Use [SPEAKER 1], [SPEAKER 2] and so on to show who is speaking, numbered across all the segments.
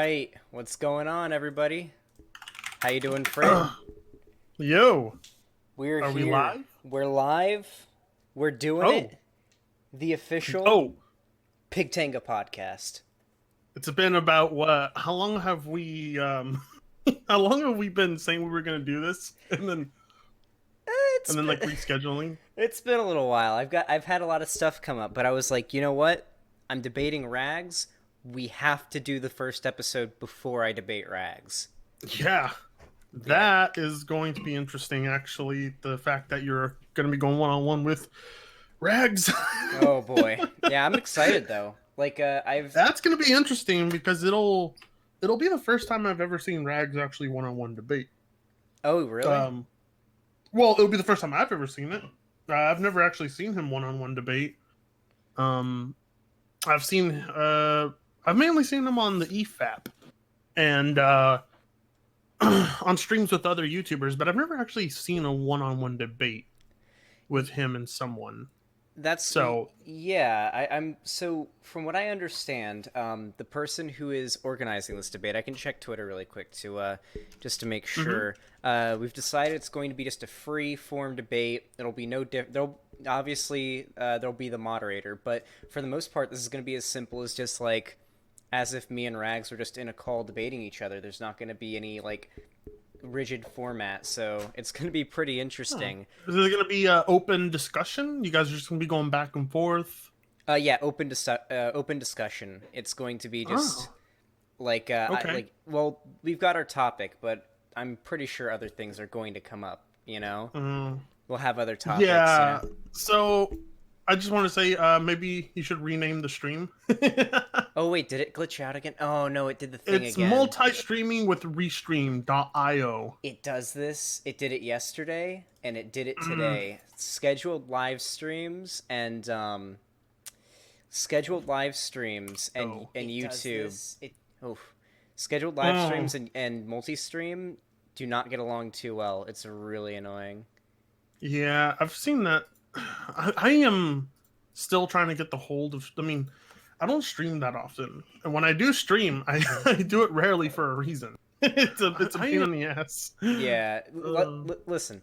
[SPEAKER 1] right, what's going on, everybody? How you doing, Fred?
[SPEAKER 2] Yo,
[SPEAKER 1] We're
[SPEAKER 2] are we
[SPEAKER 1] here.
[SPEAKER 2] live?
[SPEAKER 1] We're live. We're doing
[SPEAKER 2] Oh,
[SPEAKER 1] it. The official
[SPEAKER 2] oh,
[SPEAKER 1] PigTanga podcast.
[SPEAKER 2] it's been about what? How long have we how long have we been saying we were gonna do this and then
[SPEAKER 1] It's
[SPEAKER 2] like
[SPEAKER 1] been
[SPEAKER 2] rescheduling?
[SPEAKER 1] it's been a little while. I've had a lot of stuff come up, but I was like, you know what? I'm debating Rags. We have to do the first episode before I debate Rags.
[SPEAKER 2] Yeah,
[SPEAKER 1] Yeah.
[SPEAKER 2] that is going to be interesting. Actually, the fact that you're gonna be going one on one with Rags,
[SPEAKER 1] Oh boy. Yeah, I'm excited though. I've
[SPEAKER 2] that's gonna be interesting because it'll be the first time I've ever seen Rags actually one on one debate.
[SPEAKER 1] Oh, really?
[SPEAKER 2] Um, well, it'll be the first time I've ever seen it. I've never actually seen him one on one debate. Um, I've seen I've mainly seen him on the EFAP and on streams with other YouTubers, but I've never actually seen a one-on-one debate with him and someone.
[SPEAKER 1] That's
[SPEAKER 2] So,
[SPEAKER 1] yeah. I'm so from what I understand, the person who is organizing this debate, I can check Twitter really quick to just to make sure. We've decided it's going to be just a free form debate. It'll be no there'll obviously there'll be the moderator, but for the most part, this is going to be as simple as just like as if me and Rags were just in a call debating each other. There's not going to be any like rigid format, so it's going to be pretty interesting.
[SPEAKER 2] is it going to be open discussion? You guys are just going to be going back and forth?
[SPEAKER 1] Yeah, open discussion. It's going to be just
[SPEAKER 2] Oh, okay.
[SPEAKER 1] we've got our topic, but I'm pretty sure other things are going to come up. We'll have other topics.
[SPEAKER 2] Yeah. So, I just want to say maybe you should rename the stream.
[SPEAKER 1] Oh wait, did it glitch out again? Oh no, it did the thing
[SPEAKER 2] It's
[SPEAKER 1] again.
[SPEAKER 2] multi-streaming with Restream.io.
[SPEAKER 1] It does this. It did it yesterday, and it did it today. Scheduled live streams and scheduled live streams and
[SPEAKER 2] Oh.
[SPEAKER 1] and
[SPEAKER 3] It does
[SPEAKER 1] YouTube.
[SPEAKER 3] this.
[SPEAKER 1] Scheduled live streams and multi-stream do not get along too well. It's really annoying.
[SPEAKER 2] Yeah, I've seen that. I am still trying to get the hold of. I mean, I don't stream that often, and when I do stream, I do it rarely for a reason. It's a pain in the ass.
[SPEAKER 1] Yeah,
[SPEAKER 2] Uh,
[SPEAKER 1] listen.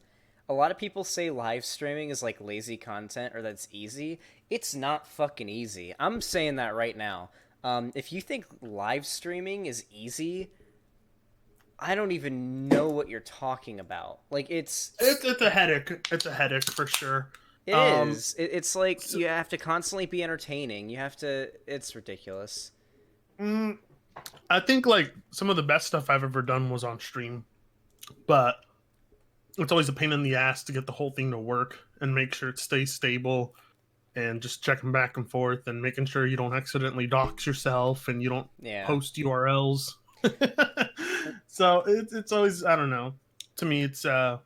[SPEAKER 1] A lot of people say live streaming is like lazy content or that's easy. It's not fucking easy. I'm saying that right now. If you think live streaming is easy, I don't even know what you're talking about. Like
[SPEAKER 2] it's a headache. It's a headache for sure.
[SPEAKER 1] it is. It's like you have to constantly be entertaining. You have to. It's ridiculous.
[SPEAKER 2] I think like some of the best stuff I've ever done was on stream, but it's always a pain in the ass to get the whole thing to work and make sure it stays stable and just checking back and forth and making sure you don't accidentally dox yourself and you don't
[SPEAKER 1] Yeah.
[SPEAKER 2] post URLs. So it's always, I don't know. To me, it's oh,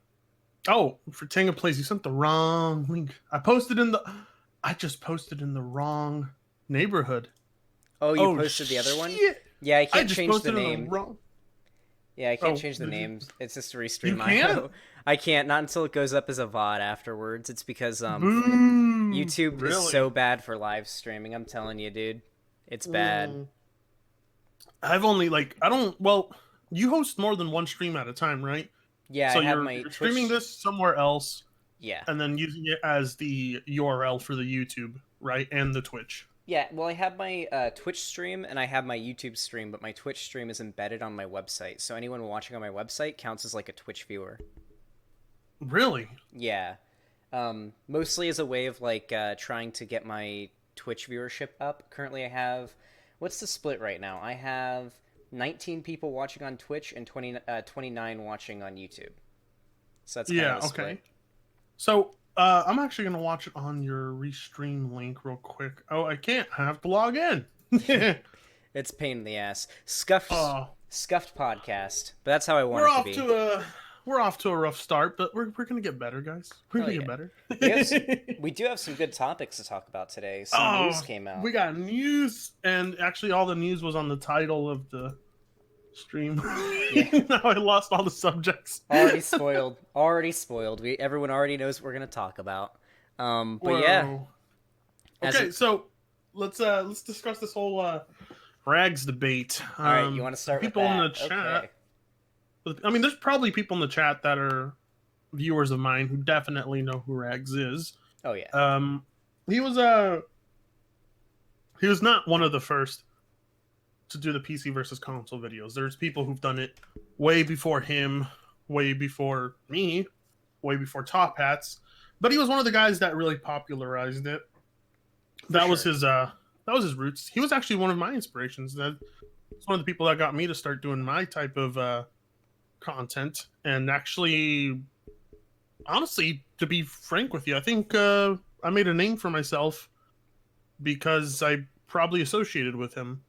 [SPEAKER 2] for Tanga Plays, you sent the wrong link. I just posted in the wrong neighborhood.
[SPEAKER 1] Oh, you posted the other one?
[SPEAKER 2] Shit.
[SPEAKER 1] Yeah, I
[SPEAKER 2] I
[SPEAKER 1] can't
[SPEAKER 2] just
[SPEAKER 1] change the
[SPEAKER 2] posted in
[SPEAKER 1] name.
[SPEAKER 2] the wrong.
[SPEAKER 1] Yeah, I can't
[SPEAKER 2] Oh,
[SPEAKER 1] change the
[SPEAKER 2] did you-
[SPEAKER 1] names. It's just a
[SPEAKER 2] You
[SPEAKER 1] restream.
[SPEAKER 2] can't?
[SPEAKER 1] I can't. Not until it goes up as a VOD afterwards. It's because
[SPEAKER 2] Boom.
[SPEAKER 1] YouTube
[SPEAKER 2] Really?
[SPEAKER 1] is so bad for live streaming. I'm telling you, dude. It's bad.
[SPEAKER 2] I've only I don't. Well, you host more than one stream at a time, right?
[SPEAKER 1] Yeah,
[SPEAKER 2] So
[SPEAKER 1] I have
[SPEAKER 2] you're,
[SPEAKER 1] my
[SPEAKER 2] you're
[SPEAKER 1] Twitch.
[SPEAKER 2] streaming this somewhere else
[SPEAKER 1] Yeah.
[SPEAKER 2] and then using it as the URL for the YouTube, right? And the Twitch.
[SPEAKER 1] Yeah, well, I have my Twitch stream and I have my YouTube stream, but my Twitch stream is embedded on my website. So anyone watching on my website counts as like a Twitch viewer.
[SPEAKER 2] Really?
[SPEAKER 1] Yeah. Mostly as a way of like trying to get my Twitch viewership up. Currently I have, what's the split right now? I have 19 people watching on Twitch and 29 watching on YouTube. So that's kind
[SPEAKER 2] Yeah,
[SPEAKER 1] of the
[SPEAKER 2] okay.
[SPEAKER 1] split.
[SPEAKER 2] So I'm actually going to watch it on your Restream link real quick. Oh, I can't. I have to log in.
[SPEAKER 1] It's a pain in the ass. Scuffed podcast. But that's how I want
[SPEAKER 2] we're
[SPEAKER 1] it to be.
[SPEAKER 2] we're off to a rough start, but we're going to get better, guys. We're
[SPEAKER 1] Hell
[SPEAKER 2] going to
[SPEAKER 1] yeah.
[SPEAKER 2] get better.
[SPEAKER 1] We do have some good topics to talk about today. Some news came out.
[SPEAKER 2] We got news, and actually all the news was on the title of the stream.
[SPEAKER 1] Yeah.
[SPEAKER 2] Now I lost all the subjects.
[SPEAKER 1] Already spoiled. Already spoiled. Everyone already knows what we're gonna talk about. But yeah.
[SPEAKER 2] Okay, so let's discuss this whole Rags debate.
[SPEAKER 1] All right, you want to start with
[SPEAKER 2] People in the
[SPEAKER 1] that?
[SPEAKER 2] chat.
[SPEAKER 1] Okay.
[SPEAKER 2] I mean, there's probably people in the chat that are viewers of mine who definitely know who Rags is.
[SPEAKER 1] Oh yeah.
[SPEAKER 2] He was he was not one of the first to do the PC versus console videos. There's people who've done it way before him, way before me, way before Top Hats. But he was one of the guys that really popularized it. That was his roots. He was actually one of my inspirations. That's one of the people that got me to start doing my type of content. And actually, honestly, to be frank with you, I think I made a name for myself because I probably associated with him.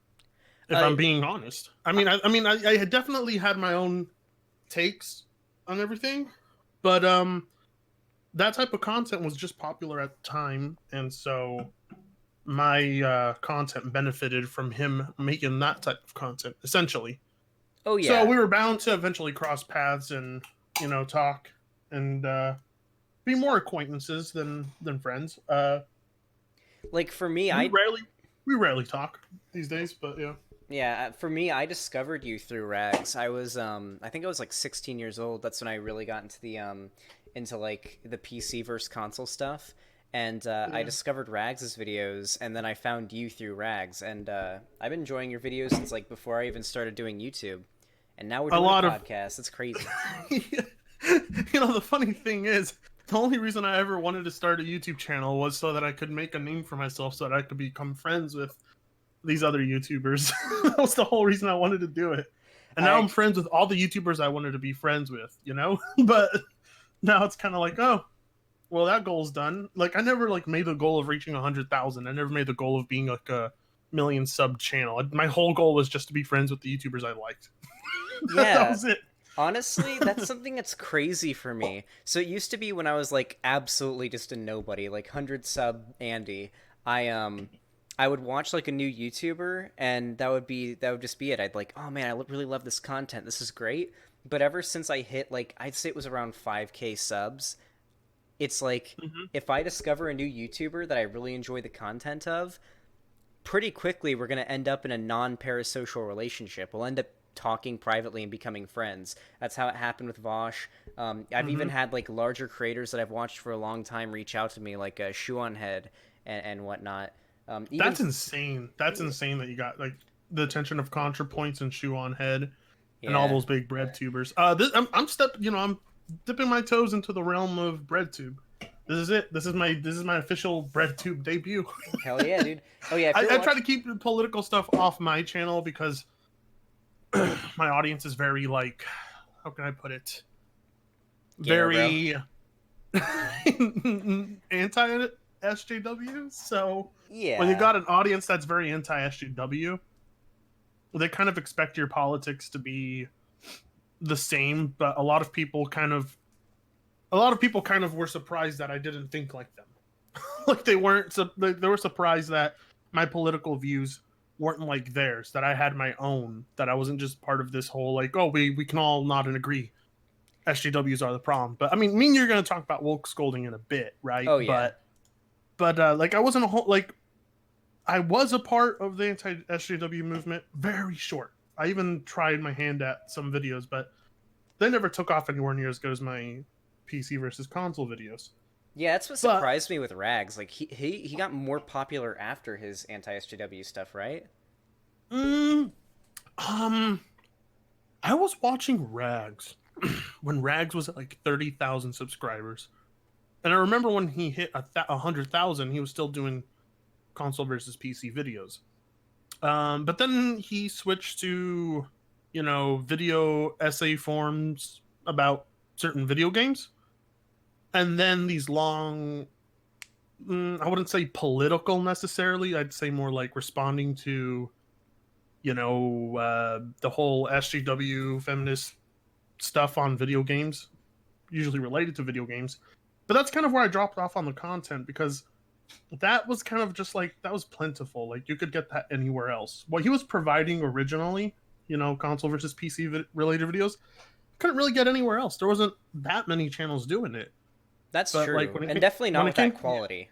[SPEAKER 2] If I'm being honest, I had definitely had my own takes on everything, but that type of content was just popular at the time, and so my content benefited from him making that type of content, essentially.
[SPEAKER 1] Oh yeah.
[SPEAKER 2] So we were bound to eventually cross paths and talk and be more acquaintances than friends.
[SPEAKER 1] Like for me,
[SPEAKER 2] we rarely talk these days, but yeah.
[SPEAKER 1] Yeah, for me, I discovered you through Rags. I was, I think I was like 16 years old. That's when I really got into into like the PC versus console stuff. And I discovered Rags' videos, and then I found you through Rags. And I've been enjoying your videos since like before I even started doing YouTube. And now we're doing a podcast. It's crazy.
[SPEAKER 2] The funny thing is, the only reason I ever wanted to start a YouTube channel was so that I could make a name for myself, so that I could become friends with these other YouTubers. That was the whole reason I wanted to do it. And now I'm friends with all the YouTubers I wanted to be friends with, But now it's kind of like, oh, well, that goal's done. Like, I never made the goal of reaching 100,000. I never made the goal of being like a million sub channel. My whole goal was just to be friends with the YouTubers I liked.
[SPEAKER 1] Yeah.
[SPEAKER 2] That was it.
[SPEAKER 1] Honestly, that's something that's crazy for me. So it used to be when I was like absolutely just a nobody, like 100 sub Andy. I would watch like a new YouTuber, and that would just be it. I'd like, oh man, I really love this content. This is great. But ever since I hit like, I'd say it was around 5K subs, it's like if I discover a new YouTuber that I really enjoy the content of, pretty quickly we're gonna end up in a non-parasocial relationship. We'll end up talking privately and becoming friends. That's how it happened with Vosh. I've even had like larger creators that I've watched for a long time reach out to me, like Shoe on Head and whatnot.
[SPEAKER 2] That's insane. That's insane that you got like the attention of ContraPoints and Shoe on Head and all those big Breadtubers. I'm dipping my toes into the realm of Breadtube. This is it. This is my official Breadtube debut.
[SPEAKER 1] Hell yeah, dude. Oh yeah.
[SPEAKER 2] I try to keep the political stuff off my channel because my audience is very like, how can I put it? Very anti SJW. So when you got an audience that's very anti SJW, they kind of expect your politics to be the same. But a lot of people kind of were surprised that I didn't think like them. Like they were surprised that my political views weren't like theirs, that I had my own, that I wasn't just part of this whole like, oh, we can all nod and agree SJWs are the problem. But I mean, me and you're going to talk about Wokescolding in a bit, right?
[SPEAKER 1] Oh yeah.
[SPEAKER 2] But like I wasn't I was a part of the anti-SJW movement, very short. I even tried my hand at some videos, but they never took off anywhere near as good as my PC versus console videos.
[SPEAKER 1] Yeah, that's what surprised me with Rags. Like he got more popular after his anti-SJW stuff, right?
[SPEAKER 2] I was watching Rags when Rags was at like 30,000 subscribers. And I remember when he hit 100,000, he was still doing console versus PC videos. But then he switched to, video essay forms about certain video games. And then these long, I wouldn't say political necessarily. I'd say more like responding to, the whole SJW feminist stuff on video games, usually related to video games. But that's kind of where I dropped off on the content because that was kind of just like, that was plentiful. Like you could get that anywhere else. What he was providing originally, console versus PC related videos, couldn't really get anywhere else. There wasn't that many channels doing it.
[SPEAKER 1] That's true. And definitely not with that quality.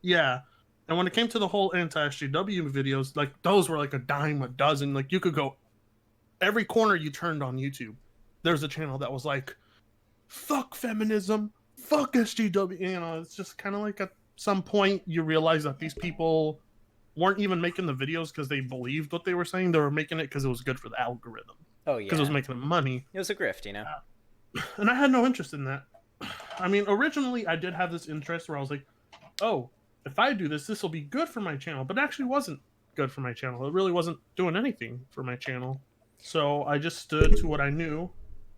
[SPEAKER 2] Yeah. And when it came to the whole anti-SJW videos, like those were like a dime a dozen. Like you could go every corner you turned on YouTube. There's a channel that was like, "Fuck feminism, fuck SJW." You know, it's just kind of like at some point you realize that these people weren't even making the videos because they believed what they were saying. They were making it because it was good for the algorithm,
[SPEAKER 1] Oh
[SPEAKER 2] because it was
[SPEAKER 1] yeah,
[SPEAKER 2] making them money.
[SPEAKER 1] it was a grift, you know.
[SPEAKER 2] And I had no interest in that. I mean, originally I did have this interest where I was like, "Oh, if I do this, this will be good for my channel," but it actually wasn't good for my channel. It really wasn't doing anything for my channel. So I just stood to what I knew.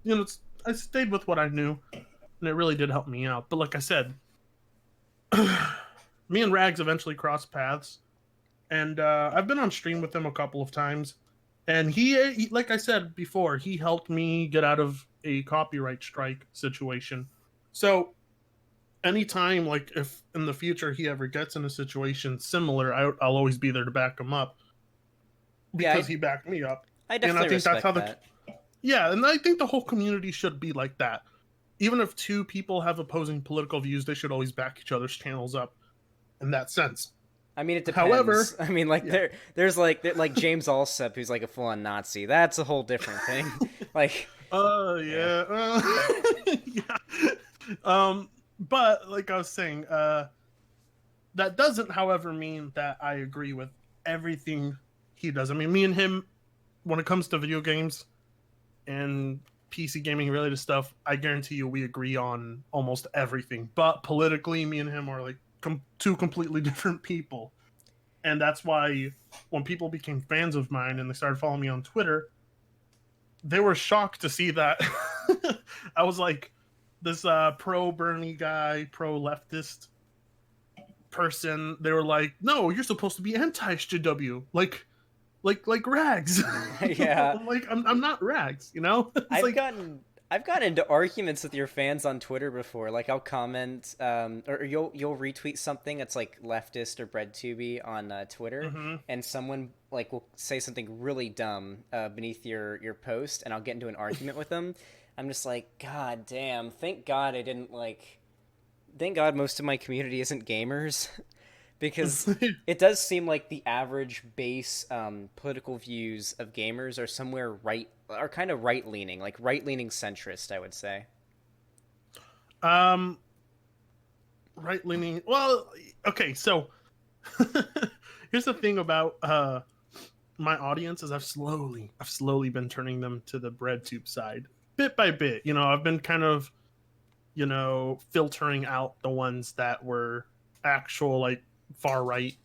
[SPEAKER 2] You know, I stayed with what I knew, and it really did help me out. But like I said, me and Rags eventually crossed paths, and I've been on stream with him a couple of times. And he, like I said before, he helped me get out of a copyright strike situation. So anytime, like if in the future he ever gets in a situation similar, I'll always be there to back him up
[SPEAKER 1] Yeah,
[SPEAKER 2] because he backed me up.
[SPEAKER 1] I
[SPEAKER 2] And I
[SPEAKER 1] definitely
[SPEAKER 2] think that's how
[SPEAKER 1] respect
[SPEAKER 2] the
[SPEAKER 1] that.
[SPEAKER 2] yeah, and I think the whole community should be like that. Even if two people have opposing political views, they should always back each other's channels up in that sense.
[SPEAKER 1] I mean, it
[SPEAKER 2] However,
[SPEAKER 1] depends. I mean, like
[SPEAKER 2] yeah,
[SPEAKER 1] there's like James Allsup, who's like a full-on Nazi. That's a whole different thing. Like, yeah,
[SPEAKER 2] yeah, yeah. But like I was saying, that doesn't, however, mean that I agree with everything he does. I mean, me and him, when it comes to video games and PC gaming related stuff, I guarantee you we agree on almost everything. But politically, me and him are like two completely different people. And that's why when people became fans of mine and they started following me on Twitter, they were shocked to see that I was like this pro Bernie guy, pro leftist person. They were like, "No, you're supposed to be anti-SJW, like Rags."
[SPEAKER 1] yeah.
[SPEAKER 2] Like I'm not Rags, you know. It's
[SPEAKER 1] I've
[SPEAKER 2] like,
[SPEAKER 1] gotten I've gotten into arguments with your fans on Twitter before. Like I'll comment, or you'll retweet something that's like leftist or breadtubey on Twitter,
[SPEAKER 2] mm-hmm.
[SPEAKER 1] and someone like will say something really dumb beneath your post, and I'll get into an argument with them. I'm just like, God damn! Thank God I didn't like. Thank God most of my community isn't gamers. Because it does seem like the average base political views of gamers are somewhere are kind of right leaning, like right leaning centrist, I would say.
[SPEAKER 2] um, right leaning. Well, okay, so here's the thing about my audience is I've slowly been turning them to the Breadtube side bit by bit. You know, I've been kind of, you know, filtering out the ones that were actual like far right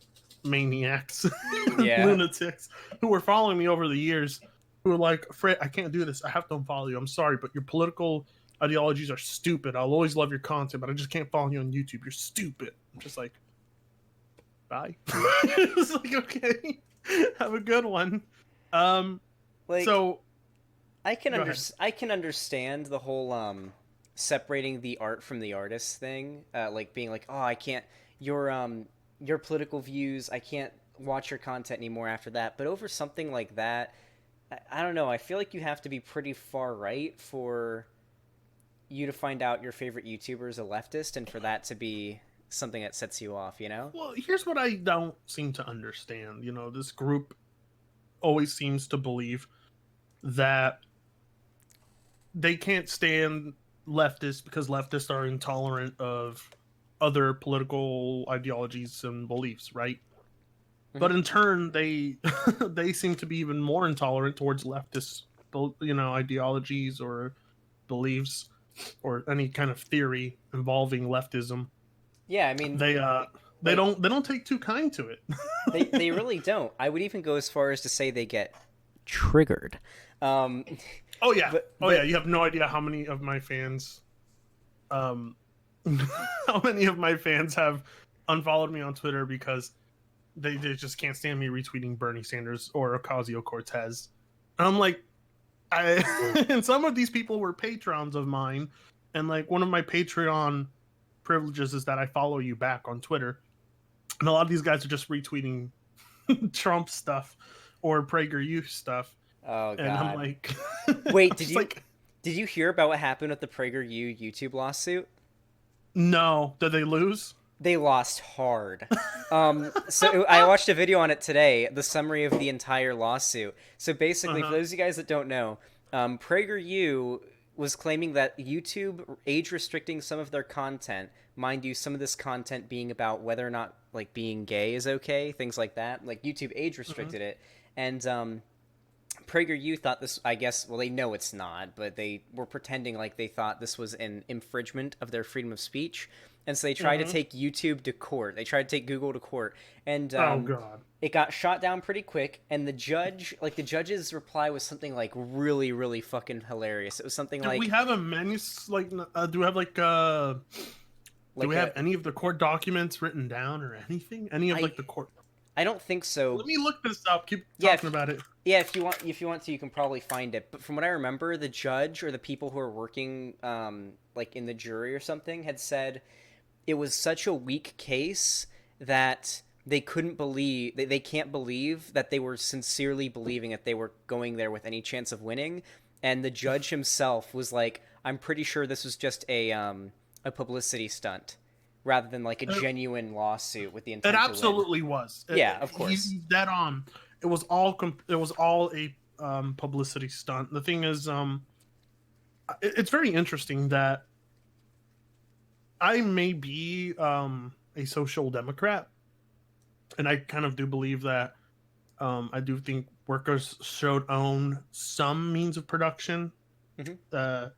[SPEAKER 2] maniacs,
[SPEAKER 1] Yeah.
[SPEAKER 2] lunatics who were following me over the years, who were like, "Fred, I can't do this. I have to unfollow you. I'm sorry, but your political ideologies are stupid. I'll always love your content, but I just can't follow you on YouTube. You're stupid." I'm just like, bye. It's like, okay, have a good one.
[SPEAKER 1] Like
[SPEAKER 2] So go ahead.
[SPEAKER 1] I can understand the whole separating the art from the artist thing, like being like, "Oh, I can't your political views, I can't watch your content anymore after that." But over something like that, I don't know. I feel like you have to be pretty far right for you to find out your favorite YouTuber is a leftist, and for that to be something that sets you off. You know?
[SPEAKER 2] Well, here's what I don't seem to understand. You know, this group always seems to believe that they can't stand leftists because leftists are intolerant of other political ideologies and beliefs, right?
[SPEAKER 1] Mm-hmm.
[SPEAKER 2] But in turn, they they seem to be even more intolerant towards leftist, you know, ideologies or beliefs or any kind of theory involving leftism.
[SPEAKER 1] Yeah, I mean,
[SPEAKER 2] They don't take too kind to it.
[SPEAKER 1] they really don't. I would even go as far as to say they get triggered. Um,
[SPEAKER 2] Oh yeah,
[SPEAKER 1] but
[SPEAKER 2] yeah. You have no idea how many of my fans, how many of my fans have unfollowed me on Twitter because they just can't stand me retweeting Bernie Sanders or Ocasio Cortez. And I'm like, and some of these people were patrons of mine, and like one of my Patreon privileges is that I follow you back on Twitter, and a lot of these guys are just retweeting Trump stuff or PragerU stuff.
[SPEAKER 1] oh
[SPEAKER 2] And I'm
[SPEAKER 1] god.
[SPEAKER 2] like,
[SPEAKER 1] Wait,
[SPEAKER 2] it's like,
[SPEAKER 1] did you hear about what happened with the PragerU YouTube lawsuit?
[SPEAKER 2] no, did they lose?
[SPEAKER 1] They lost hard. So I watched a video on it today, the summary of the entire lawsuit. So basically, for
[SPEAKER 2] Uh-huh.
[SPEAKER 1] those of you guys that don't know, PragerU was claiming that YouTube age restricting some of their content, mind you, some of this content being about whether or not like being gay is okay, things like that. Like YouTube age
[SPEAKER 2] Hmm.
[SPEAKER 1] restricted it, and PragerU thought this, I guess, well, they know it's not, but they were pretending like they thought this was an infringement of their freedom of speech. And so they tried to
[SPEAKER 2] Hmm.
[SPEAKER 1] take YouTube to court. They tried to take Google to court. And
[SPEAKER 2] Oh God.
[SPEAKER 1] it got shot down pretty quick. And the judge's reply was something like really, really fucking hilarious. It was something
[SPEAKER 2] Do we
[SPEAKER 1] like,
[SPEAKER 2] have a do we have do
[SPEAKER 1] like
[SPEAKER 2] we have
[SPEAKER 1] a,
[SPEAKER 2] any of the court documents written down or anything? Any of
[SPEAKER 1] I,
[SPEAKER 2] like the court?
[SPEAKER 1] I don't think so.
[SPEAKER 2] Let me look this up. Keep
[SPEAKER 1] Yeah,
[SPEAKER 2] talking about it.
[SPEAKER 1] yeah, if you want to, you can probably find it. But from what I remember, the judge or the people who are working, like in the jury or something, had said it was such a weak case that they can't believe that they were sincerely believing that they were going there with any chance of winning. And the judge himself was like, "I'm pretty sure this was just a publicity stunt." Rather than like a
[SPEAKER 2] It,
[SPEAKER 1] genuine lawsuit with the
[SPEAKER 2] it
[SPEAKER 1] intent to win.
[SPEAKER 2] absolutely was.
[SPEAKER 1] Yeah, of course.
[SPEAKER 2] He's dead on. It was all it was all a publicity stunt. The thing is, it's very interesting that I may be a social democrat, and I kind of do believe that I do think workers should own some means of production.
[SPEAKER 1] Hmm.
[SPEAKER 2] Uh,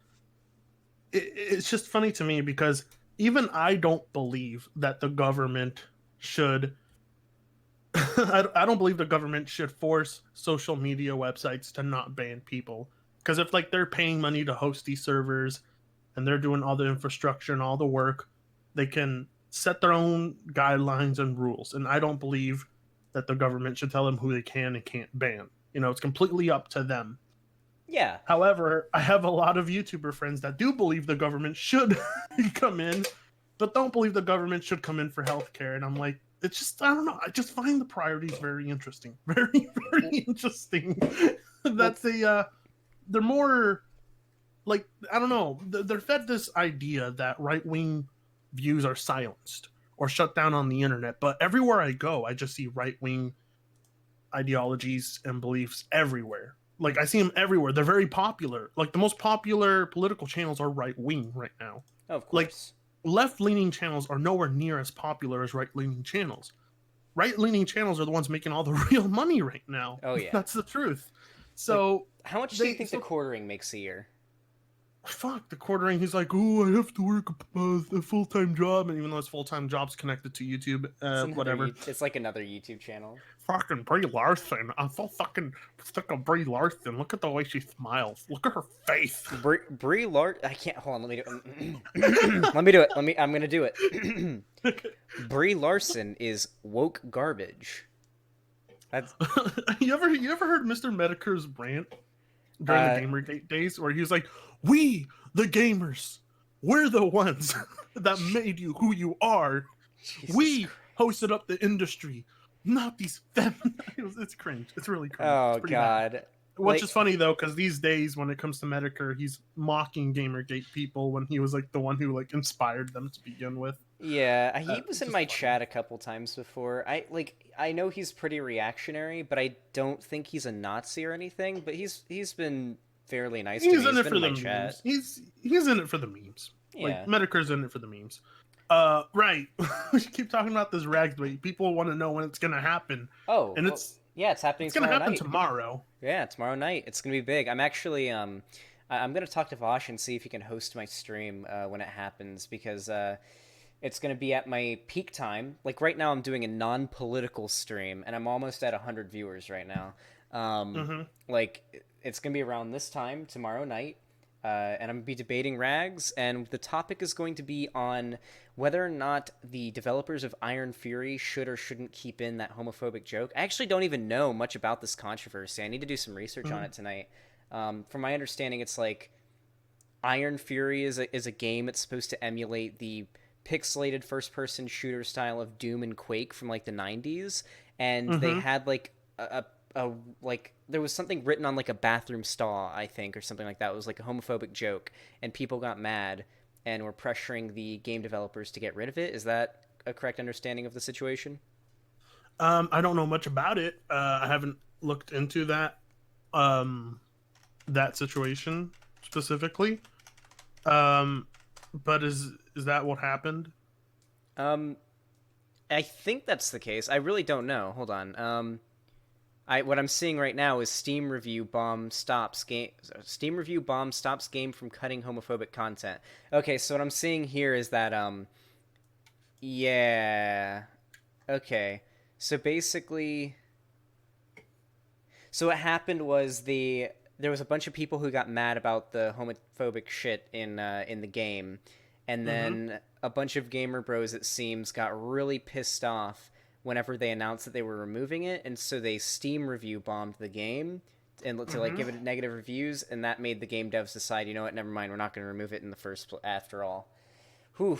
[SPEAKER 2] it's just funny to me because even I don't believe that the government should. I don't believe the government should force social media websites to not ban people, because if like they're paying money to host these servers and they're doing all the infrastructure and all the work, they can set their own guidelines and rules. And I don't believe that the government should tell them who they can and can't ban. It's completely up to them.
[SPEAKER 1] Yeah.
[SPEAKER 2] However, I have a lot of YouTuber friends that do believe the government should come in, but don't believe the government should come in for healthcare. And I'm like, it's just, I don't know. I just find the priorities very interesting. Very, very interesting.
[SPEAKER 1] Well,
[SPEAKER 2] That they're more like, I don't know. They're fed this idea that right wing views are silenced or shut down on the internet. But everywhere I go, I just see right wing ideologies and beliefs everywhere. Like I see them everywhere. They're very popular. Like the most popular political channels are right wing right now.
[SPEAKER 1] of
[SPEAKER 2] Like
[SPEAKER 1] course.
[SPEAKER 2] left leaning channels are nowhere near as popular as right leaning channels. Right leaning channels are the ones making all the real money right now.
[SPEAKER 1] Oh yeah.
[SPEAKER 2] That's the truth.
[SPEAKER 1] Like,
[SPEAKER 2] So
[SPEAKER 1] how much do you
[SPEAKER 2] they
[SPEAKER 1] think the quartering makes a year?
[SPEAKER 2] fuck the quartering. He's like, oh, I have to work a full time job, and even though his full time job's connected to YouTube, whatever.
[SPEAKER 1] It's like another YouTube channel.
[SPEAKER 2] Fucking Brie Larson. I'm so fucking sick of Brie Larson. Look at the way she smiles. Look at her face.
[SPEAKER 1] Brie Lart. I can't. Hold on. Let me do it. Let me do it. I'm gonna do it. Brie Larson is woke garbage. That's
[SPEAKER 2] You ever heard Mr. Medicare's rant during the
[SPEAKER 1] uh.
[SPEAKER 2] Gamergate days where he was like, "We, the gamers, we're the ones that made you who you are.
[SPEAKER 1] Jesus
[SPEAKER 2] We
[SPEAKER 1] Christ.
[SPEAKER 2] hosted up the industry, not these feminine." It's cringe. It's really cringe. It's
[SPEAKER 1] Oh
[SPEAKER 2] pretty bad.
[SPEAKER 1] God.
[SPEAKER 2] Which is funny though, because these days when it comes to Medicare, he's mocking Gamergate people when he was like the one who like inspired them to begin with.
[SPEAKER 1] Yeah, he was
[SPEAKER 2] It's
[SPEAKER 1] in
[SPEAKER 2] just
[SPEAKER 1] my
[SPEAKER 2] funny.
[SPEAKER 1] chat a couple times before. I know he's pretty reactionary, but I don't think he's a Nazi or anything. But he's been fairly nice to me.
[SPEAKER 2] He's in
[SPEAKER 1] He's
[SPEAKER 2] it
[SPEAKER 1] been
[SPEAKER 2] for
[SPEAKER 1] in
[SPEAKER 2] the
[SPEAKER 1] my chat.
[SPEAKER 2] memes. He's in it for the memes. Like
[SPEAKER 1] Yeah.
[SPEAKER 2] Medicare's in it for the memes. Right. We should keep talking about this rags debate. People want to know when it's gonna happen,
[SPEAKER 1] Oh,
[SPEAKER 2] and
[SPEAKER 1] well, yeah, it's happening
[SPEAKER 2] it's gonna
[SPEAKER 1] tomorrow
[SPEAKER 2] happen
[SPEAKER 1] night.
[SPEAKER 2] tomorrow.
[SPEAKER 1] Yeah, tomorrow night. It's gonna be big. I'm actually I'm gonna talk to Vosh and see if he can host my stream when it happens because it's gonna be at my peak time. Like right now, I'm doing a non-political stream, and I'm almost at 100 viewers right now.
[SPEAKER 2] Hmm.
[SPEAKER 1] Like it's gonna be around this time tomorrow night. And I'm going to be debating rags, and the topic is going to be on whether or not the developers of Iron Fury should or shouldn't keep in that homophobic joke. I actually don't even know much about this controversy. I need to do some research on
[SPEAKER 2] Hmm.
[SPEAKER 1] it tonight. From my understanding, it's like Iron Fury is a game that's supposed to emulate the pixelated first-person shooter style of Doom and Quake from like the 90s, and they
[SPEAKER 2] Hmm.
[SPEAKER 1] had like a like there was something written on like a bathroom stall, I think, or something like that. It was like a homophobic joke, and people got mad and were pressuring the game developers to get rid of it. Is that a correct understanding of the situation?
[SPEAKER 2] I don't know much about it. I haven't looked into that situation specifically. Um, but is that what happened?
[SPEAKER 1] Um, I think that's the case. I really don't know. Hold on. What I'm seeing right now is Steam review bomb stops game from cutting homophobic content. Okay, so what I'm seeing here is that yeah. Okay. So basically, so what happened was there was a bunch of people who got mad about the homophobic shit in the game, and
[SPEAKER 2] Mm-hmm.
[SPEAKER 1] then a bunch of gamer bros, it seems, got really pissed off whenever they announced that they were removing it, and so they Steam review bombed the game and to like
[SPEAKER 2] Mm-hmm.
[SPEAKER 1] give it negative reviews, and that made the game devs decide, you know what, never mind, we're not going to remove it in the after all. Whew,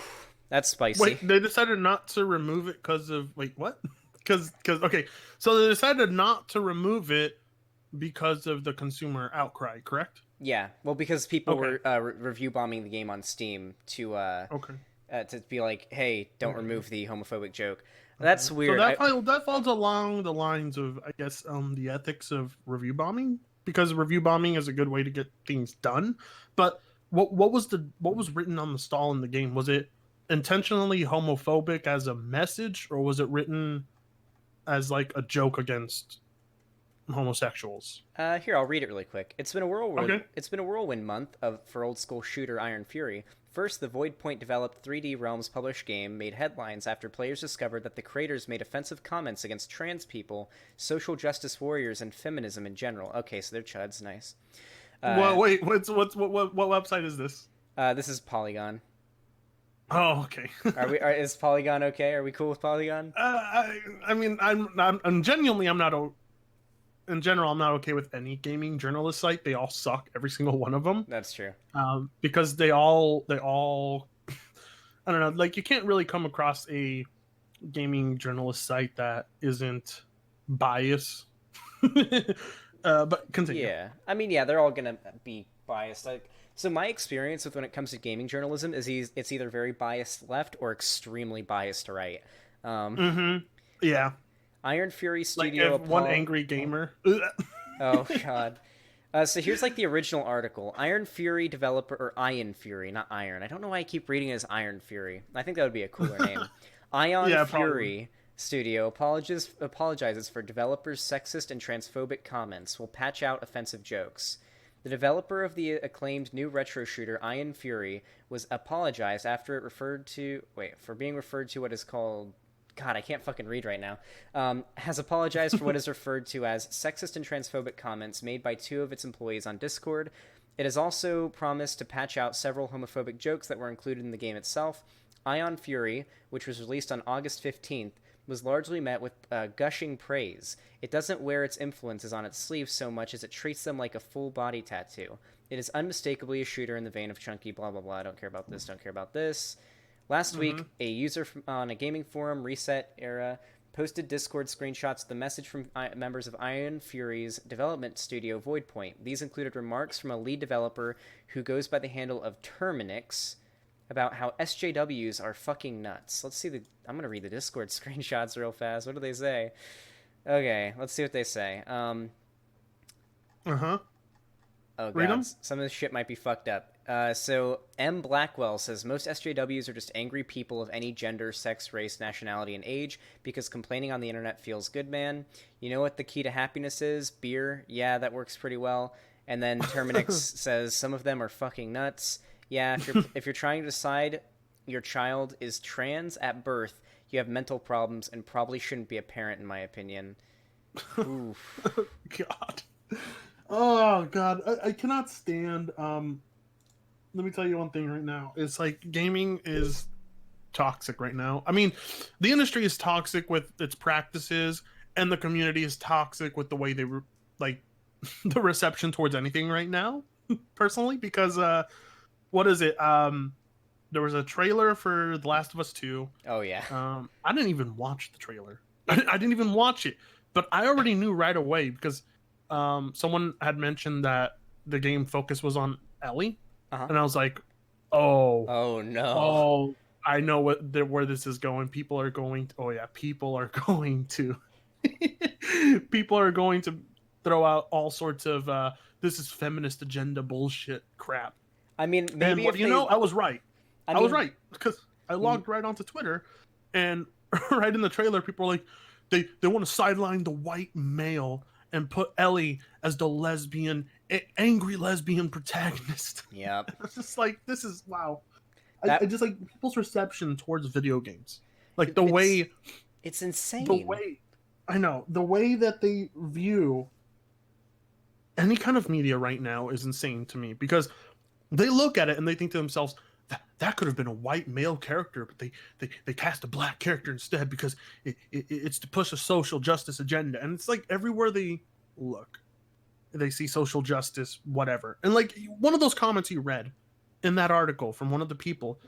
[SPEAKER 1] that's spicy.
[SPEAKER 2] Wait, they decided not to remove it because of wait what? Because okay, so they decided not to remove it because of the consumer outcry, correct?
[SPEAKER 1] Yeah, well, because people
[SPEAKER 2] Okay.
[SPEAKER 1] were review bombing the game on Steam
[SPEAKER 2] Okay.
[SPEAKER 1] to be like, "Hey, don't
[SPEAKER 2] Okay.
[SPEAKER 1] remove the homophobic joke."
[SPEAKER 2] Okay.
[SPEAKER 1] That's
[SPEAKER 2] So
[SPEAKER 1] weird.
[SPEAKER 2] that falls along the lines of I guess the ethics of review bombing because review bombing is a good way to get things done. But what was written on the stall in the game? Was it intentionally homophobic as a message, or was it written as like a joke against homosexuals?
[SPEAKER 1] Here, I'll read it really quick. It's been a whirlwind.
[SPEAKER 2] Okay.
[SPEAKER 1] It's been a whirlwind month for old school shooter Iron Fury. First, the Void Point developed 3D Realms published game made headlines after players discovered that the creators made offensive comments against trans people, social justice warriors, and feminism in general. Okay, so they're chuds, nice.
[SPEAKER 2] Well,
[SPEAKER 1] Uh,
[SPEAKER 2] wait. What website is this?
[SPEAKER 1] this is Polygon.
[SPEAKER 2] Oh, okay.
[SPEAKER 1] Is Polygon okay? Are we cool with Polygon?
[SPEAKER 2] I mean, I'm genuinely, I'm not in general, I'm not okay with any gaming journalist site. They all suck, every single one of them,
[SPEAKER 1] That's true.
[SPEAKER 2] because they all, I don't know, like you can't really come across a gaming journalist site that isn't biased. But continue.
[SPEAKER 1] Yeah, I mean, yeah, they're all gonna be biased. Like, so my experience with when it comes to gaming journalism is it's either very biased left or extremely biased right. Um,
[SPEAKER 2] Mm-hmm. Yeah,
[SPEAKER 1] Iron Fury
[SPEAKER 2] like
[SPEAKER 1] Studio
[SPEAKER 2] if one
[SPEAKER 1] Apollo.
[SPEAKER 2] angry gamer.
[SPEAKER 1] Oh God. So here's like the original article. Iron Fury developer or Iron Fury, not Iron. I don't know why I keep reading it as Iron Fury. I think that would be a cooler name. Ion
[SPEAKER 2] Yeah, probably.
[SPEAKER 1] Fury Studio apologizes for developers' sexist and transphobic comments. Will patch out offensive jokes. The developer of the acclaimed new retro shooter Iron Fury was apologized after it referred to for being referred to what is called God, I can't fucking read right now, has apologized for what is referred to as sexist and transphobic comments made by two of its employees on Discord. It has also promised to patch out several homophobic jokes that were included in the game itself. Ion Fury, which was released on August 15th, was largely met with gushing praise. It doesn't wear its influences on its sleeves so much as it treats them like a full body tattoo. It is unmistakably a shooter in the vein of chunky blah blah blah. I don't care about this, don't care about this. Last
[SPEAKER 2] Mm-hmm.
[SPEAKER 1] week, a user on a gaming forum, Reset Era, posted Discord screenshots of the message from members of Iron Fury's development studio Voidpoint. These included remarks from a lead developer who goes by the handle of Terminix about how SJWs are fucking nuts. Let's see I'm gonna read the Discord screenshots real fast. What do they say? Okay, let's see what they say.
[SPEAKER 2] Uh-huh.
[SPEAKER 1] Oh
[SPEAKER 2] Read
[SPEAKER 1] god,
[SPEAKER 2] them.
[SPEAKER 1] some of this shit might be fucked up. So M. Blackwell says most SJWs are just angry people of any gender, sex, race, nationality, and age because complaining on the internet feels good, man. You know what the key to happiness is? Beer. Yeah, that works pretty well. And then Terminix says some of them are fucking nuts. Yeah, if you're trying to decide your child is trans at birth, you have mental problems and probably shouldn't be a parent, in my opinion. Oof.
[SPEAKER 2] God. Oh God, I cannot stand. Let me tell you one thing right now. It's like gaming is toxic right now. I mean, the industry is toxic with its practices, and the community is toxic with the way they like the reception towards anything right now. Personally, because what is it? There was a trailer for The Last of Us 2.
[SPEAKER 1] Oh yeah.
[SPEAKER 2] I didn't even watch the trailer. I didn't even watch it, but I already knew right away because someone had mentioned that the game focus was on Ellie,
[SPEAKER 1] Uh huh.
[SPEAKER 2] and I was like, oh,
[SPEAKER 1] Oh no.
[SPEAKER 2] oh, I know where this is going. People are going to, oh yeah, people are going to people are going to throw out all sorts of this is feminist agenda bullshit crap.
[SPEAKER 1] I mean,
[SPEAKER 2] And
[SPEAKER 1] maybe
[SPEAKER 2] what
[SPEAKER 1] if
[SPEAKER 2] do you
[SPEAKER 1] they,
[SPEAKER 2] know? I was right.
[SPEAKER 1] I
[SPEAKER 2] I was
[SPEAKER 1] mean,
[SPEAKER 2] right because I logged right onto Twitter, and right in the trailer, people are like, they want to sideline the white male and put Ellie as the lesbian, angry lesbian protagonist.
[SPEAKER 1] yep.
[SPEAKER 2] It's just like, this is wow. I
[SPEAKER 1] That
[SPEAKER 2] just like people's reception towards video games, like
[SPEAKER 1] it's
[SPEAKER 2] the
[SPEAKER 1] insane.
[SPEAKER 2] way I know the way that they view any kind of media right now is insane to me because they look at it and they think to themselves that could have been a white male character, but they cast a black character instead because it's to push a social justice agenda. And it's like everywhere they look, they see social justice, whatever. And like one of those comments you read in that article from one of the people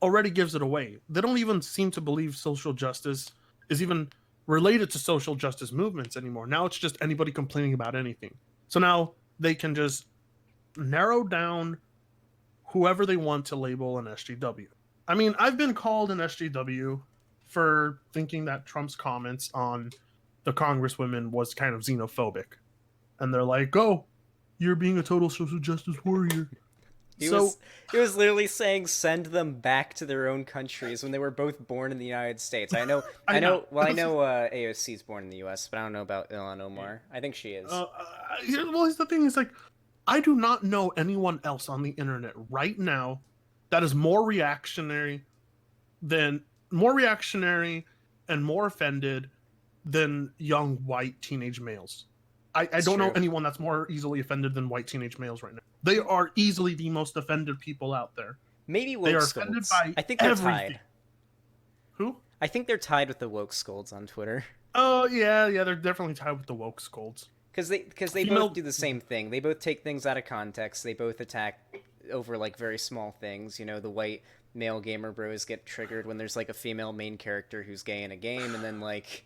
[SPEAKER 2] already gives it away. They don't even seem to believe social justice is even related to social justice movements anymore. Now it's just anybody complaining about anything. So now they can just narrow down whoever they want to label an SJW. I mean, I've been called an SJW for thinking that Trump's comments on the congresswomen was kind of xenophobic. And they're like, oh, you're being a total social justice warrior.
[SPEAKER 1] He was literally saying send them back to their own countries when they were both born in the United States. I know. Well, I know AOC's born in the U.S., but I don't know about Ilhan Omar. I think she is.
[SPEAKER 2] Well, here's the thing: is like, I do not know anyone else on the internet right now that is more reactionary and more offended than young white teenage males. I don't know anyone that's more easily offended than white teenage males right now. They are easily the most offended people out there.
[SPEAKER 1] Maybe
[SPEAKER 2] They are offended
[SPEAKER 1] Wokescolds.
[SPEAKER 2] by
[SPEAKER 1] I think they're
[SPEAKER 2] everything.
[SPEAKER 1] tied.
[SPEAKER 2] Who?
[SPEAKER 1] I think they're tied with the Wokescolds on Twitter.
[SPEAKER 2] Oh yeah, they're definitely tied with the Wokescolds.
[SPEAKER 1] Because they both do the same thing. They both take things out of context. They both attack over like very small things. You know, the white male gamer bros get triggered when there's like a female main character who's gay in a game, and then like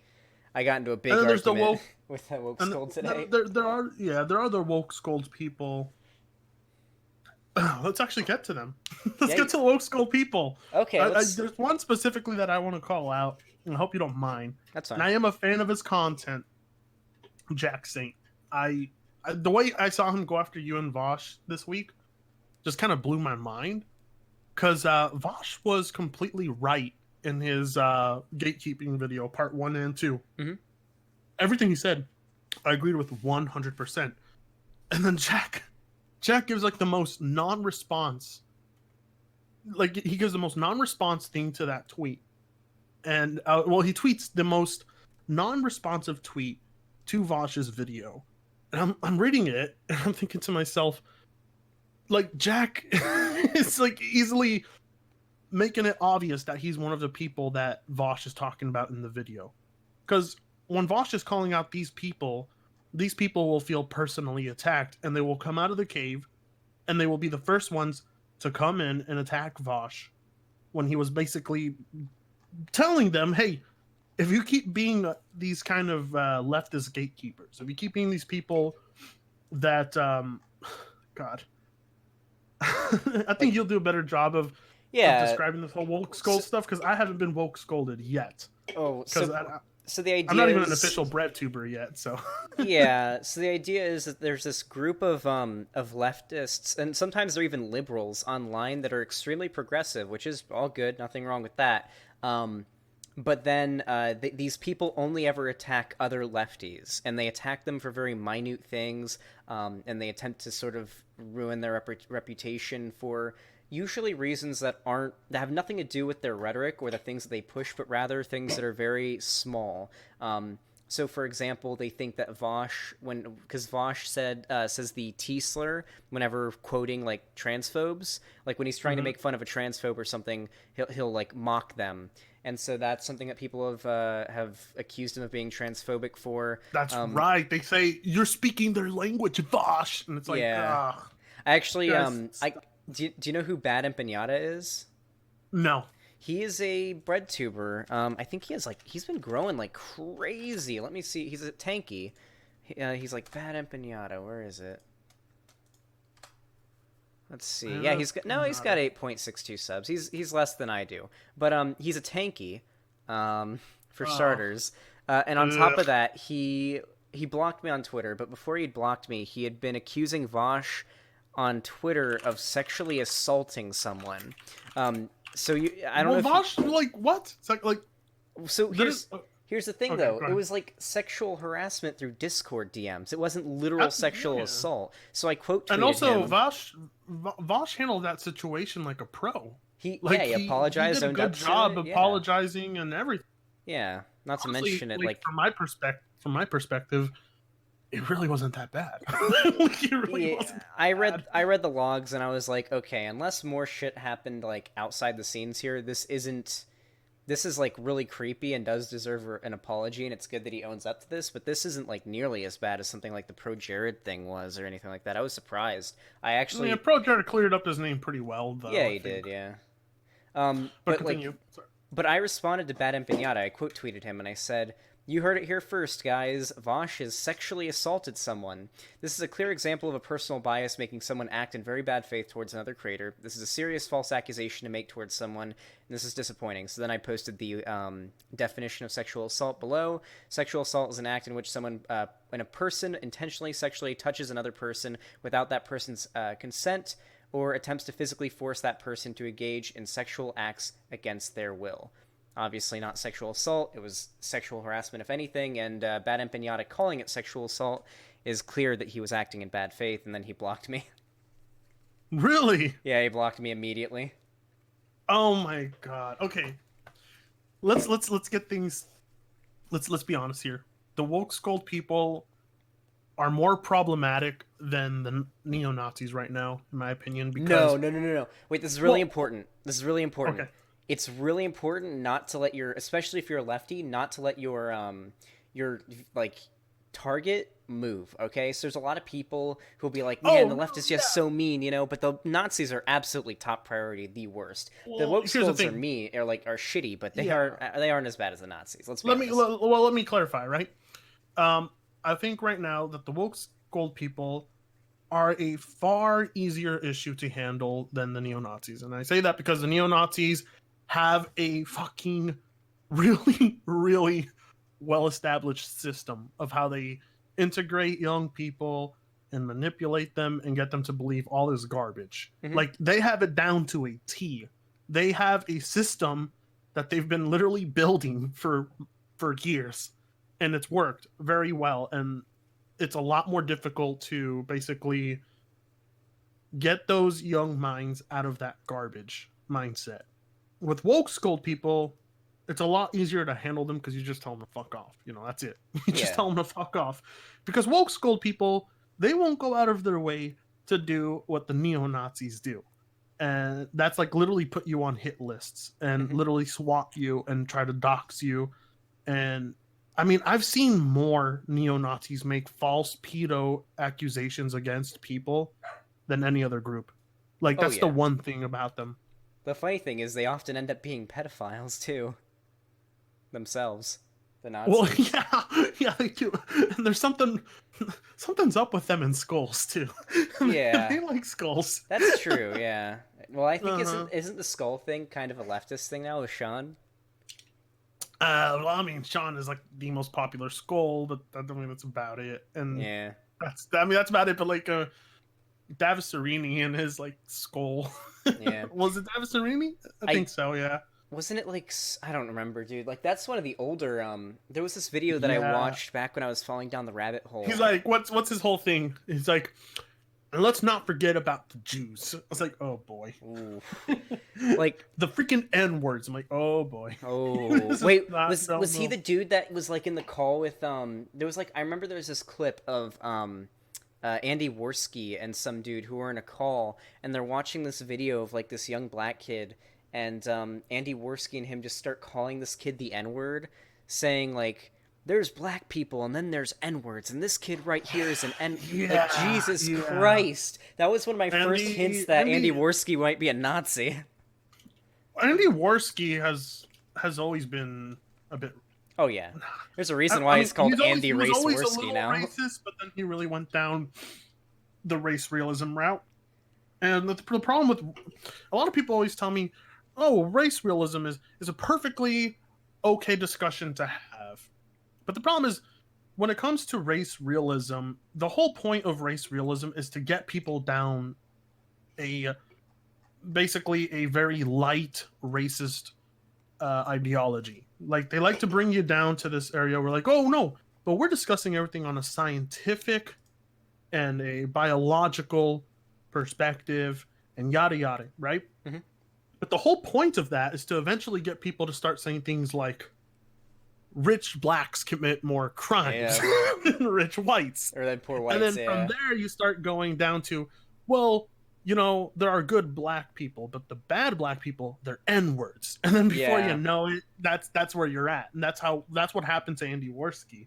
[SPEAKER 1] I got into a big argument with that Wokescold today.
[SPEAKER 2] There are other Wokescolds people. Let's actually get to them. Let's get to the Wokescold people.
[SPEAKER 1] Okay,
[SPEAKER 2] there's one specifically that I want to call out, and I hope you don't mind.
[SPEAKER 1] That's fine.
[SPEAKER 2] And I am a fan of his content, Jack Saint. The way I saw him go after you and Vosh this week just kind of blew my mind, because Vosh was completely right in his gatekeeping video, part 1 and 2.
[SPEAKER 1] Mm-hmm.
[SPEAKER 2] Everything he said, I agreed with 100%. And then Jack gives like the most non-response, like he gives the most non-response thing to that tweet. And he tweets the most non-responsive tweet to Vosh's video. And I'm reading it and I'm thinking to myself, like, Jack is like easily making it obvious that he's one of the people that Vosh is talking about in the video. Because when Vosh is calling out these people will feel personally attacked, and they will come out of the cave, and they will be the first ones to come in and attack Vosh when he was basically telling them, hey, if you keep being these kind of leftist gatekeepers, if you keep being these people that, God, I think you'll do a better job of describing this whole woke scold stuff, because I haven't been woke scolded yet.
[SPEAKER 1] Oh, so the idea
[SPEAKER 2] I'm not even an official Breadtuber yet, so
[SPEAKER 1] yeah. So the idea is that there's this group of leftists, and sometimes they're even liberals online, that are extremely progressive, which is all good, nothing wrong with that. But then these people only ever attack other lefties, and they attack them for very minute things, and they attempt to sort of ruin their reputation for usually reasons that have nothing to do with their rhetoric or the things that they push, but rather things that are very small. So, for example, they think that Vosh, because Vosh says the T slur whenever quoting like transphobes, like when he's trying to make fun of a transphobe or something, he'll like mock them, and so that's something that people have accused him of being transphobic for.
[SPEAKER 2] That's right. They say you're speaking their language, Vosh, and it's like,
[SPEAKER 1] I actually, do you know who Bad Empanada is?
[SPEAKER 2] No.
[SPEAKER 1] He is a Breadtuber. I think he's been growing like crazy. Let me see. He's a Tanky. He's like Bad Empanada. Where is it? Let's see. Yeah, he's got 8.62 subs. He's less than I do, but he's a tanky, for starters. And on top of that, he blocked me on Twitter. But before he'd blocked me, he had been accusing Vosh on Twitter of sexually assaulting someone. So I don't know.
[SPEAKER 2] Vosh, like what? It's like.
[SPEAKER 1] So here's the thing, though. It was like sexual harassment through Discord DMs. It wasn't literal sexual assault. So I quote tweeted him.
[SPEAKER 2] And also, Vosh handled that situation like a pro.
[SPEAKER 1] He apologized.
[SPEAKER 2] He did a good job apologizing and everything.
[SPEAKER 1] Yeah, not to mention it. Like
[SPEAKER 2] from my perspective, it really wasn't that bad.
[SPEAKER 1] I read the logs and I was like, okay, unless more shit happened like outside the scenes here, this is like really creepy and does deserve an apology, and it's good that he owns up to this, but this isn't like nearly as bad as something like the Pro Jared thing was or anything like that. I was surprised.
[SPEAKER 2] Pro Jared cleared up his name pretty well, though.
[SPEAKER 1] Yeah, he did, yeah.
[SPEAKER 2] But continue.
[SPEAKER 1] But I responded to Bad Empanada. I quote tweeted him and I said, "You heard it here first, guys. Vosh has sexually assaulted someone. This is a clear example of a personal bias making someone act in very bad faith towards another creator. This is a serious false accusation to make towards someone, and this is disappointing." So then I posted the definition of sexual assault below. Sexual assault is an act in which when a person intentionally sexually touches another person without that person's consent, or attempts to physically force that person to engage in sexual acts against their will. Obviously not sexual assault. It was sexual harassment, if anything, and Bad Empanada calling it sexual assault is clear that he was acting in bad faith, and then he blocked me.
[SPEAKER 2] Really?
[SPEAKER 1] Yeah, he blocked me immediately.
[SPEAKER 2] Oh my god. Okay. Let's get things. Let's be honest here. The Wokescold people are more problematic than the neo-Nazis right now, in my opinion. Because...
[SPEAKER 1] No. Wait, this is really important. This is really important.
[SPEAKER 2] Okay.
[SPEAKER 1] It's really important not to let especially if you're a lefty, not to let your like target move. Okay, so there's a lot of people who'll be like, "Man, the left is just so mean," but the Nazis are absolutely top priority, the worst. Well, the Wokescolds are shitty, but they aren't as bad as the Nazis. Let
[SPEAKER 2] me clarify, right? I think right now that the Wokescold people are a far easier issue to handle than the neo-Nazis, and I say that because the neo-Nazis have a fucking really, really well-established system of how they integrate young people and manipulate them and get them to believe all this garbage. Mm-hmm. Like, they have it down to a T. They have a system that they've been literally building for years, and it's worked very well, and it's a lot more difficult to basically get those young minds out of that garbage mindset. With Wokescold people, it's a lot easier to handle them because you just tell them to fuck off. That's it. You just tell them to fuck off. Because Wokescold people, they won't go out of their way to do what the neo-Nazis do. And that's like literally put you on hit lists and literally swat you and try to dox you. And I mean, I've seen more neo-Nazis make false pedo accusations against people than any other group. Like, that's the one thing about them.
[SPEAKER 1] The funny thing is they often end up being pedophiles, too. Themselves. The Nazis.
[SPEAKER 2] Well, yeah, they do. And there's something's up with them in skulls, too.
[SPEAKER 1] Yeah.
[SPEAKER 2] They like skulls.
[SPEAKER 1] That's true, yeah. Well, I think isn't the skull thing kind of a leftist thing now with Sean?
[SPEAKER 2] Well, I mean, Sean is like the most popular skull, but I mean, that's about it. And
[SPEAKER 1] yeah,
[SPEAKER 2] that's about it. But like, Davserini and his like skull.
[SPEAKER 1] Yeah,
[SPEAKER 2] was it Davserini? I think so. Yeah.
[SPEAKER 1] Wasn't it like, I don't remember, dude. Like, that's one of the older. There was this video that I watched back when I was falling down the rabbit hole.
[SPEAKER 2] He's like, what's his whole thing? He's like, and let's not forget about the Jews. I was like, oh boy. Like the freaking N words. I'm like, oh boy.
[SPEAKER 1] Oh wait, was he the dude that was like in the call with there was like, I remember there was this clip of Andy Worski and some dude who were in a call and they're watching this video of like this young black kid and Andy Worski and him just start calling this kid the N word, saying like, there's black people and then there's N-words and this kid right here is an N. Like, Jesus Christ. That was one of my first hints that Andy Worski might be a Nazi.
[SPEAKER 2] Andy Worski has always been a bit...
[SPEAKER 1] Oh, yeah. There's a reason why he's called Andy Race Worski now.
[SPEAKER 2] Racist, but then he really went down the race realism route. And the problem with a lot of people always tell me, "Oh, race realism is a perfectly okay discussion to have." But the problem is when it comes to race realism, the whole point of race realism is to get people down a basically a very light racist ideology. Like they like to bring you down to this area where like, oh no, but we're discussing everything on a scientific and a biological perspective and yada yada, right?
[SPEAKER 1] Mm-hmm.
[SPEAKER 2] But the whole point of that is to eventually get people to start saying things like rich blacks commit more crimes than rich whites.
[SPEAKER 1] Or then poor whites,
[SPEAKER 2] and then from there you start going down to, well, you know, there are good black people, but the bad black people, they're N-words. And then before you know it, that's where you're at. And that's what happened to Andy Worski.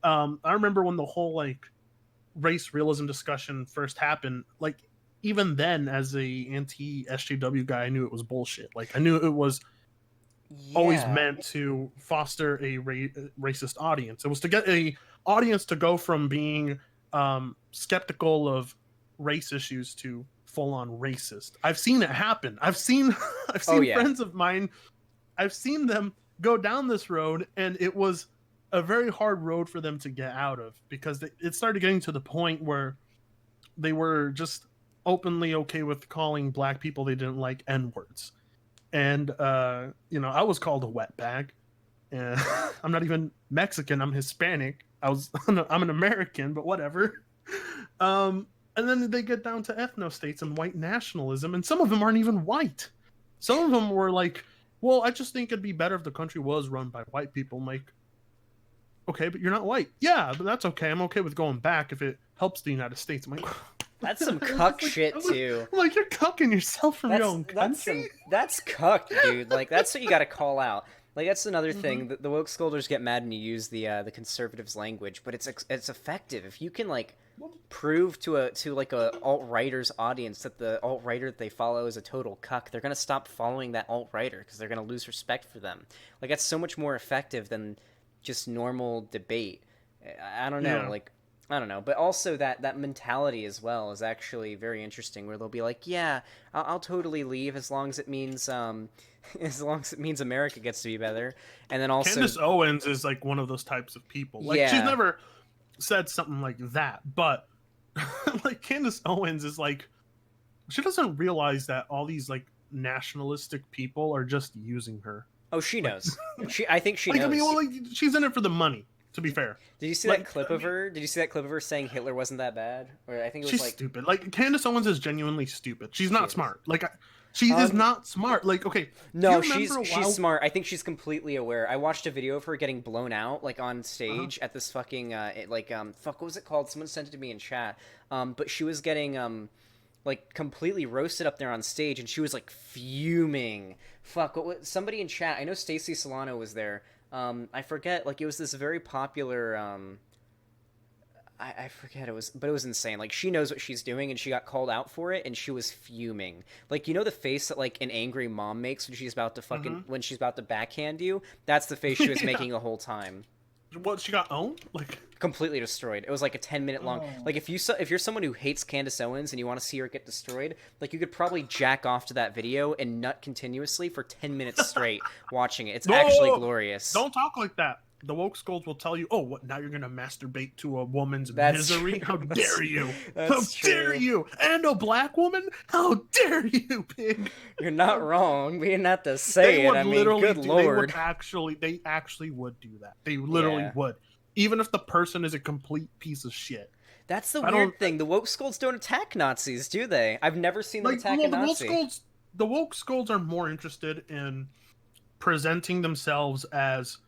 [SPEAKER 2] I remember when the whole like race realism discussion first happened, like even then as a anti-SJW guy, I knew it was bullshit. Like I knew it was always meant to foster a racist audience. It was to get a audience to go from being skeptical of race issues to full-on racist. I've seen it happen. I've seen friends of mine, I've seen them go down this road, and it was a very hard road for them to get out of, because it started getting to the point where they were just openly okay with calling black people they didn't like N-words. And you know, I was called a wetbag. And I'm not even Mexican, I'm Hispanic. I'm an American, but whatever. And then they get down to ethno-states and white nationalism, and some of them aren't even white. Some of them were like, well, I just think it'd be better if the country was run by white people. I'm like, okay, but you're not white. Yeah, but that's okay. I'm okay with going back if it helps the United States. I'm like,
[SPEAKER 1] that's some cuck shit too.
[SPEAKER 2] I'm like, you're cucking yourself from your own country.
[SPEAKER 1] That's cuck, dude. Like that's what you got to call out. Like that's another thing. The Wokescolds get mad when you use the conservatives' language, but it's effective if you can like prove to like a alt-writer's audience that the alt-writer that they follow is a total cuck. They're gonna stop following that alt-writer because they're gonna lose respect for them. Like that's so much more effective than just normal debate. I don't know, like I don't know, but also that mentality as well is actually very interesting. Where they'll be like, "Yeah, I'll totally leave as long as it means America gets to be better." And then also,
[SPEAKER 2] Candace Owens is like one of those types of people. Like she's never said something like that, but like Candace Owens is like, she doesn't realize that all these like nationalistic people are just using her.
[SPEAKER 1] Oh, she knows. I think she knows.
[SPEAKER 2] I mean, well, like she's in it for the money. To be fair,
[SPEAKER 1] did you see that clip of her? Did you see that clip of her saying Hitler wasn't that bad? Or I think it was
[SPEAKER 2] she's
[SPEAKER 1] like
[SPEAKER 2] stupid. Like Candace Owens is genuinely stupid. She's not smart. Like she is not smart. Like okay,
[SPEAKER 1] no, she's smart. I think she's completely aware. I watched a video of her getting blown out like on stage at this fucking what was it called? Someone sent it to me in chat. But she was getting like completely roasted up there on stage, and she was like fuming. Somebody in chat? I know Stacy Solano was there. I forget, like, it was this very popular, I forget but it was insane. Like, she knows what she's doing, and she got called out for it, and she was fuming. Like, you know the face that, like, an angry mom makes when she's about to when she's about to backhand you? That's the face she was making the whole time.
[SPEAKER 2] What, she got owned? Like
[SPEAKER 1] completely destroyed. It was like a 10-minute long. Like if you're someone who hates Candace Owens and you want to see her get destroyed, like you could probably jack off to that video and nut continuously for 10 minutes straight watching it. It's actually glorious.
[SPEAKER 2] Don't talk like that. The Wokescolds will tell you, "Oh, what? Now you're gonna masturbate to a woman's misery? How dare you? How dare you? And a black woman? How dare you, pig?"
[SPEAKER 1] You're not wrong. We didn't have to say it. I mean, good lord.
[SPEAKER 2] They actually would do that. They literally would, even if the person is a complete piece of shit.
[SPEAKER 1] That's the weird thing. The Wokescolds don't attack Nazis, do they? I've never seen them attack a Nazi.
[SPEAKER 2] The Wokescolds are more interested in presenting themselves as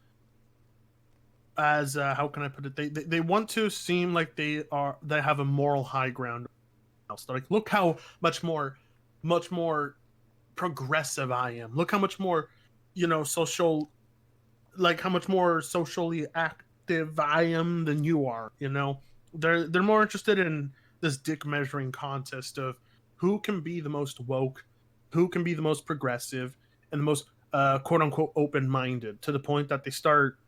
[SPEAKER 2] how can I put it? They want to seem like they have a moral high ground. They're like, look how much more progressive I am. Look how much more, social, like how much more socially active I am than you are. They're more interested in this dick measuring contest of who can be the most woke, who can be the most progressive, and the most quote unquote open minded, to the point that they start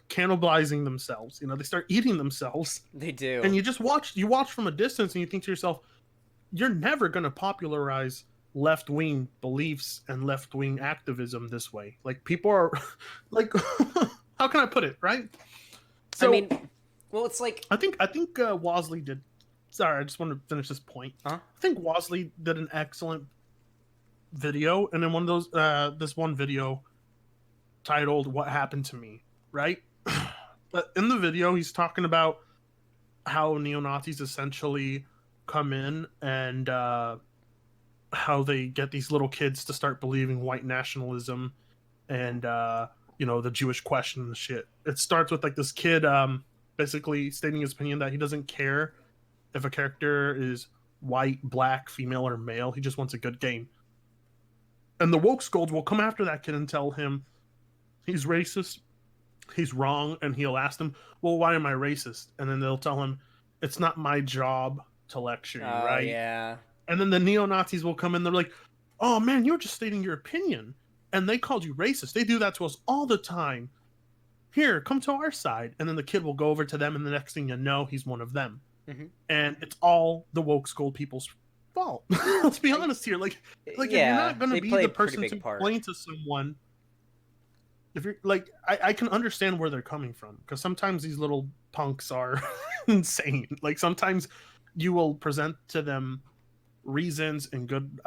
[SPEAKER 2] cannibalizing themselves. They start eating themselves.
[SPEAKER 1] They do.
[SPEAKER 2] And you watch from a distance and you think to yourself, you're never going to popularize left-wing beliefs and left-wing activism this way. Like, people are like, how can I put it, right?
[SPEAKER 1] I
[SPEAKER 2] So
[SPEAKER 1] mean, well, it's like,
[SPEAKER 2] I think Wosley did. Sorry, I just want to finish this point.
[SPEAKER 1] huh?
[SPEAKER 2] I think Wosley did an excellent video, and in one of those, this one video titled "What Happened to Me," right? But in the video, he's talking about how neo-Nazis essentially come in and how they get these little kids to start believing white nationalism and the Jewish question and shit. It starts with like this kid basically stating his opinion that he doesn't care if a character is white, black, female, or male. He just wants a good game. And the Wokescolds will come after that kid and tell him he's racist, he's wrong, and he'll ask them, well, why am I racist? And then they'll tell him, it's not my job to lecture you,
[SPEAKER 1] Oh,
[SPEAKER 2] right?
[SPEAKER 1] yeah.
[SPEAKER 2] And then the neo-Nazis will come in, they're like, oh man, you're just stating your opinion. And they called you racist. They do that to us all the time. Here, come to our side. And then the kid will go over to them, and the next thing you know, he's one of them.
[SPEAKER 1] Mm-hmm.
[SPEAKER 2] And it's all the Wokescold people's fault. Let's be honest here. Like
[SPEAKER 1] Yeah,
[SPEAKER 2] if you're not going
[SPEAKER 1] they
[SPEAKER 2] to be
[SPEAKER 1] play
[SPEAKER 2] the
[SPEAKER 1] a pretty
[SPEAKER 2] person
[SPEAKER 1] big
[SPEAKER 2] to
[SPEAKER 1] part.
[SPEAKER 2] explain to someone, if you're like, I can understand where they're coming from, because sometimes these little punks are insane. Like, sometimes you will present to them reasons and good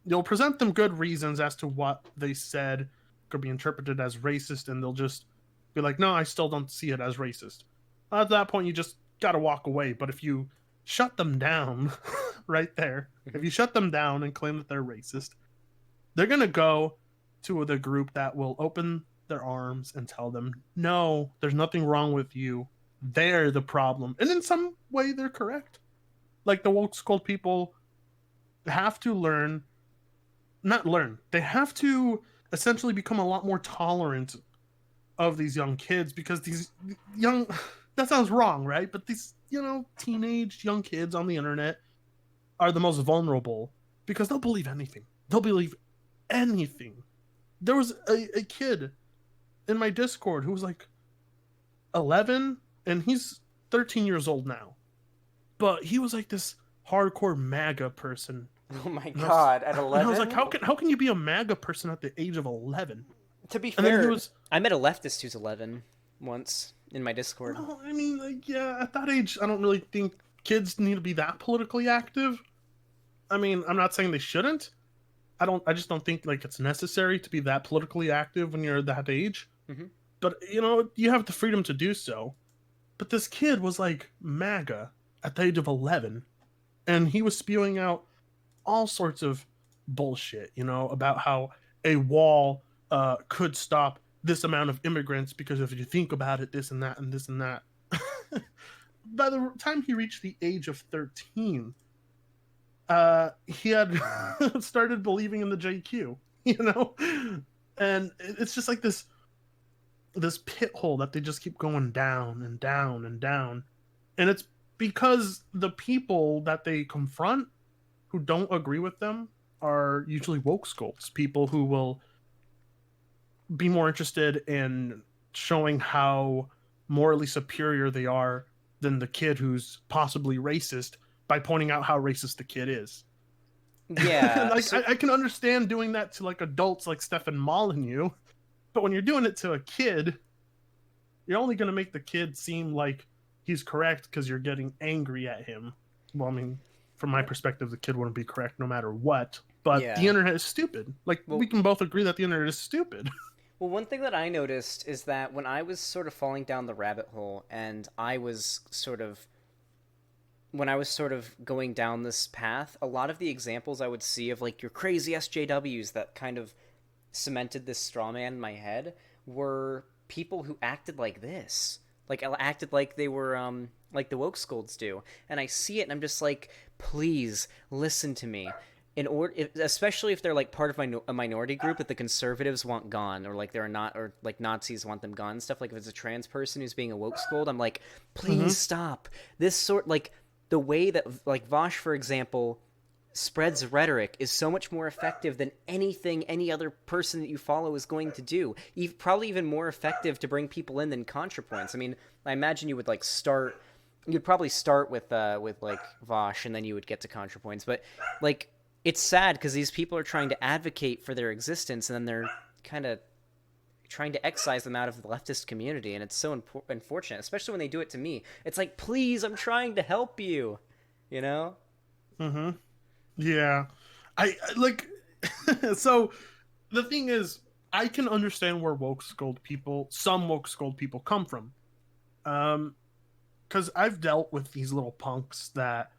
[SPEAKER 2] you'll present them good reasons as to what they said could be interpreted as racist, and they'll just be like, no, I still don't see it as racist. At that point, you just gotta walk away. But if you shut them down right there, if you shut them down and claim that they're racist, they're gonna go to the group that will open their arms and tell them, no, there's nothing wrong with you, they're the problem. And in some way, they're correct. Like, the Wokescold people have to they have to essentially become a lot more tolerant of these young kids, because these young, that sounds wrong, right? But these, teenage young kids on the internet are the most vulnerable, because they'll believe anything. They'll believe anything. There was a kid in my Discord who was like 11, and he's 13 years old now. But he was like this hardcore MAGA person.
[SPEAKER 1] Oh my god, at 11?
[SPEAKER 2] And I was like, how can you be a MAGA person at the age of 11?
[SPEAKER 1] To be
[SPEAKER 2] And then
[SPEAKER 1] fair, I met a leftist who's 11 once in my Discord.
[SPEAKER 2] Well, I mean, like, yeah, at that age, I don't really think kids need to be that politically active. I mean, I'm not saying they shouldn't. I just don't think, like, it's necessary to be that politically active when you're that age.
[SPEAKER 1] Mm-hmm.
[SPEAKER 2] But, you have the freedom to do so. But this kid was, like, MAGA at the age of 11. And he was spewing out all sorts of bullshit, about how a wall could stop this amount of immigrants, because if you think about it, this and that and this and that. By the time he reached the age of 13, he had started believing in the JQ, and it's just like this pit hole that they just keep going down and down and down. And it's because the people that they confront who don't agree with them are usually Wokescolds, people who will be more interested in showing how morally superior they are than the kid who's possibly racist, by pointing out how racist the kid is.
[SPEAKER 1] Yeah.
[SPEAKER 2] Like, I can understand doing that to, like, adults like Stefan Molyneux, but when you're doing it to a kid, you're only going to make the kid seem like he's correct because you're getting angry at him. Well, I mean, from my perspective, the kid wouldn't be correct no matter what, but the internet is stupid. Like, we can both agree that the internet is stupid.
[SPEAKER 1] Well, one thing that I noticed is that when I was sort of falling down the rabbit hole, and when I was sort of going down this path, a lot of the examples I would see of, like, your crazy SJWs that kind of cemented this straw man in my head were people who acted like this. Like, acted like they were, like the Wokescolds do. And I see it, and I'm just like, please, listen to me. Especially if they're, like, part of a minority group that the conservatives want gone, or, like, they're not, or, like, Nazis want them gone, stuff. Like, if it's a trans person who's being a Wokescold, I'm like, please stop. Like, the way that, like, Vosh, for example, spreads rhetoric is so much more effective than anything any other person that you follow is going to do. Probably even more effective to bring people in than ContraPoints. I mean, I imagine you would, like, start you'd probably start with like Vosh, and then you would get to ContraPoints. But like, it's sad because these people are trying to advocate for their existence, and then they're kind of trying to excise them out of the leftist community, and it's so unfortunate, especially when they do it to me. It's like, please, I'm trying to help you, you know?
[SPEAKER 2] Mm-hmm. Yeah. I like so the thing is, I can understand where some Wokescold people come from. Because I've dealt with these little punks that,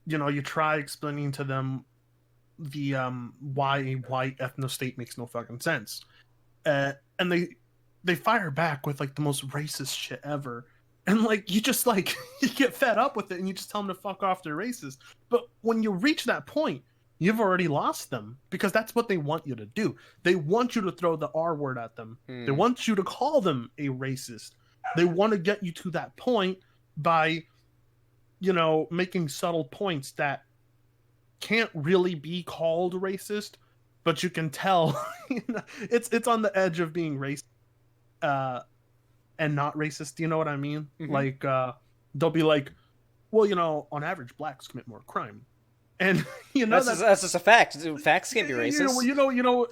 [SPEAKER 2] you try explaining to them the why a white ethno-state makes no fucking sense. And they fire back with like the most racist shit ever. And like you just like you get fed up with it and you just tell them to fuck off, they're racist. But when you reach that point, you've already lost them because that's what they want you to do. They want you to throw the R word at them. They want you to call them a racist. They want to get you to that point by, making subtle points that can't really be called racist, but you can tell it's on the edge of being racist and not racist. Do you know what I mean?
[SPEAKER 1] Mm-hmm.
[SPEAKER 2] Like they'll be like, well, on average, blacks commit more crime. And
[SPEAKER 1] that's just a fact. Facts can't be racist.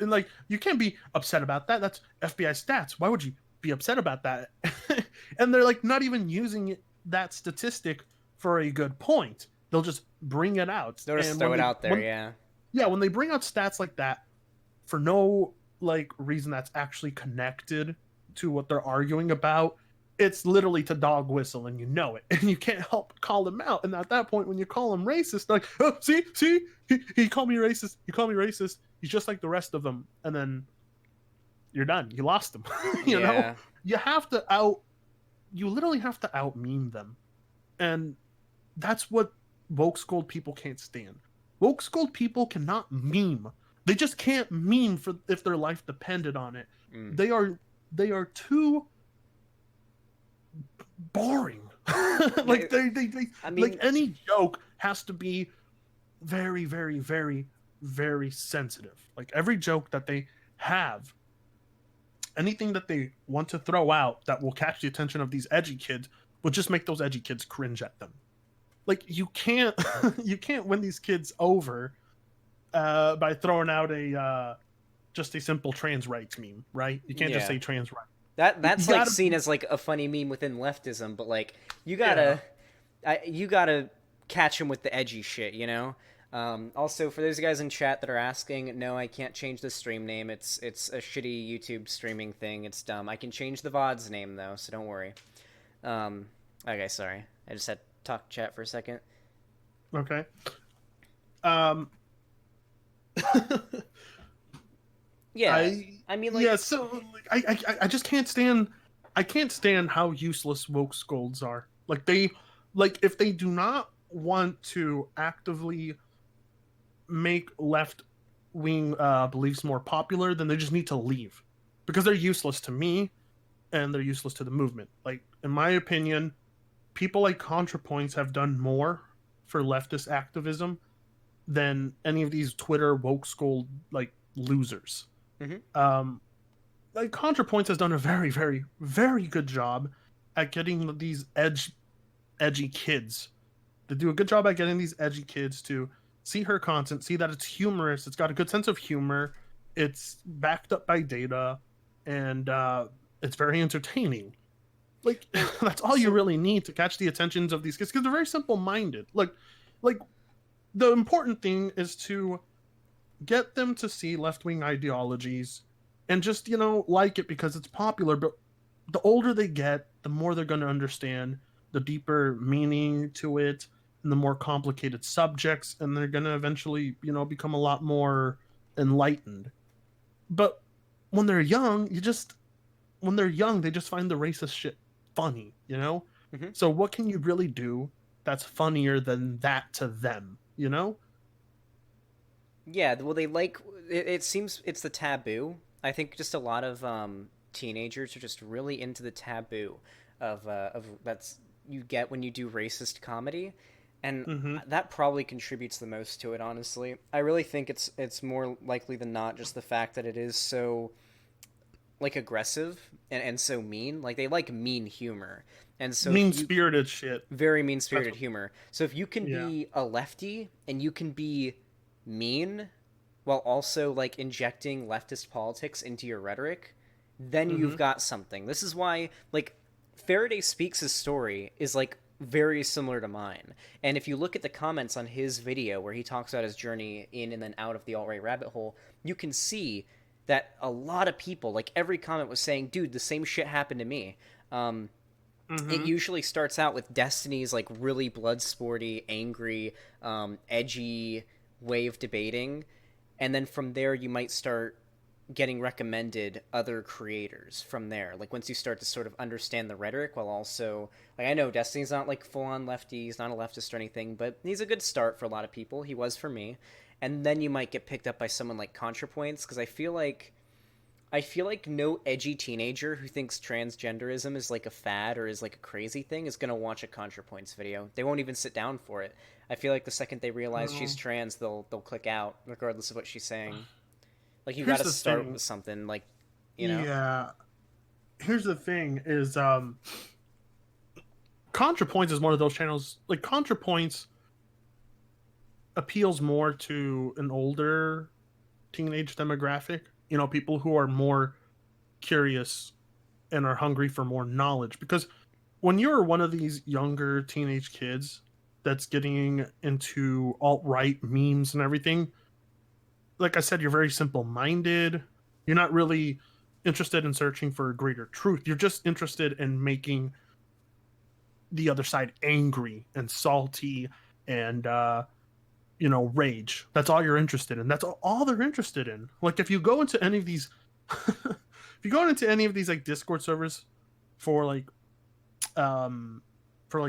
[SPEAKER 2] And like you can't be upset about that. That's FBI stats. Why would you be upset about that? And they're like not even using that statistic for a good point. They'll just bring it out.
[SPEAKER 1] They'll just throw it out there. Yeah.
[SPEAKER 2] Yeah, when they bring out stats like that for no like reason that's actually connected to what they're arguing about, it's literally to dog whistle, and you know it, and you can't help but call them out. And at that point, when you call them racist, they're like, oh, see, he called me racist. He called me racist. He's just like the rest of them. And then you're done. You lost them. you know, you literally have to out meme them, and that's what Wokescold people can't stand. Wokescold people cannot meme. They just can't meme for if their life depended on it. They are too boring. Like they I mean, like any joke has to be very, very, very, very sensitive. Like every joke that they have, anything that they want to throw out that will catch the attention of these edgy kids will just make those edgy kids cringe at them. Like you can't win these kids over by throwing out just a simple trans rights meme, right? You can't just say trans rights.
[SPEAKER 1] That's like seen as like a funny meme within leftism, but like you gotta catch him with the edgy shit, you know. Also, for those guys in chat that are asking, no, I can't change the stream name. It's a shitty YouTube streaming thing. It's dumb. I can change the VOD's name though, so don't worry. Okay, sorry. I just had to talk chat for a second.
[SPEAKER 2] Okay.
[SPEAKER 1] Yeah, I mean, like,
[SPEAKER 2] yeah. So I just can't stand. I can't stand how useless Wokescolds are. Like if they do not want to actively make left wing beliefs more popular, then they just need to leave, because they're useless to me and they're useless to the movement. Like in my opinion, people like ContraPoints have done more for leftist activism than any of these Twitter Wokescold like losers. Mm-hmm. Like ContraPoints has done a very, very, very good job at getting these edgy kids. They do a good job at getting these edgy kids to see her content, see that it's humorous, it's got a good sense of humor, it's backed up by data, and it's very entertaining. Like that's all you really need to catch the attentions of these kids, because they're very simple-minded. Like the important thing is to get them to see left-wing ideologies and just, like it because it's popular. But the older they get, the more they're going to understand the deeper meaning to it and the more complicated subjects, and they're going to eventually, become a lot more enlightened. But when they're young, they just find the racist shit funny, Mm-hmm. So what can you really do that's funnier than that to them,
[SPEAKER 1] Yeah, well, they like it seems it's the taboo. I think just a lot of teenagers are just really into the taboo of that's you get when you do racist comedy, and mm-hmm. that probably contributes the most to it. Honestly, I really think it's more likely than not just the fact that it is so like aggressive and so mean. Like they like mean humor. And so if
[SPEAKER 2] Mean
[SPEAKER 1] you
[SPEAKER 2] spirited shit.
[SPEAKER 1] very
[SPEAKER 2] That's
[SPEAKER 1] mean-spirited
[SPEAKER 2] what,
[SPEAKER 1] humor. So if you can
[SPEAKER 2] yeah.
[SPEAKER 1] be a lefty and you can be mean while also like injecting leftist politics into your rhetoric, then you've
[SPEAKER 2] Hmm.
[SPEAKER 1] got something. This is why like Faraday Speaks' story is like very similar to mine. And if you look at the comments on his video where he talks about his journey in and then out of the alt-right rabbit hole, you can see that a lot of people, like every comment was saying, dude, the same shit happened to me. It
[SPEAKER 2] Hmm.
[SPEAKER 1] usually starts out with Destiny's like really blood sporty, angry, edgy way of debating, and then from there you might start getting recommended other creators from there. Like once you start to sort of understand the rhetoric, while also like I know Destiny's not like full on lefty, he's not a leftist or anything, but he's a good start for a lot of people. He was for me, and then you might get picked up by someone like ContraPoints because I feel like no edgy teenager who thinks transgenderism is like a fad or is like a crazy thing is going to watch a ContraPoints video. They won't even sit down for it. I feel like the second they realize she's
[SPEAKER 2] Well,
[SPEAKER 1] trans, they'll click out regardless of what she's saying. Like you got
[SPEAKER 2] here's
[SPEAKER 1] to
[SPEAKER 2] the
[SPEAKER 1] start
[SPEAKER 2] thing.
[SPEAKER 1] with something like, you know.
[SPEAKER 2] Yeah. Here's the thing is ContraPoints is one of those channels. Like ContraPoints appeals more to an older teenage demographic. You know, people who are more curious and are hungry for more knowledge. Because when you're one of these younger teenage kids that's getting into alt right memes and everything, like I said, you're very simple minded. You're not really interested in searching for greater truth. You're just interested in making the other side angry and salty and rage. That's all you're interested in. That's all they're interested in. Like if you go into any of these if you go into any of these like Discord servers for like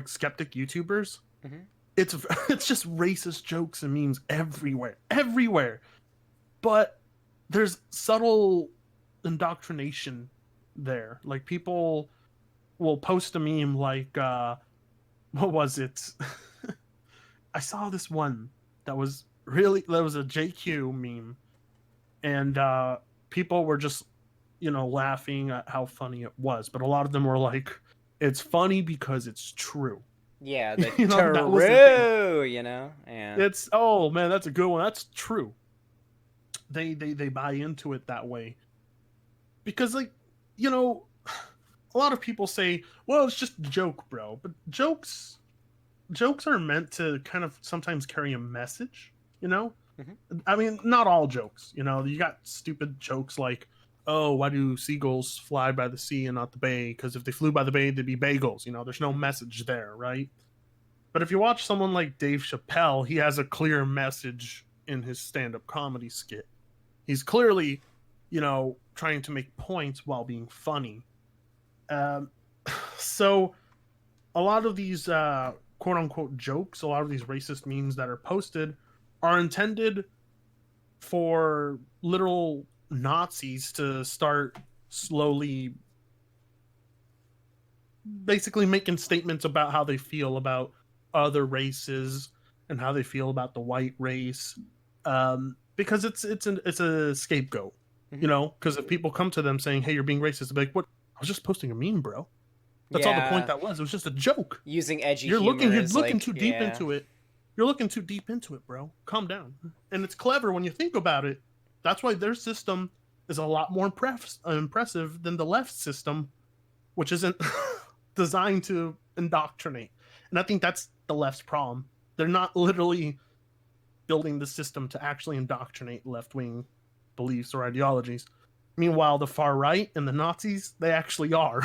[SPEAKER 2] skeptic YouTubers,
[SPEAKER 1] Hmm.
[SPEAKER 2] it's it's just racist jokes and memes everywhere. But there's subtle indoctrination there. Like people will post a meme like what was it? I saw this one that was a JQ meme, and people were just laughing at how funny it was, but a lot of them were like, "It's funny because it's true."
[SPEAKER 1] Yeah, the
[SPEAKER 2] That was the thing.
[SPEAKER 1] true, you know. Yeah.
[SPEAKER 2] It's oh man, that's a good one. That's true. They buy into it that way because you know a lot of people say, "Well, it's just a joke, bro," but jokes are meant to kind of sometimes carry a message, you know?
[SPEAKER 1] Hmm.
[SPEAKER 2] I mean, not all jokes, you got stupid jokes like, oh, why do seagulls fly by the sea and not the bay? Because if they flew by the bay, they'd be bagels. There's no
[SPEAKER 1] Hmm.
[SPEAKER 2] message there, right? But if you watch someone like Dave Chappelle, he has a clear message in his stand up comedy skit. He's clearly, trying to make points while being funny. Um, so a lot of these quote unquote jokes, a lot of these racist memes that are posted are intended for literal Nazis to start slowly basically making statements about how they feel about other races and how they feel about the white race. Because it's a scapegoat,
[SPEAKER 1] Hmm.
[SPEAKER 2] because if people come to them saying, "Hey, you're being racist," they're like, "What? I was just posting a meme, bro. That's all the point
[SPEAKER 1] Yeah,
[SPEAKER 2] that was. It was just a joke.
[SPEAKER 1] using edgy
[SPEAKER 2] You're looking
[SPEAKER 1] humor
[SPEAKER 2] you're
[SPEAKER 1] is
[SPEAKER 2] looking
[SPEAKER 1] like,
[SPEAKER 2] too deep
[SPEAKER 1] yeah.
[SPEAKER 2] into it. You're looking too deep into it, bro. Calm down." And it's clever when you think about it. That's why their system is a lot more impressive than the left system, which isn't designed to indoctrinate. And I think that's the left's problem. They're not literally building the system to actually indoctrinate left wing beliefs or ideologies. Meanwhile, the far right and the Nazis, they actually are.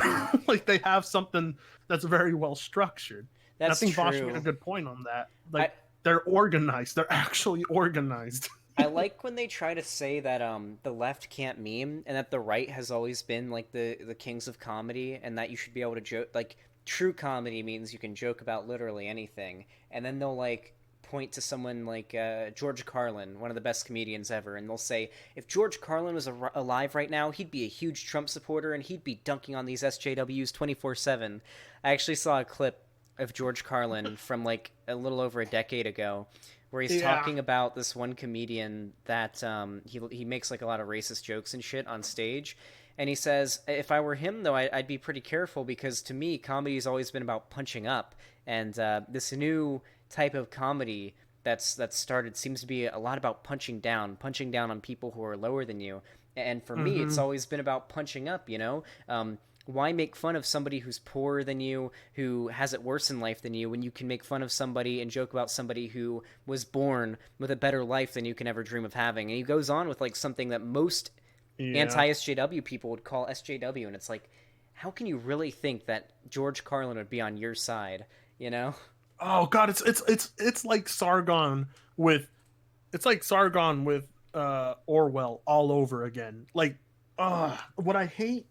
[SPEAKER 2] Like they have something that's very well structured. And I
[SPEAKER 1] That's
[SPEAKER 2] think Vosh made a
[SPEAKER 1] true.
[SPEAKER 2] good point on that.
[SPEAKER 1] I
[SPEAKER 2] Like they're organized. They're actually organized.
[SPEAKER 1] I like when they try to say that the left can't meme and that the right has always been like the kings of comedy and that you should be able to joke like true comedy means you can joke about literally anything and then they'll like point to someone like George Carlin, one of the best comedians ever, and they'll say if George Carlin was alive right now, he'd be a huge Trump supporter and he'd be dunking on these SJWs 24/7. I actually saw a clip of George Carlin from like a little over a decade ago where he's
[SPEAKER 2] Yeah.
[SPEAKER 1] talking about this one comedian that he makes like a lot of racist jokes and shit on stage. And he says, if I were him, though, I'd be pretty careful because to me, comedy has always been about punching up. And this new type of comedy that's started seems to be a lot about punching down on people who are lower than you. And for me, it's
[SPEAKER 2] Mm-hmm.
[SPEAKER 1] always been about punching up, you know? Why make fun of somebody who's poorer than you, who has it worse in life than you, when you can make fun of somebody and joke about somebody who was born with a better life than you can ever dream of having? And he goes on with like something that most
[SPEAKER 2] Yeah.
[SPEAKER 1] anti-SJW people would call SJW, and it's like, how can you really think that George Carlin would be on your side, you know?
[SPEAKER 2] Oh God, it's like Sargon with Orwell all over again. Like, what I hate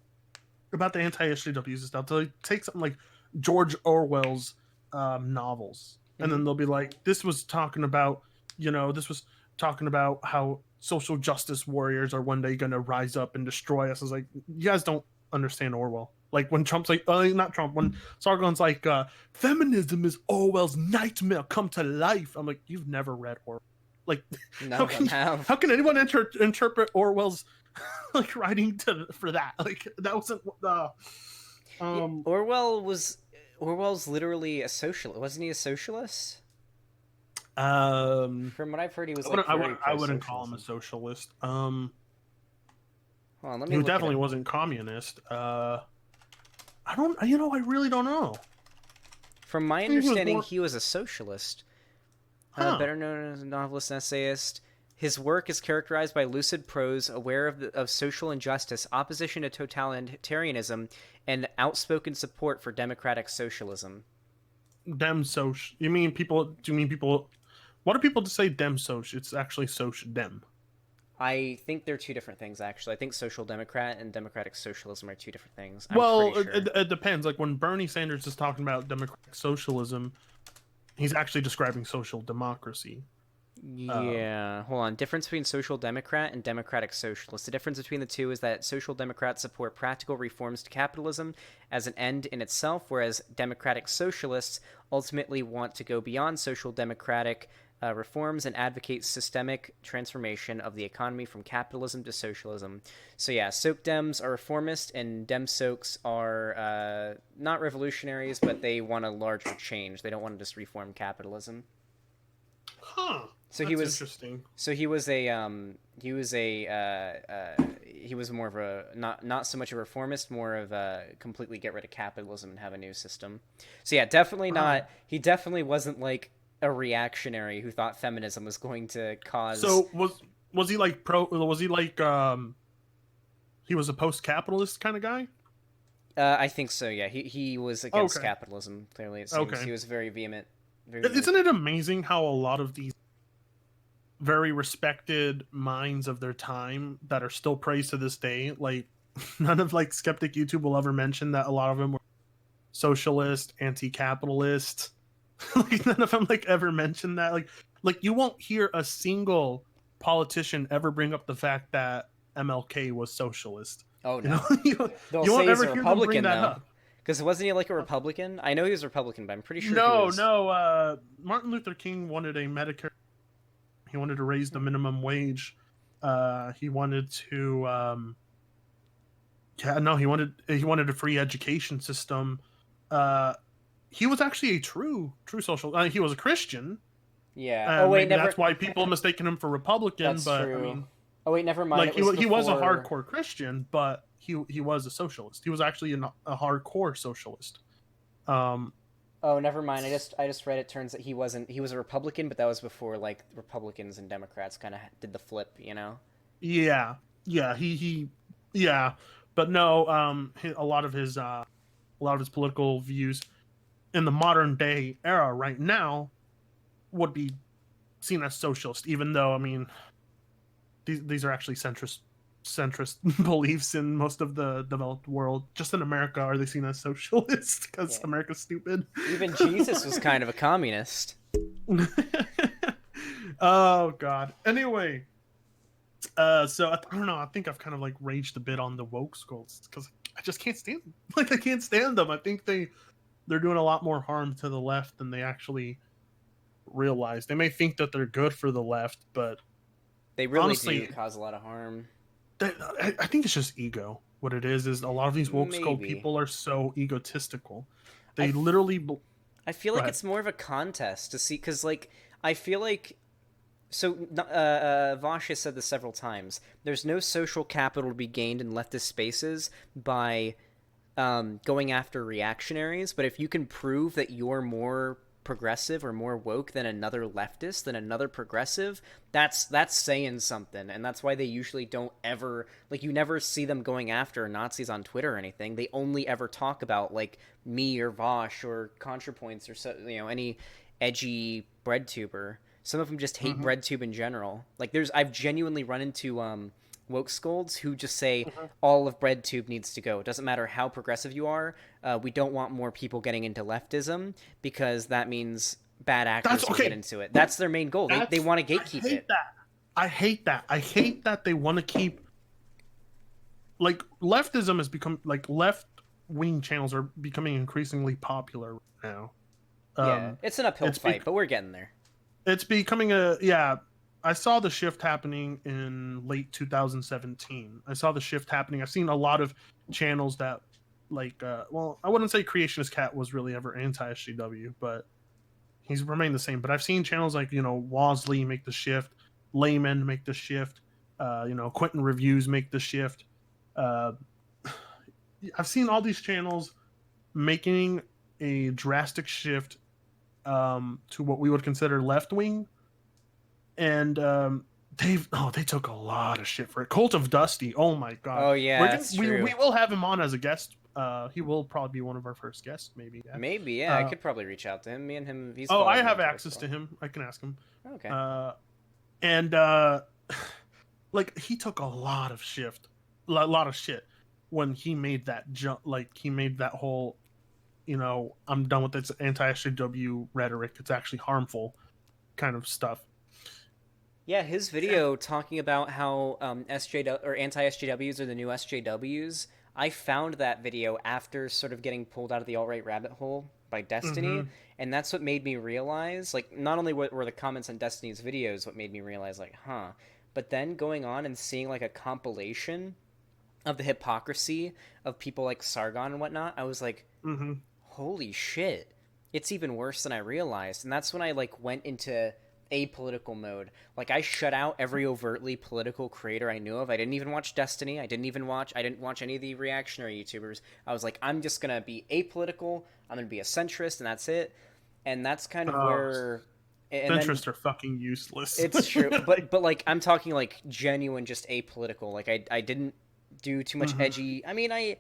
[SPEAKER 2] about the anti-SJWs and stuff, they'll take something like George Orwell's novels, and
[SPEAKER 1] Mm-hmm.
[SPEAKER 2] then they'll be like, "This was talking about, this was talking about how social justice warriors are one day going to rise up and destroy us." It's like, you guys don't understand Orwell. Like when Trump's like, not Trump, when Sargon's like, feminism is Orwell's nightmare come to life. I'm like, you've never read Orwell. Like,
[SPEAKER 1] None of them have.
[SPEAKER 2] how can anyone interpret Orwell's like writing for that? Like that wasn't
[SPEAKER 1] Yeah,
[SPEAKER 2] um
[SPEAKER 1] Orwell's literally a socialist, wasn't he? A socialist?
[SPEAKER 2] um
[SPEAKER 1] From what I've heard, he was
[SPEAKER 2] I
[SPEAKER 1] like
[SPEAKER 2] wouldn't I
[SPEAKER 1] very
[SPEAKER 2] wouldn't, I wouldn't call him a
[SPEAKER 1] pro-socialism.
[SPEAKER 2] socialist.
[SPEAKER 1] Hold on, let me
[SPEAKER 2] He
[SPEAKER 1] look it
[SPEAKER 2] definitely
[SPEAKER 1] up.
[SPEAKER 2] wasn't communist. I don't, I really don't know.
[SPEAKER 1] From my
[SPEAKER 2] I think he was
[SPEAKER 1] understanding,
[SPEAKER 2] more,
[SPEAKER 1] he was a socialist,
[SPEAKER 2] huh?
[SPEAKER 1] better known as a novelist and essayist. His work is characterized by lucid prose, aware of social injustice, opposition to totalitarianism, and outspoken support for democratic socialism.
[SPEAKER 2] Dem soc. You mean people? Do you mean people? What do people to say dem soc? It's actually soc dem.
[SPEAKER 1] I think they're two different things, actually. I think social democrat and democratic socialism are two different things. I'm pretty
[SPEAKER 2] Well,
[SPEAKER 1] sure.
[SPEAKER 2] it depends. Like when Bernie Sanders is talking about democratic socialism, he's actually describing social democracy. Um,
[SPEAKER 1] Yeah, hold on. Difference between social democrat and democratic socialist. The difference between the two is that social democrats support practical reforms to capitalism as an end in itself, whereas democratic socialists ultimately want to go beyond social democratic reforms and advocate systemic transformation of the economy from capitalism to socialism. So yeah, Soc Dems are reformist, and Dem Socs are not revolutionaries, but they want a larger change. They don't want to just reform capitalism.
[SPEAKER 2] huh.
[SPEAKER 1] So he
[SPEAKER 2] That's
[SPEAKER 1] was
[SPEAKER 2] interesting.
[SPEAKER 1] he was a he was more of a not so much a reformist, more of a completely get rid of capitalism and have a new system. So yeah, definitely
[SPEAKER 2] Huh.
[SPEAKER 1] not. He definitely wasn't like a reactionary who thought feminism was going to cause.
[SPEAKER 2] So was he like pro? Was he like he was a post-capitalist kind of guy?
[SPEAKER 1] I think so. Yeah, he was against
[SPEAKER 2] Okay.
[SPEAKER 1] capitalism. Clearly, it seems
[SPEAKER 2] Okay.
[SPEAKER 1] he was very vehement. Very vehement.
[SPEAKER 2] Isn't it amazing how a lot of these very respected minds of their time that are still praised to this day, like none of like skeptic YouTube will ever mention that a lot of them were socialist, anti-capitalist. Like none of them like ever mention that. Like you won't hear a single politician ever bring up the fact that MLK was socialist.
[SPEAKER 1] Oh
[SPEAKER 2] You know,
[SPEAKER 1] no, they'll
[SPEAKER 2] you won't
[SPEAKER 1] say he's
[SPEAKER 2] ever
[SPEAKER 1] a
[SPEAKER 2] hear them bring
[SPEAKER 1] Republican
[SPEAKER 2] that
[SPEAKER 1] though.
[SPEAKER 2] up.
[SPEAKER 1] Because wasn't he like a Republican? I know he was a Republican, but I'm pretty sure he
[SPEAKER 2] No,
[SPEAKER 1] was.
[SPEAKER 2] no. Martin Luther King wanted a Medicare. He wanted to raise the minimum wage. He wanted to. Yeah, no, he wanted a free education system. Uh, he was actually a true social. He was a Christian.
[SPEAKER 1] Yeah. Oh wait,
[SPEAKER 2] Maybe
[SPEAKER 1] never.
[SPEAKER 2] that's why people mistaken him for Republican.
[SPEAKER 1] That's
[SPEAKER 2] But I
[SPEAKER 1] true.
[SPEAKER 2] mean,
[SPEAKER 1] Oh wait, never mind.
[SPEAKER 2] like
[SPEAKER 1] It was
[SPEAKER 2] he was a
[SPEAKER 1] before.
[SPEAKER 2] hardcore Christian, but he was a socialist. He was actually a hardcore socialist. Um,
[SPEAKER 1] Oh, never mind. I just read it. Turns that he wasn't. He was a Republican, but that was before like Republicans and Democrats kind of did the flip. You know.
[SPEAKER 2] yeah, yeah, yeah, but no. A lot of his political views in the modern day era right now would be seen as socialist, even though I mean these are actually centrist beliefs in most of the developed world. Just in America are they seen as socialist because
[SPEAKER 1] Yeah.
[SPEAKER 2] America's stupid.
[SPEAKER 1] Even Jesus was kind of a communist.
[SPEAKER 2] Oh God. Anyway, so I don't know. I think I've kind of like raged a bit on the Wokescolds because I just can't stand them. Like I can't stand them. I think they're doing a lot more harm to the left than they actually realize. They may think that they're good for the left, but
[SPEAKER 1] They really do
[SPEAKER 2] honestly,
[SPEAKER 1] cause a lot of harm.
[SPEAKER 2] I think it's just ego. What it is a lot of these Wokescold
[SPEAKER 1] Maybe.
[SPEAKER 2] people are so egotistical.
[SPEAKER 1] I,
[SPEAKER 2] They
[SPEAKER 1] f-
[SPEAKER 2] literally.
[SPEAKER 1] I feel
[SPEAKER 2] Go
[SPEAKER 1] like
[SPEAKER 2] ahead.
[SPEAKER 1] it's more of a contest to see, because, like, I feel like. So, Vosh has said this several times. There's no social capital to be gained in leftist spaces by going after reactionaries, but if you can prove that you're more progressive or more woke than another leftist, than another progressive, that's saying something. And that's why they usually don't ever, like, you never see them going after Nazis on Twitter or anything. They only ever talk about, like, me or Vosh or ContraPoints or so, any edgy breadtuber. Some of them just hate
[SPEAKER 2] Hmm.
[SPEAKER 1] breadtube in general. Like, I've genuinely run into Wokescolds who just say
[SPEAKER 2] Hmm.
[SPEAKER 1] all of Breadtube needs to go. It doesn't matter how progressive you are. We don't want more people getting into leftism because that means bad
[SPEAKER 2] That's
[SPEAKER 1] actors will get
[SPEAKER 2] okay.
[SPEAKER 1] into it. That's their main goal. They
[SPEAKER 2] That's
[SPEAKER 1] want to
[SPEAKER 2] I
[SPEAKER 1] gatekeep
[SPEAKER 2] hate
[SPEAKER 1] it.
[SPEAKER 2] that. I hate that. I hate that they want to keep like leftism has become like left wing channels are becoming increasingly popular now.
[SPEAKER 1] Yeah,
[SPEAKER 2] Um,
[SPEAKER 1] it's an uphill
[SPEAKER 2] it's be,
[SPEAKER 1] fight, but we're getting there.
[SPEAKER 2] it's becoming a yeah. I saw the shift happening in late 2017. I saw the shift happening. I've seen a lot of channels that like well, I wouldn't say Creationist Cat was really ever anti SJW, but he's remained the same. But I've seen channels like Wosley make the shift, Layman make the shift, Quentin Reviews make the shift. Uh, I've seen all these channels making a drastic shift to what we would consider left wing, and they took a lot of shit for it. Cult of Dusty, oh my god,
[SPEAKER 1] Oh yeah, that's
[SPEAKER 2] we
[SPEAKER 1] true.
[SPEAKER 2] will have him on as a guest. He will probably be one of our first guests, maybe. Yeah.
[SPEAKER 1] Maybe, yeah, I
[SPEAKER 2] Uh,
[SPEAKER 1] could probably reach out to him. Me and him, he's
[SPEAKER 2] oh, I
[SPEAKER 1] followed me on
[SPEAKER 2] have
[SPEAKER 1] Twitter for
[SPEAKER 2] access
[SPEAKER 1] a
[SPEAKER 2] to
[SPEAKER 1] while.
[SPEAKER 2] him. I can ask him.
[SPEAKER 1] Okay.
[SPEAKER 2] Uh, and like he took a lot of a lot of shit when he made that jump. Like he made that whole, I'm done with this anti-SJW rhetoric. It's actually harmful kind of stuff.
[SPEAKER 1] Yeah, his video talking about how SJW or anti SJWs are the new SJWs. I found that video after sort of getting pulled out of the alt right rabbit hole by Destiny,
[SPEAKER 2] Mm-hmm.
[SPEAKER 1] and that's what made me realize. Like, not only were the comments on Destiny's videos what made me realize, like, huh, but then going on and seeing like a compilation of the hypocrisy of people like Sargon and whatnot, I was like,
[SPEAKER 2] Mm-hmm.
[SPEAKER 1] holy shit, it's even worse than I realized. And that's when I like went into apolitical mode. Like I shut out every overtly political creator I knew of. I didn't even watch Destiny. I didn't watch any of the reactionary YouTubers. I was like, I'm just gonna be apolitical. I'm gonna be a centrist, and that's it. And that's kind of
[SPEAKER 2] Oh,
[SPEAKER 1] where. And then
[SPEAKER 2] centrists are fucking useless.
[SPEAKER 1] it's true, but like I'm talking like genuine, just apolitical. Like I didn't do too much
[SPEAKER 2] Mm-hmm.
[SPEAKER 1] edgy. I mean, I'm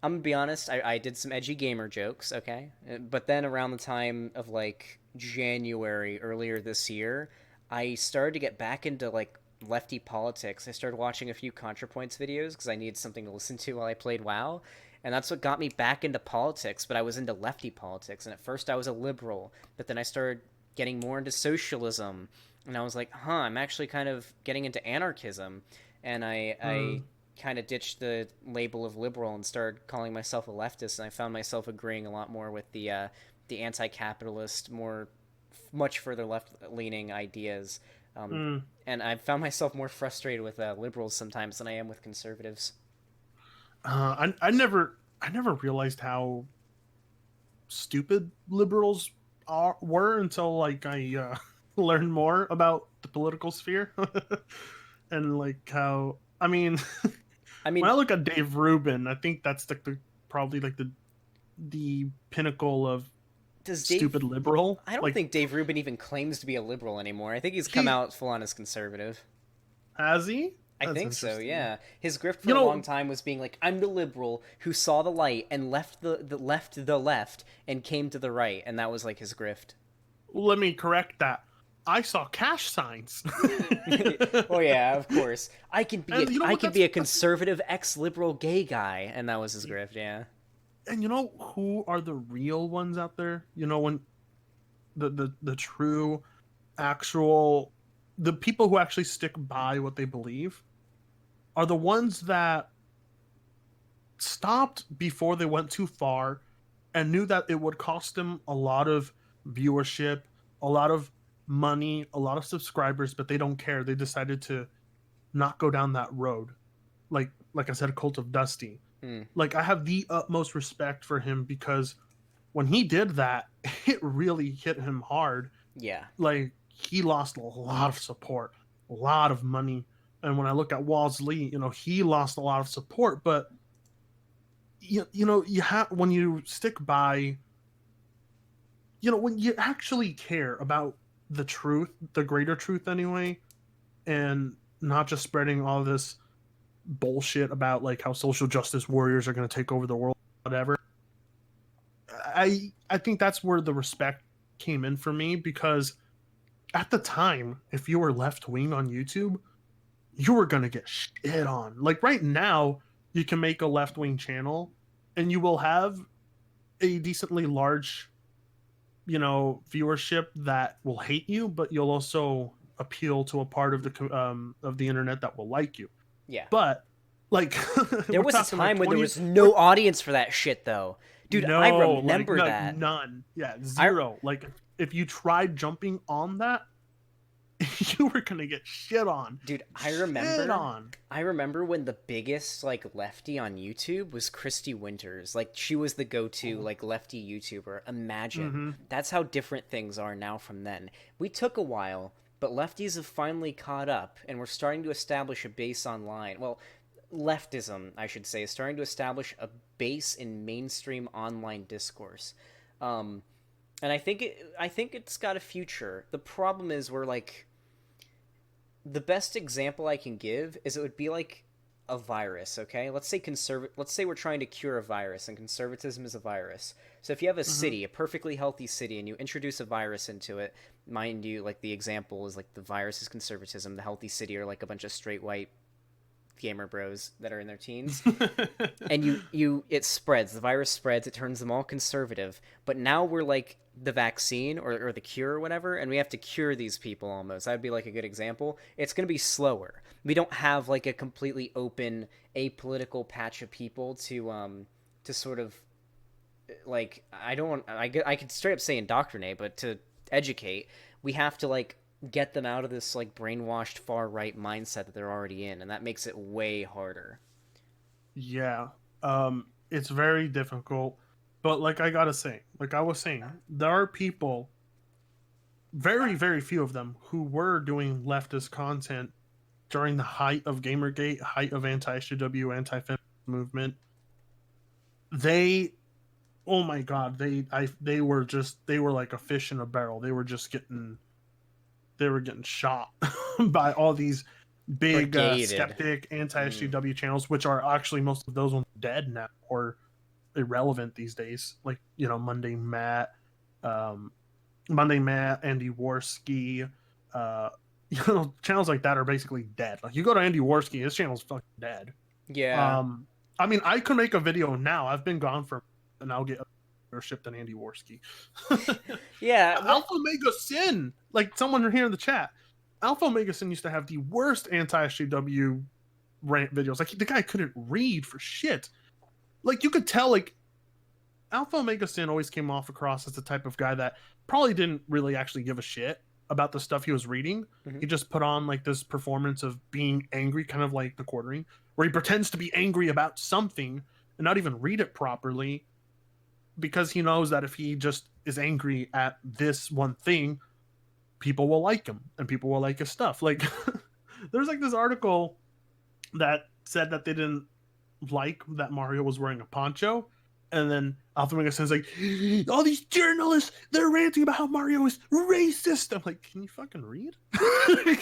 [SPEAKER 1] gonna be honest. I did some edgy gamer jokes, okay, but then around the time of like January earlier this year, I started to get back into like lefty politics. I started watching a few ContraPoints videos because I needed something to listen to while I played WoW, and that's what got me back into politics. But I was into lefty politics, and at first I was a liberal, but then I started getting more into socialism, and I was like, huh, I'm actually kind of getting into anarchism, and I
[SPEAKER 2] Mm.
[SPEAKER 1] kind of ditched the label of liberal and started calling myself a leftist, and I found myself agreeing a lot more with the anti-capitalist, much further left-leaning ideas. Um,
[SPEAKER 2] Mm.
[SPEAKER 1] and I found myself more frustrated with liberals sometimes than I am with conservatives.
[SPEAKER 2] I never realized how stupid liberals were until like I learned more about the political sphere and like how I mean
[SPEAKER 1] I
[SPEAKER 2] when I
[SPEAKER 1] mean,
[SPEAKER 2] look at Dave Rubin, I think that's like the probably like the pinnacle of
[SPEAKER 1] does Dave?
[SPEAKER 2] stupid liberal.
[SPEAKER 1] I don't
[SPEAKER 2] Like
[SPEAKER 1] think Dave Rubin even claims to be a liberal anymore. I think he's come
[SPEAKER 2] he
[SPEAKER 1] out full on as conservative.
[SPEAKER 2] has he?
[SPEAKER 1] I
[SPEAKER 2] That's
[SPEAKER 1] think so,
[SPEAKER 2] interesting.
[SPEAKER 1] yeah. His grift for
[SPEAKER 2] You
[SPEAKER 1] a long
[SPEAKER 2] know,
[SPEAKER 1] time was being like, I'm the liberal who saw the light and left the left and came to the right, and that was like his grift.
[SPEAKER 2] let me correct that. I saw cash signs.
[SPEAKER 1] Oh yeah, of course.
[SPEAKER 2] And you know
[SPEAKER 1] I
[SPEAKER 2] what?
[SPEAKER 1] can be a conservative ex-liberal gay guy, and that was his grift, yeah.
[SPEAKER 2] And you know who are the real ones out there? You know when the true, actual, the people who actually stick by what they believe are the ones that stopped before they went too far and knew that it would cost them a lot of viewership, a lot of money, a lot of subscribers, but they don't care. They decided to not go down that road. Like I said, Cult of Dusty. Like, I have the utmost respect for him because when he did that, it really hit him hard.
[SPEAKER 1] Yeah.
[SPEAKER 2] Like, he lost a lot of support, a lot of money. And when I look at Waz Lee, he lost a lot of support, but you have, when you stick by, when you actually care about the truth, the greater truth anyway, and not just spreading all this bullshit about like how social justice warriors are going to take over the world, whatever. I think that's where the respect came in for me, because at the time, if you were left wing on YouTube, you were going to get shit on. Like, right now, you can make a left wing channel and you will have a decently large, viewership that will hate you, but you'll also appeal to a part of the internet that will like you.
[SPEAKER 1] Yeah.
[SPEAKER 2] But like,
[SPEAKER 1] there was a time when there was no audience for that shit, though. Dude,
[SPEAKER 2] no,
[SPEAKER 1] I remember that.
[SPEAKER 2] None. Yeah, zero. Like, if you tried jumping on that, you were gonna get shit on.
[SPEAKER 1] Dude, I remember when the biggest like lefty on YouTube was Christy Winters. Like, she was the go-to like lefty YouTuber. Imagine. That's how different things are now from then. We took a while, but lefties have finally caught up, and we're starting to establish a base online. Well, leftism, I should say, is starting to establish a base in mainstream online discourse. And I think it's got a future. The problem is we're like, the best example I can give is it would be like a virus, okay? Let's say we're trying to cure a virus, and conservatism is a virus. So if you have a city, a perfectly healthy city, and you introduce a virus into it, mind you, like the example is like the virus is conservatism, the healthy city are like a bunch of straight white gamer bros that are in their teens, and it spreads, the virus spreads, it turns them all conservative, but now we're like the vaccine or the cure or whatever, and we have to cure these people almost. That would be like a good example. It's going to be slower. We don't have like a completely open apolitical patch of people to sort of like, I could straight up say indoctrinate, but to educate, we have to like get them out of this like brainwashed far right mindset that they're already in, and that makes it way harder.
[SPEAKER 2] Yeah. It's very difficult, but like I gotta say, like I was saying, there are people, very, very few of them, who were doing leftist content during the height of Gamergate, height of anti-SJW, anti-feminist movement. Oh my god, they were like a fish in a barrel. They were getting shot by all these big skeptic anti-SJW channels, which are actually, most of those ones dead now or irrelevant these days. Like, Monday Matt, Andy Warski, channels like that are basically dead. Like, you go to Andy Warski, his channel's fucking dead.
[SPEAKER 1] Yeah.
[SPEAKER 2] I mean, I could make a video now. I've been gone for, and I'll get viewership than Andy Warski.
[SPEAKER 1] Yeah.
[SPEAKER 2] Alpha Omega Sin, like someone here in the chat, Alpha Omega Sin used to have the worst anti-SJW rant videos. Like, the guy couldn't read for shit. Like, you could tell, like, Alpha Omega Sin always came off across as the type of guy that probably didn't really actually give a shit about the stuff he was reading. He just put on like this performance of being angry, kind of like The Quartering, where he pretends to be angry about something and not even read it properly, because he knows that if he just is angry at this one thing, people will like him and people will like his stuff. Like, there's like this article that said that they didn't like that Mario was wearing a poncho, and then Alpha Omega Sin's like, all these journalists, they're ranting about how Mario is racist. I'm like, can you fucking read?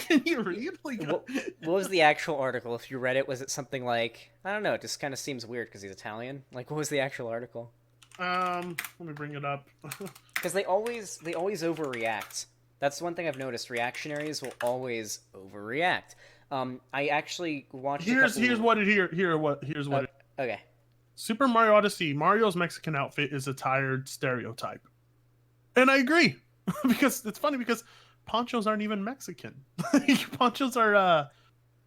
[SPEAKER 2] Can you read? Like,
[SPEAKER 1] what was the actual article? If you read it, was it something like, I don't know, it just kind of seems weird because he's Italian? Like, what was the actual article?
[SPEAKER 2] Let me bring it up.
[SPEAKER 1] Because they always overreact. That's one thing I've noticed. Reactionaries will always overreact. I actually watched.
[SPEAKER 2] Here's what it.
[SPEAKER 1] Okay.
[SPEAKER 2] Super Mario Odyssey. Mario's Mexican outfit is a tired stereotype, and I agree, because it's funny because ponchos aren't even Mexican. Ponchos are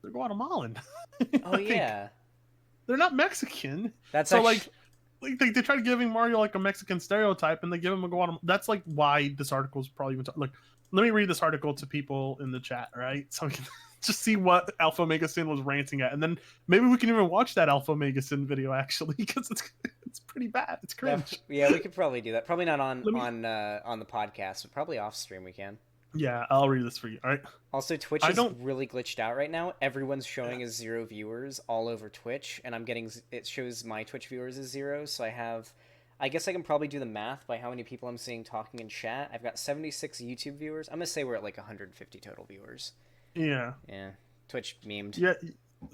[SPEAKER 2] they're Guatemalan.
[SPEAKER 1] Oh yeah.
[SPEAKER 2] They're not Mexican.
[SPEAKER 1] That's
[SPEAKER 2] so actually... like they try to giving Mario like a Mexican stereotype, and they give him a Guatemala. That's like why this article is probably even like let me read this article to people in the chat, right? So we can just see what Alpha Omega Sin was ranting at, and then maybe we can even watch that Alpha Omega Sin video actually, because it's pretty bad. It's cringe.
[SPEAKER 1] Yeah, we could probably do that. Probably not
[SPEAKER 2] Let me,
[SPEAKER 1] on the podcast, but probably off stream we can.
[SPEAKER 2] yeah, I'll read this for you. All right.
[SPEAKER 1] Also, Twitch
[SPEAKER 2] I
[SPEAKER 1] is
[SPEAKER 2] don't.
[SPEAKER 1] really glitched out right now. Everyone's showing as 0 viewers all over Twitch, and it shows my Twitch viewers as 0. So I guess I can probably do the math by how many people I'm seeing talking in chat. I've got 76 YouTube viewers. I'm gonna say we're at like 150 total viewers.
[SPEAKER 2] Yeah.
[SPEAKER 1] Yeah, Twitch memed.
[SPEAKER 2] Yeah,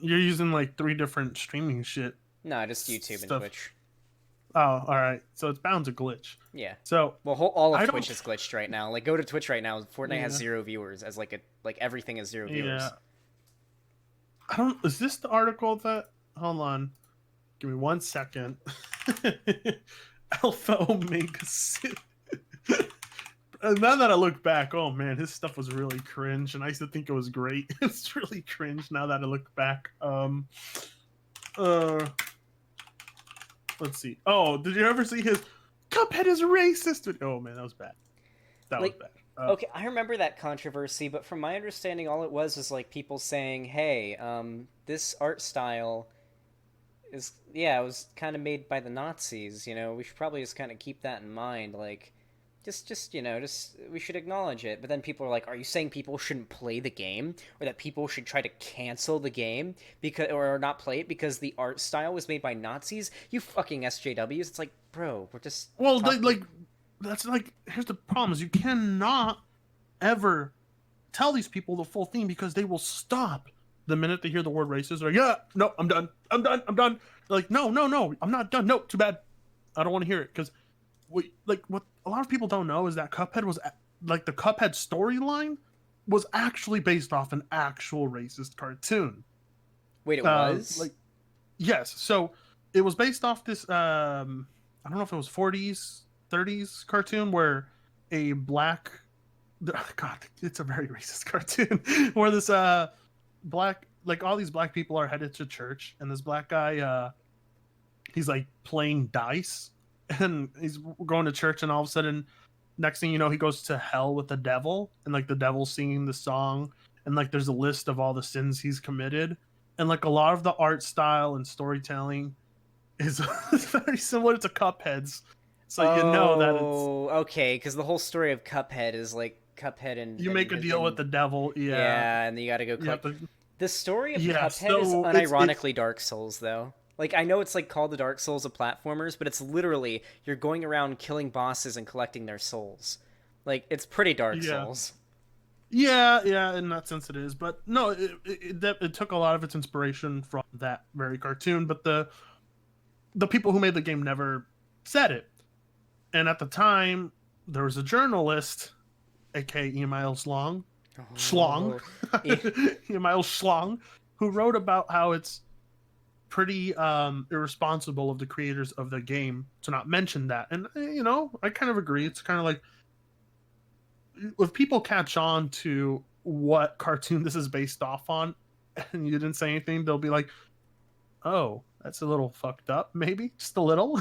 [SPEAKER 2] you're using like 3 different streaming shit.
[SPEAKER 1] No, just YouTube and Twitch.
[SPEAKER 2] Oh, all right. So it's bound to glitch.
[SPEAKER 1] Yeah.
[SPEAKER 2] So
[SPEAKER 1] well, all of Twitch is glitched right now. Like, go to Twitch right now. Fortnite has 0 viewers, as like everything is 0 viewers.
[SPEAKER 2] Yeah. I don't. Is this the article that? Hold on. Give me 1 second. Alpha Omega Sin. And now that I look back, oh man, his stuff was really cringe, and I used to think it was great. It's really cringe now that I look back. Let's see. Oh, did you ever see his Cuphead is racist? Oh man, that was bad. That was bad.
[SPEAKER 1] Okay, I remember that controversy, but from my understanding, all it was like people saying, "Hey, this art style it was kind of made by the Nazis. You know, we should probably just kind of keep that in mind. Like, just we should acknowledge it." But then people are like, "Are you saying people shouldn't play the game, or that people should try to cancel the game or not play it because the art style was made by Nazis? You fucking SJWs!" It's like, bro, we're just
[SPEAKER 2] that's like, here's the problem: is you cannot ever tell these people the full thing, because they will stop the minute they hear the word racist. They're like, yeah, no, I'm done. They're like, no, I'm not done. No, too bad. I don't want to hear it, because what a lot of people don't know is that Cuphead was like, the Cuphead storyline was actually based off an actual racist cartoon.
[SPEAKER 1] Wait, it was?
[SPEAKER 2] Like, yes. So it was based off this. I don't know if it was 40s, 30s cartoon where a black. God, it's a very racist cartoon where this black, like, all these black people are headed to church, and this black guy, he's like playing dice, and he's going to church, and all of a sudden, next thing you know, he goes to hell with the devil, and like the devil's singing the song, and like there's a list of all the sins he's committed, and like a lot of the art style and storytelling is very similar to Cuphead's. So you know that it's
[SPEAKER 1] okay, because the whole story of Cuphead is like Cuphead and
[SPEAKER 2] you make a deal with the devil,
[SPEAKER 1] yeah, and you got to go collect. The story of Cuphead is unironically Dark Souls, though. Like, I know it's like called the Dark Souls of platformers, but it's literally you're going around killing bosses and collecting their souls. Like, it's pretty Dark Souls.
[SPEAKER 2] Yeah, in that sense it is. But no, it took a lot of its inspiration from that very cartoon. But the people who made the game never said it. And at the time, there was a journalist, aka Email Schlong, Email Schlong, who wrote about how it's pretty irresponsible of the creators of the game to not mention that. And I kind of agree. It's kind of like, if people catch on to what cartoon this is based off on, and you didn't say anything, they'll be like, "Oh, that's a little fucked up, maybe just a little."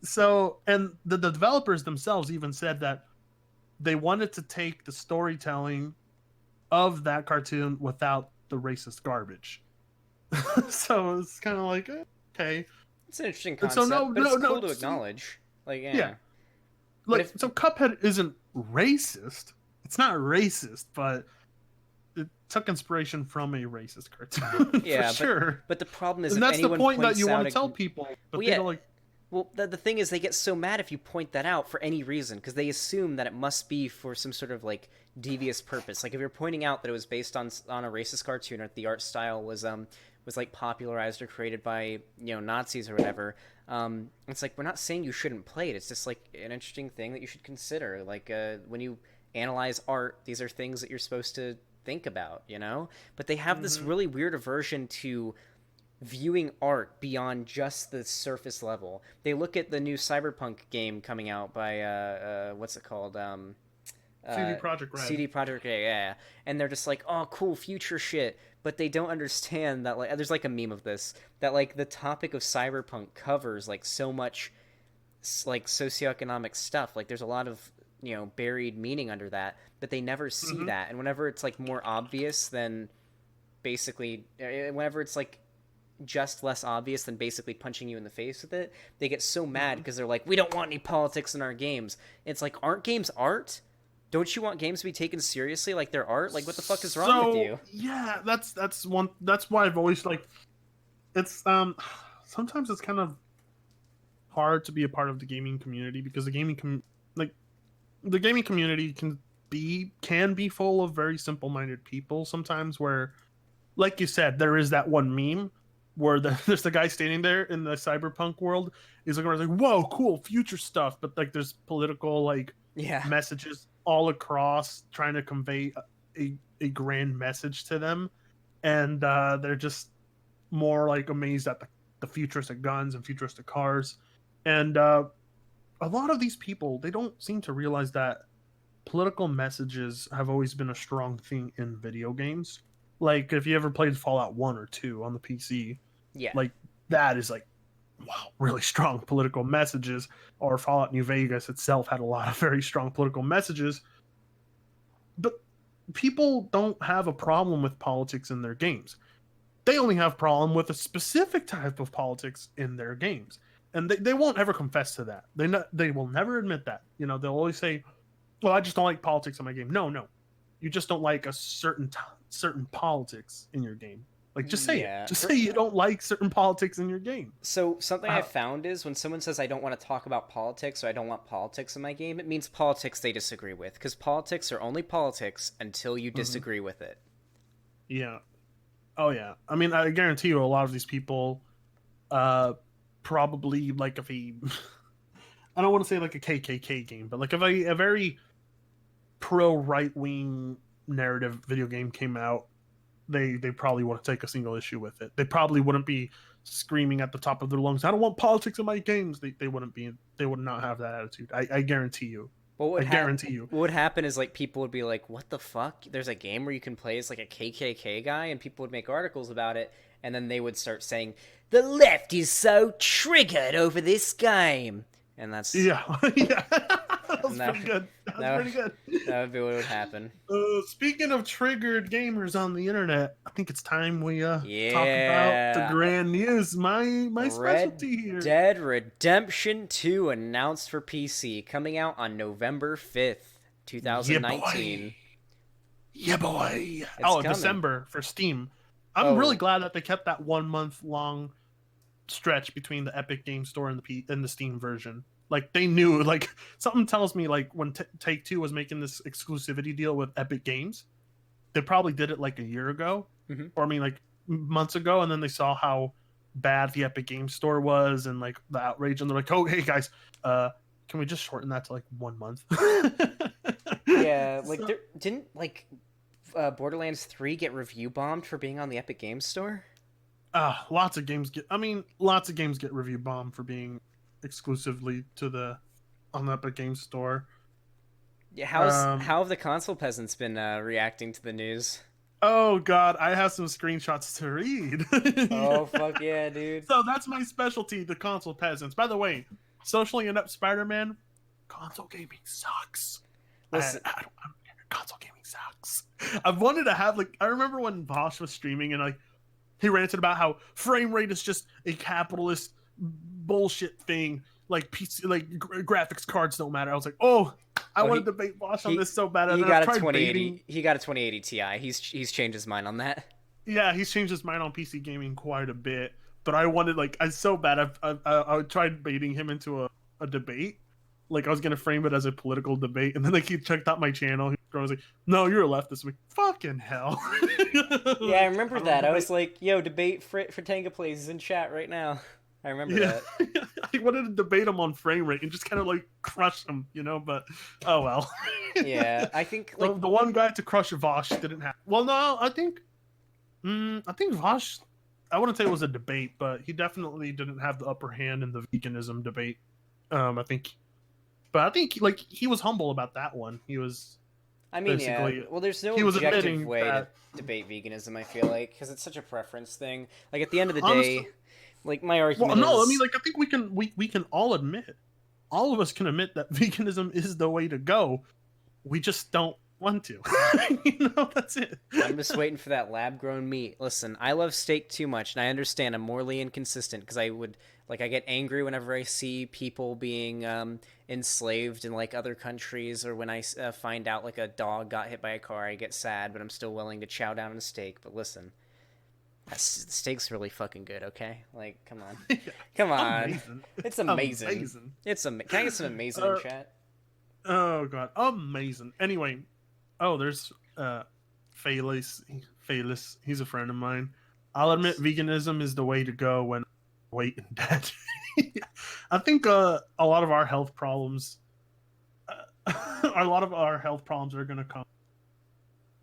[SPEAKER 2] So, and the developers themselves even said that they wanted to take the storytelling of that cartoon without the racist garbage. So it's kind of like, okay,
[SPEAKER 1] it's an interesting concept. So but it's cool to acknowledge. Like, yeah.
[SPEAKER 2] Like, so Cuphead isn't racist. It's not racist, but it took inspiration from a racist cartoon. Yeah, for sure.
[SPEAKER 1] But the problem is,
[SPEAKER 2] and that's the point that you want to tell people. But
[SPEAKER 1] well, the thing is, they get so mad if you point that out for any reason, because they assume that it must be for some sort of like devious purpose. Like, if you're pointing out that it was based on a racist cartoon, or the art style was like popularized or created by Nazis or whatever, it's like, we're not saying you shouldn't play it. It's just like an interesting thing that you should consider. Like, when you analyze art, these are things that you're supposed to think about, But they have this really weird aversion to viewing art beyond just the surface level. They look at the new Cyberpunk game coming out by what's it called?
[SPEAKER 2] CD Projekt Red.
[SPEAKER 1] CD Projekt Red, yeah. And they're just like, "Oh, cool future shit." But they don't understand that, like, there's like a meme of this, that like the topic of Cyberpunk covers like so much like socioeconomic stuff. Like, there's a lot of buried meaning under that, but they never see that. And whenever it's like more obvious than basically, whenever it's like just less obvious than basically punching you in the face with it, they get so mad because they're like, we don't want any politics in our games. It's like, aren't games art? Don't you want games to be taken seriously like they're art? Like, what the fuck is wrong with you?
[SPEAKER 2] Yeah, that's why I've always like, it's sometimes it's kind of hard to be a part of the gaming community because the gaming community can be full of very simple-minded people sometimes, where, like you said, there is that one meme where there's the guy standing there in the cyberpunk world is looking around like, whoa, cool future stuff, but like there's political like messages all across trying to convey a grand message to them, and they're just more like amazed at the futuristic guns and futuristic cars. And a lot of these people, they don't seem to realize that political messages have always been a strong thing in video games. Like, if you ever played Fallout 1 or 2 on the PC, like, that is, like, wow, really strong political messages. Or Fallout New Vegas itself had a lot of very strong political messages. But people don't have a problem with politics in their games. They only have a problem with a specific type of politics in their games. And they won't ever confess to that. They will never admit that. They'll always say, well, I just don't like politics in my game. No. You just don't like a certain politics in your game. Like, just say it. Just say you don't like certain politics in your game.
[SPEAKER 1] So something I found is when someone says I don't want to talk about politics or I don't want politics in my game, it means politics they disagree with. Because politics are only politics until you disagree with it.
[SPEAKER 2] Yeah. Oh, yeah. I mean, I guarantee you a lot of these people probably, like, if I don't want to say like a KKK game, but like if a very pro right-wing narrative video game came out, they probably wouldn't take a single issue with it. They probably wouldn't be screaming at the top of their lungs, I don't want politics in my games. They would not have that attitude. I guarantee you. Guarantee you.
[SPEAKER 1] What would happen is like people would be like, what the fuck? There's a game where you can play as like a KKK guy, and people would make articles about it, and then they would start saying, the left is so triggered over this game. And that's...
[SPEAKER 2] Yeah. Pretty good. Pretty good.
[SPEAKER 1] That would be what would happen.
[SPEAKER 2] Speaking of triggered gamers on the internet, I think it's time we talk about the grand news. My specialty here.
[SPEAKER 1] Red Dead Redemption 2 announced for PC, coming out on November 5th, 2019.
[SPEAKER 2] Yeah, boy. December for Steam. I'm really glad that they kept that 1 month long stretch between the Epic Game Store and the Steam version. Like, they knew, like, something tells me, like, when Take-Two was making this exclusivity deal with Epic Games, they probably did it, like, a year ago. Or, I mean, like, months ago, and then they saw how bad the Epic Game Store was and, like, the outrage, and they're like, oh, hey, guys, can we just shorten that to, like, 1 month?
[SPEAKER 1] Yeah, like, didn't, like, Borderlands 3 get review bombed for being on the Epic Games Store?
[SPEAKER 2] Lots of games get review bombed for being exclusively on the Epic Games Store.
[SPEAKER 1] Yeah, how have the console peasants been reacting to the news?
[SPEAKER 2] Oh god, I have some screenshots to read.
[SPEAKER 1] Oh fuck yeah, dude.
[SPEAKER 2] So that's my specialty, the console peasants. By the way, socially inept Spider-Man, console gaming sucks.
[SPEAKER 1] Listen,
[SPEAKER 2] console gaming sucks. I've wanted to have, like, I remember when Vosh was streaming and like he ranted about how frame rate is just a capitalist bullshit thing, like PC, like graphics cards don't matter. I was like, I want to debate Bosch on this so bad.
[SPEAKER 1] He got a 2080. He got a 2080 Ti. He's changed his mind on that.
[SPEAKER 2] Yeah, he's changed his mind on PC gaming quite a bit. But I wanted, like, I so bad. I tried baiting him into a debate. Like, I was gonna frame it as a political debate, and then like he checked out my channel. He was like, "No, you're a leftist." I'm like, fucking hell.
[SPEAKER 1] Yeah, I remember that. I was like, "Yo, debate PigTanga plays is in chat right now." I remember that.
[SPEAKER 2] I wanted to debate him on frame rate and just kind of like crush him, but oh well.
[SPEAKER 1] Yeah, I think like
[SPEAKER 2] the one guy to crush Vosh didn't have. Well, no, I think Vosh. I wouldn't say it was a debate, but he definitely didn't have the upper hand in the veganism debate. I think like he was humble about that one. He was.
[SPEAKER 1] I mean, yeah. Well, there's no objective way to debate veganism. I feel like because it's such a preference thing. Like at the end of the day. Like my argument.
[SPEAKER 2] Well, no, I mean, like I think we can all admit all of us can admit that veganism is the way to go. We just don't want to. That's it.
[SPEAKER 1] I'm just waiting for that lab-grown meat. Listen, I love steak too much, and I understand I'm morally inconsistent because I get angry whenever I see people being enslaved in like other countries, or when I find out like a dog got hit by a car, I get sad, but I'm still willing to chow down on a steak. But listen, steak's really fucking good, okay? Like, come on. Come on.
[SPEAKER 2] Amazing.
[SPEAKER 1] It's amazing. Can I get some amazing in chat?
[SPEAKER 2] Oh, God. Amazing. Anyway, there's Phalis. He's a friend of mine. I'll admit veganism is the way to go when weight and debt. I think a lot of our health problems are going to come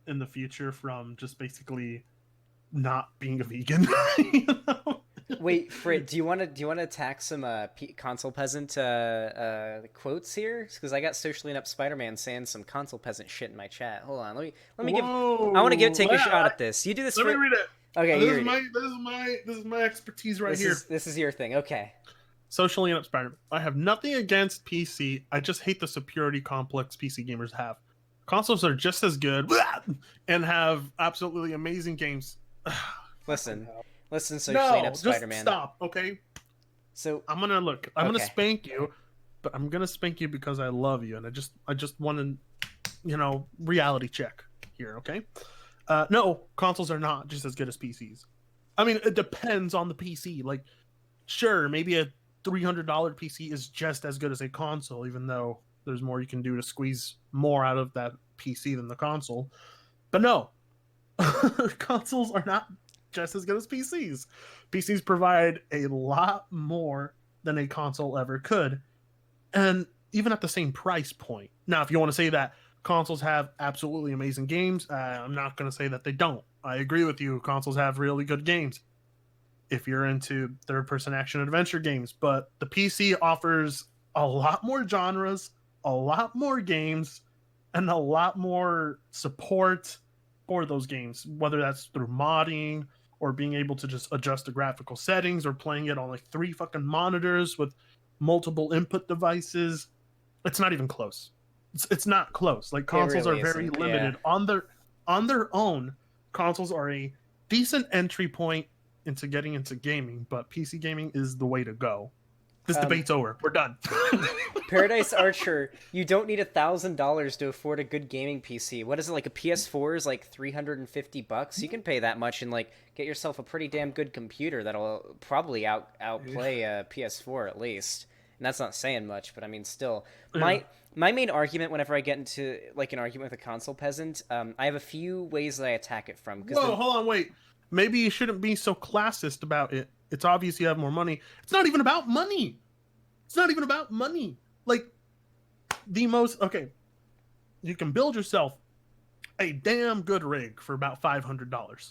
[SPEAKER 2] in the future from just basically not being a vegan.
[SPEAKER 1] Wait, Frit, do you want to attack some console peasant quotes here? Because I got socially inept Spider-Man saying some console peasant shit in my chat. Hold on, let me I want to take a shot at this. You do this.
[SPEAKER 2] Let me read it.
[SPEAKER 1] Okay,
[SPEAKER 2] this is my expertise here.
[SPEAKER 1] This is your thing. Okay.
[SPEAKER 2] Socially inept Spider-Man. I have nothing against PC. I just hate the superiority complex PC gamers have. Consoles are just as good and have absolutely amazing games.
[SPEAKER 1] Listen, socially inept Spider-Man.
[SPEAKER 2] Just stop, okay?
[SPEAKER 1] So
[SPEAKER 2] I'm gonna spank you, but I'm gonna spank you because I love you, and I just want to, reality check here, okay? No, consoles are not just as good as PCs. I mean, it depends on the PC. Like, sure, maybe a $300 PC is just as good as a console, even though there's more you can do to squeeze more out of that PC than the console. But no, consoles are not just as good as PCs. PCs provide a lot more than a console ever could, and even at the same price point. Now, if you want to say that consoles have absolutely amazing games, I'm not going to say that they don't. I agree with you. Consoles have really good games if you're into third-person action-adventure games, but the PC offers a lot more genres, a lot more games, and a lot more support for those games, whether that's through modding or being able to just adjust the graphical settings or playing it on like 3 fucking monitors with multiple input devices. It's not even close. It's not close. Like, consoles really are very limited. Yeah. On their own, consoles are a decent entry point into getting into gaming, but PC gaming is the way to go. This debate's over. We're done.
[SPEAKER 1] Paradise Archer, you don't need $1,000 to afford a good gaming PC. What is it, like a PS4 is like $350? You can pay that much and like get yourself a pretty damn good computer that'll probably outplay a PS4 at least. And that's not saying much, but I mean, still. My main argument whenever I get into like an argument with a console peasant, I have a few ways that I attack it from.
[SPEAKER 2] Whoa, hold on, wait. Maybe you shouldn't be so classist about it. It's obvious you have more money. It's not even about money. Like, you can build yourself a damn good rig for about $500.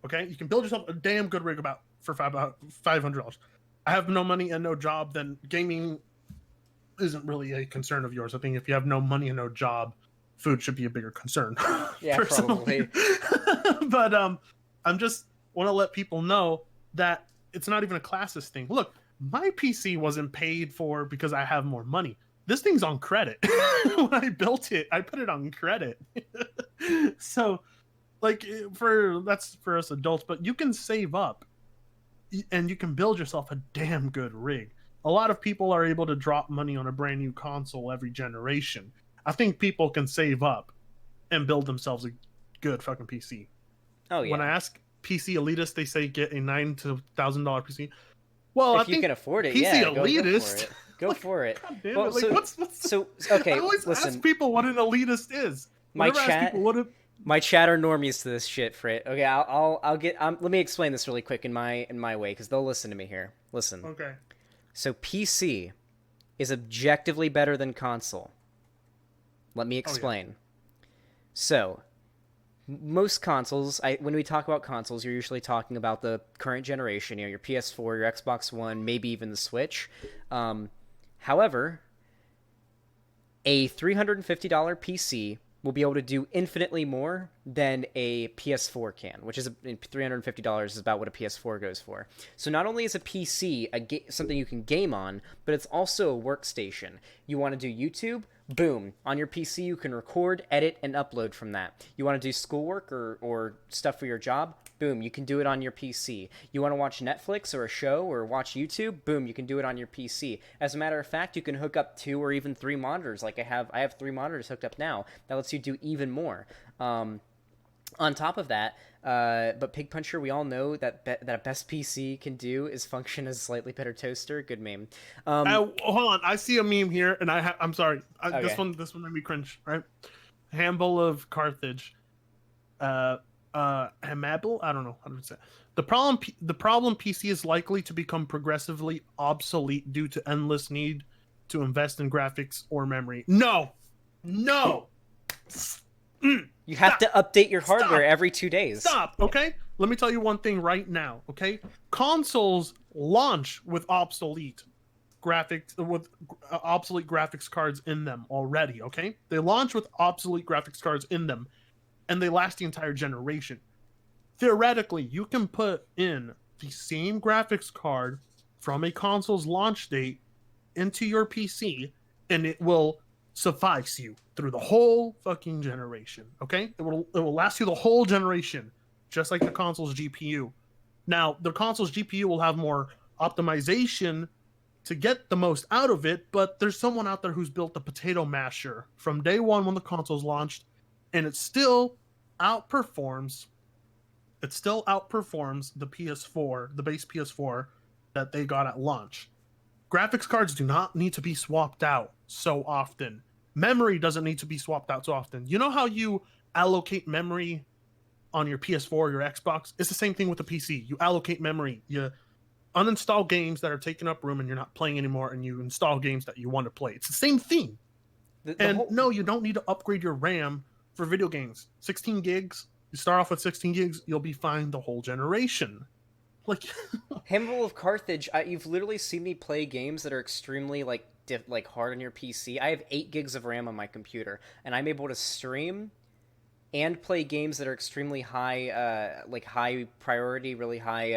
[SPEAKER 2] Okay? You can build yourself a damn good rig for about $500. I have no money and no job, then gaming isn't really a concern of yours. I think if you have no money and no job, food should be a bigger concern.
[SPEAKER 1] Yeah, probably.
[SPEAKER 2] But I'm just want to let people know that it's not even a classist thing. Look, my PC wasn't paid for because I have more money. This thing's on credit. When I built it, I put it on credit. So, like, that's for us adults, but you can save up and you can build yourself a damn good rig. A lot of people are able to drop money on a brand new console every generation. I think people can save up and build themselves a good fucking PC.
[SPEAKER 1] Oh, yeah.
[SPEAKER 2] When I ask PC elitists, they say get a $9,000 to $1,000 PC. Well,
[SPEAKER 1] if you can afford it,
[SPEAKER 2] PC
[SPEAKER 1] yeah,
[SPEAKER 2] elitist.
[SPEAKER 1] Go for it.
[SPEAKER 2] God damn it. Like,
[SPEAKER 1] okay,
[SPEAKER 2] I always ask people what an elitist is.
[SPEAKER 1] My chat are normies to this shit, Frit. Okay, I'll get. Let me explain this really quick in my way, because they'll listen to me here. Listen.
[SPEAKER 2] Okay.
[SPEAKER 1] So PC is objectively better than console. Let me explain. Oh, yeah. So, most consoles, when we talk about consoles, you're usually talking about the current generation, your PS4, your Xbox One, maybe even the Switch. However, a $350 PC will be able to do infinitely more than a PS4 can, which is $350 is about what a PS4 goes for. So not only is a PC something you can game on, but it's also a workstation. You want to do YouTube? Boom. On your PC, you can record, edit, and upload from that. You want to do schoolwork or stuff for your job? Boom, you can do it on your PC. You want to watch Netflix or a show or watch YouTube? Boom, you can do it on your PC. As a matter of fact, you can hook up 2 or even 3 monitors. Like I have 3 monitors hooked up now. That lets you do even more. On top of that, but Pig Puncher, we all know that a best PC can do is function as a slightly better toaster. Good meme.
[SPEAKER 2] Hold on, I see a meme here, and I'm sorry.
[SPEAKER 1] Okay.
[SPEAKER 2] This one made me cringe. Right, Handful of Carthage. Hamable? I don't know how to say it. The problem PC is likely to become progressively obsolete due to endless need to invest in graphics or memory. No.
[SPEAKER 1] You have to update your hardware every 2 days.
[SPEAKER 2] Stop, okay? Let me tell you one thing right now, okay? Consoles launch with obsolete graphics cards in them already, okay? They launch with obsolete graphics cards in them, and they last the entire generation. Theoretically, you can put in the same graphics card from a console's launch date into your PC, and it will suffice you through the whole fucking generation, okay? It will last you the whole generation, just like the console's GPU. Now, the console's GPU will have more optimization to get the most out of it, but there's someone out there who's built the potato masher from day one when the console's launched, and it still outperforms the PS4, the base PS4 that they got at launch. Graphics cards do not need to be swapped out so often. Memory doesn't need to be swapped out so often. You know how you allocate memory on your PS4 or your Xbox? It's the same thing with the PC. You allocate memory. You uninstall games that are taking up room and you're not playing anymore, and you install games that you want to play. It's the same thing. No, you don't need to upgrade your RAM for video games. 16 gigs. You start off with 16 gigs, you'll be fine the whole generation. Like
[SPEAKER 1] Handful of Carthage, you've literally seen me play games that are extremely hard on your PC. I have 8 gigs of RAM on my computer, and I'm able to stream and play games that are extremely high, high priority, really high,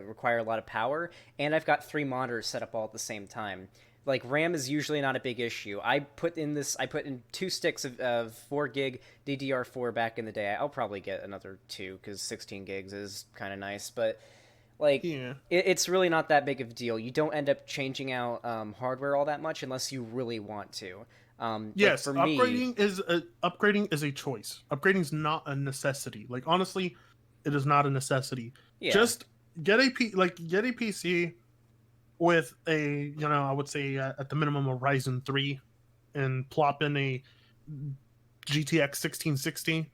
[SPEAKER 1] require a lot of power. And I've got 3 monitors set up all at the same time. Like, RAM is usually not a big issue. I put in 2 sticks of 4 gig DDR4 back in the day. I'll probably get another 2 because 16 gigs is kind of nice, but it's really not that big of a deal. You don't end up changing out hardware all that much unless you really want to.
[SPEAKER 2] Yes, for upgrading is a choice. Upgrading is not a necessity. Like, honestly, it is not a necessity. Yeah. Just get a PC with a, I would say at the minimum a Ryzen 3, and plop in a GTX 1660,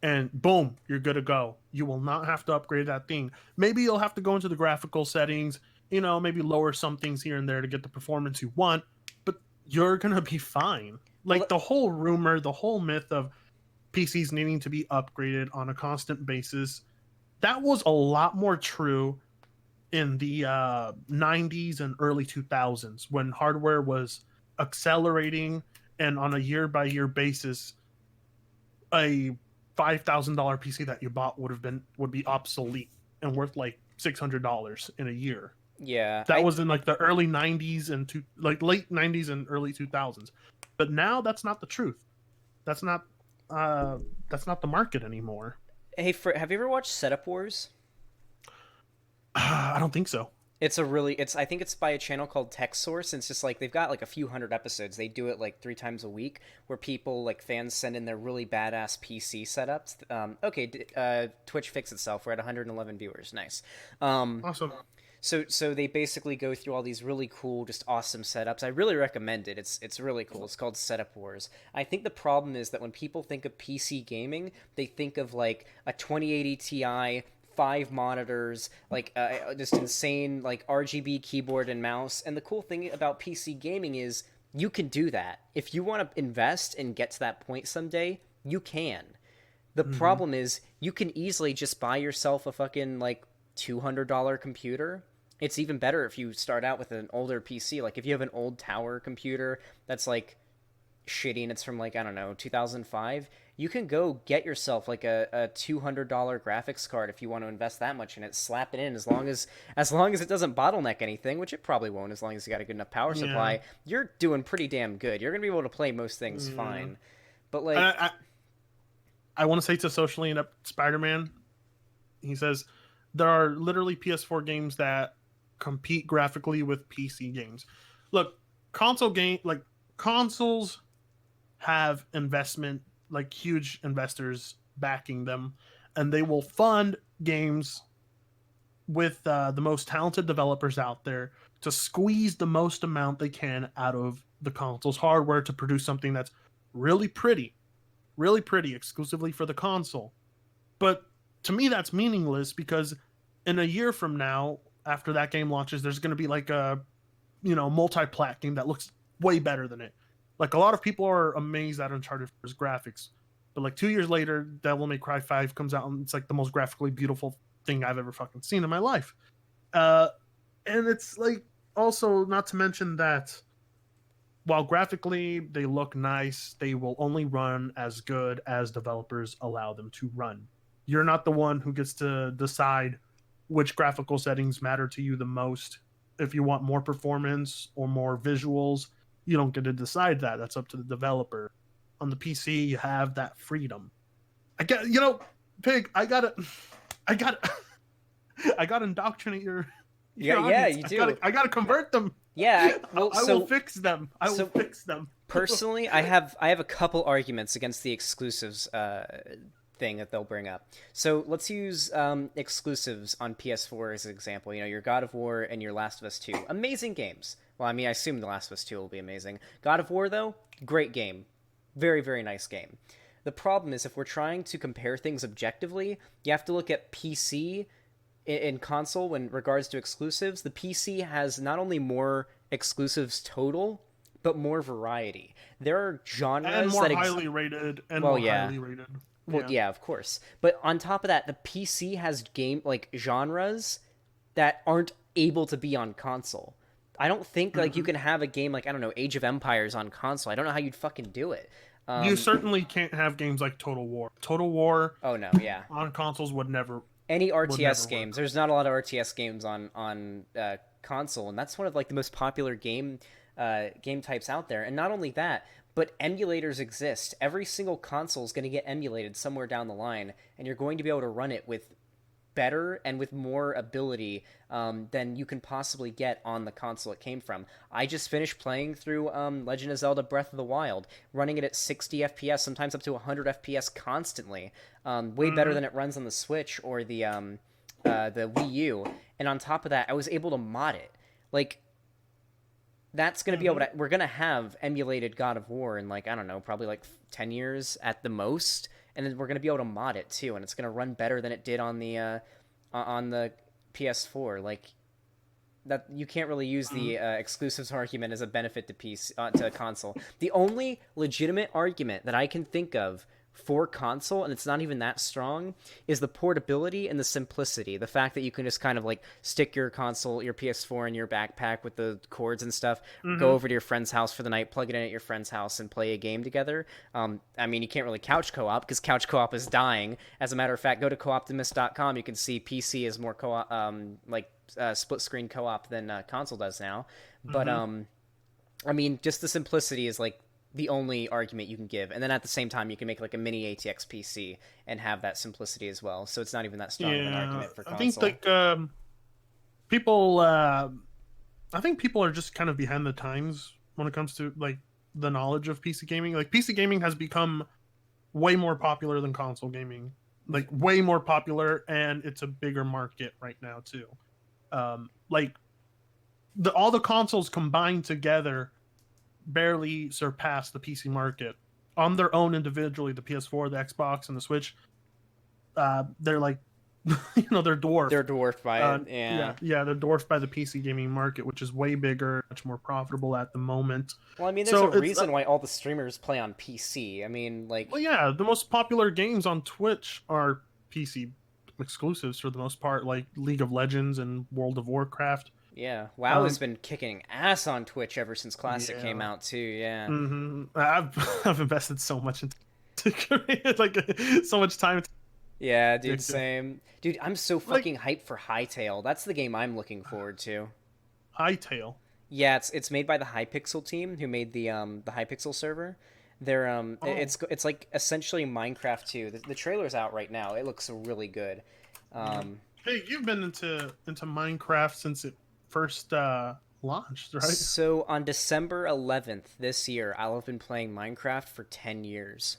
[SPEAKER 2] and boom, you're good to go. You will not have to upgrade that thing.Maybe you'll have to go into the graphical settings, maybe lower some things here and there to get the performance you want, but you're going to be fine. Like, the whole rumor, the whole myth of PCs needing to be upgraded on a constant basis, that was a lot more true in the 90s and early 2000s, when hardware was accelerating, and on a year-by-year basis, a $5,000 PC that you bought would be obsolete and worth like $600 in a year.
[SPEAKER 1] Yeah,
[SPEAKER 2] that was in like the early 90s and late 90s and early 2000s. But now that's not the truth. That's not the market anymore.
[SPEAKER 1] Hey, have you ever watched Setup Wars?
[SPEAKER 2] I don't think so.
[SPEAKER 1] I think it's by a channel called Tech Source, and it's just like they've got like a few hundred episodes. They do it like 3 times a week, where people, like fans, send in their really badass PC setups. Twitch fixed itself. We're at 111 viewers. Nice.
[SPEAKER 2] Awesome.
[SPEAKER 1] So they basically go through all these really cool, just awesome setups. I really recommend it. It's really cool. It's called Setup Wars. I think the problem is that when people think of PC gaming, they think of like a 2080 Ti, 5 monitors, like just insane like RGB keyboard and mouse. And the cool thing about PC gaming is you can do that. If you want to invest and get to that point someday, you can. The problem is you can easily just buy yourself a fucking like $200 computer. It's even better if you start out with an older PC. Like if you have an old tower computer that's like shitty and it's from like, I don't know, 2005, you can go get yourself like a $200 graphics card if you want to invest that much in it. Slap it in as long as it doesn't bottleneck anything, which it probably won't, as long as you got a good enough power
[SPEAKER 2] Yeah.
[SPEAKER 1] supply. You're doing pretty damn good. You're gonna be able to play most things
[SPEAKER 2] Yeah.
[SPEAKER 1] fine. But like,
[SPEAKER 2] I want to say to Socially Inept Spider-Man, he says there are literally PS4 games that compete graphically with PC games. Look, consoles have investment, like huge investors backing them, and they will fund games with the most talented developers out there to squeeze the most amount they can out of the console's hardware to produce something that's really pretty, really pretty, exclusively for the console. But to me, that's meaningless because in a year from now, after that game launches, there's going to be like a multi-plat game that looks way better than it. Like a lot of people are amazed at Uncharted 4's graphics, but like 2 years later, Devil May Cry 5 comes out and it's like the most graphically beautiful thing I've ever fucking seen in my life. And it's like also not to mention that while graphically they look nice, they will only run as good as developers allow them to run. You're not the one who gets to decide which graphical settings matter to you the most. If you want more performance or more visuals, you don't get to decide that. That's up to the developer. On the PC, you have that freedom. I get, Pig, I gotta indoctrinate your
[SPEAKER 1] yeah,
[SPEAKER 2] audience.
[SPEAKER 1] you do.
[SPEAKER 2] I gotta convert them.
[SPEAKER 1] Yeah,
[SPEAKER 2] I will fix them. I will fix them.
[SPEAKER 1] Personally, I have a couple arguments against the exclusives thing that they'll bring up. So let's use exclusives on PS4 as an example. Your God of War and your Last of Us 2. Amazing games. Well, I mean, I assume The Last of Us 2 will be amazing. God of War, though, great game. Very, very nice game. The problem is if we're trying to compare things objectively, you have to look at PC in console when regards to exclusives. The PC has not only more exclusives total, but more variety. There are genres
[SPEAKER 2] and more
[SPEAKER 1] that
[SPEAKER 2] highly rated and
[SPEAKER 1] well,
[SPEAKER 2] more
[SPEAKER 1] yeah.
[SPEAKER 2] highly rated.
[SPEAKER 1] Well, yeah, of course. But on top of that, the PC has genres that aren't able to be on console. I don't think like you can have a game like, I don't know, Age of Empires on console. I don't know how you'd fucking do it.
[SPEAKER 2] You certainly can't have games like Total War. Total War
[SPEAKER 1] Oh no, yeah.
[SPEAKER 2] on consoles would never.
[SPEAKER 1] Any RTS
[SPEAKER 2] never
[SPEAKER 1] games.
[SPEAKER 2] work.
[SPEAKER 1] There's not a lot of RTS games on console, and that's one of like the most popular game types out there. And not only that, but emulators exist. Every single console is going to get emulated somewhere down the line, and you're going to be able to run it with better and with more ability than you can possibly get on the console it came from. I just finished playing through Legend of Zelda Breath of the Wild, running it at 60 FPS, sometimes up to 100 FPS constantly. Way better than it runs on the Switch or the Wii U. And on top of that, I was able to mod it. Like, that's going to be able to... We're going to have emulated God of War in, like, I don't know, probably like 10 years at the most. And then we're going to be able to mod it, too. And it's going to run better than it did on the PS4. Like, that you can't really use the exclusives argument as a benefit to to console. The only legitimate argument that I can think of for console, and it's not even that strong, is the portability and the simplicity. The fact that you can just kind of like stick your console, your PS4 in your backpack with the cords and stuff, go over to your friend's house for the night, plug it in at your friend's house, and play a game together. I mean, you can't really couch co-op because couch co-op is dying. As a matter of fact, go to cooptimist.com. You can see PC is more co-op, split screen co-op than console does now. But I mean, just the simplicity is like the only argument you can give, and then at the same time you can make like a mini ATX PC and have that simplicity as well, so it's not even that strong of an argument for console.
[SPEAKER 2] I think like people I think people are just kind of behind the times when it comes to like the knowledge of PC gaming. Like PC gaming has become way more popular than console gaming, like way more popular, and it's a bigger market right now too. Like all the consoles combined together barely surpass the PC market on their own individually. The PS4, the Xbox, and the Switch, they're like, they're dwarfed.
[SPEAKER 1] They're dwarfed by it.
[SPEAKER 2] Yeah, they're dwarfed by the PC gaming market, which is way bigger, much more profitable at the moment.
[SPEAKER 1] Well, I mean, there's a reason why all the streamers play on PC. I mean, like,
[SPEAKER 2] well, yeah, the most popular games on Twitch are PC exclusives for the most part, like League of Legends and World of Warcraft.
[SPEAKER 1] Yeah, WoW has been kicking ass on Twitch ever since Classic came out too. Yeah,
[SPEAKER 2] I've invested so much into like so much time.
[SPEAKER 1] Yeah, dude, same. Dude, I'm so fucking hyped for Hytale. That's the game I'm looking forward to.
[SPEAKER 2] Hytale.
[SPEAKER 1] Yeah, it's made by the Hypixel team who made the Hypixel server. They're it's like essentially Minecraft 2. The trailer's out right now. It looks really good.
[SPEAKER 2] Hey, you've been into Minecraft since it first launched, right?
[SPEAKER 1] So on December 11th this year, I'll have been playing Minecraft for 10 years.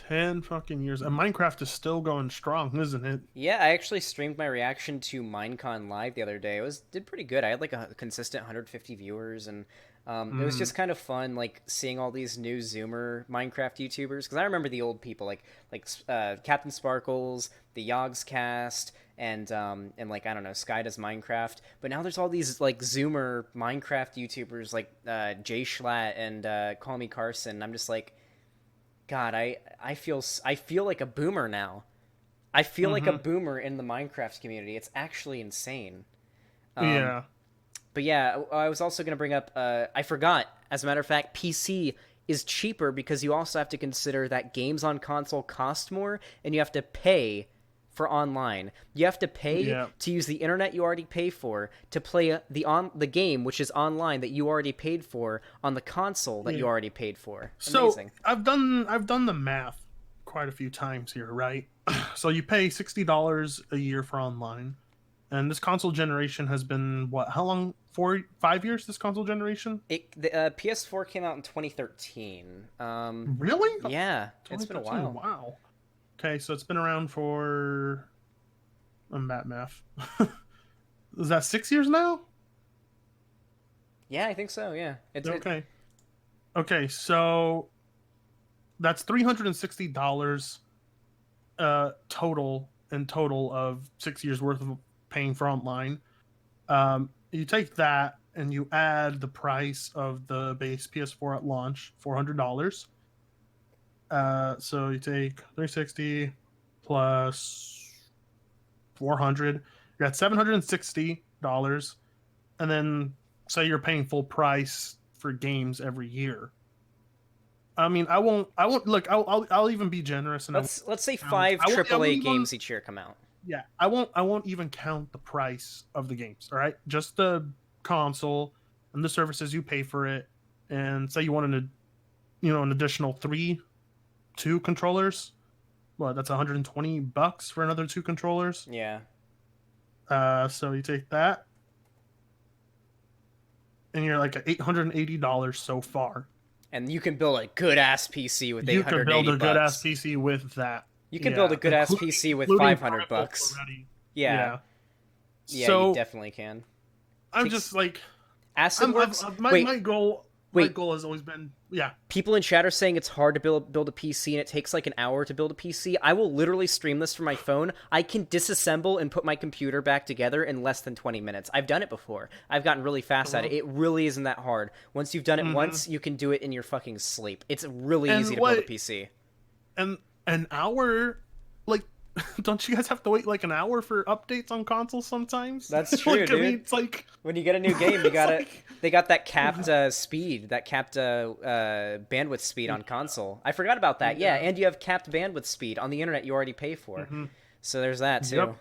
[SPEAKER 2] 10 fucking years. And Minecraft is still going strong, isn't it?
[SPEAKER 1] Yeah, I actually streamed my reaction to Minecon Live the other day. Did pretty good. I had like a consistent 150 viewers, and it was just kind of fun, like seeing all these new Zoomer Minecraft YouTubers. Because I remember the old people, like Captain Sparkles, the Yogscast, and like I don't know, Sky Does Minecraft. But now there's all these like Zoomer Minecraft YouTubers like Jay Schlatt and Call Me Carson. I'm just like, God, I feel like a boomer now. I feel like a boomer in the Minecraft community. It's actually insane.
[SPEAKER 2] Yeah.
[SPEAKER 1] But yeah, I was also going to bring up, I forgot, as a matter of fact, PC is cheaper because you also have to consider that games on console cost more, and you have to pay for online. You have to pay to use the internet you already pay for to play the game, which is online, that you already paid for on the console that you already paid for. Amazing.
[SPEAKER 2] So I've done the math quite a few times here, right? So you pay $60 a year for online, and this console generation has been what? How long? 5 years? This console generation?
[SPEAKER 1] The PS4 came out in 2013.
[SPEAKER 2] Really?
[SPEAKER 1] Yeah, it's been a while.
[SPEAKER 2] Wow. Okay, so it's been around for... I'm bad math. Is that 6 years now?
[SPEAKER 1] Yeah, I think so, yeah.
[SPEAKER 2] Okay, so that's $360 total of 6 years worth of paying for online. You take that and you add the price of the base PS4 at launch, $400. So you take 360 plus 400, you're at $760, and then say you're paying full price for games every year. I mean, I won't look. I'll even be generous, and
[SPEAKER 1] let's say 5 AAA games each year come out.
[SPEAKER 2] Yeah, I won't even count the price of the games. All right, just the console and the services you pay for it, and say you wanted an additional 2 controllers. Well, that's $120 for another 2 controllers.
[SPEAKER 1] Yeah.
[SPEAKER 2] So you take that, and you're like at $880 so far.
[SPEAKER 1] And you can build a good ass PC with $880. You can build a
[SPEAKER 2] good ass PC with that.
[SPEAKER 1] You can build a good ass PC with $500. Yeah. Yeah, so, you definitely can.
[SPEAKER 2] I'm just like,
[SPEAKER 1] AcidWorks.
[SPEAKER 2] My goal has always been,
[SPEAKER 1] People in chat are saying it's hard to build a PC and it takes like an hour to build a PC. I will literally stream this from my phone. I can disassemble and put my computer back together in less than 20 minutes. I've done it before. I've gotten really fast at it. It really isn't that hard. Once you've done it once, you can do it in your fucking sleep. It's really easy to build a PC.
[SPEAKER 2] And an hour, like, don't you guys have to wait like an hour for updates on consoles sometimes?
[SPEAKER 1] That's true, dude. I mean,
[SPEAKER 2] it's like
[SPEAKER 1] when you get a new game, you got they got that capped speed, that capped bandwidth speed on console. I forgot about that. Yeah, and you have capped bandwidth speed on the internet you already pay for. So there's that too.
[SPEAKER 2] Yep.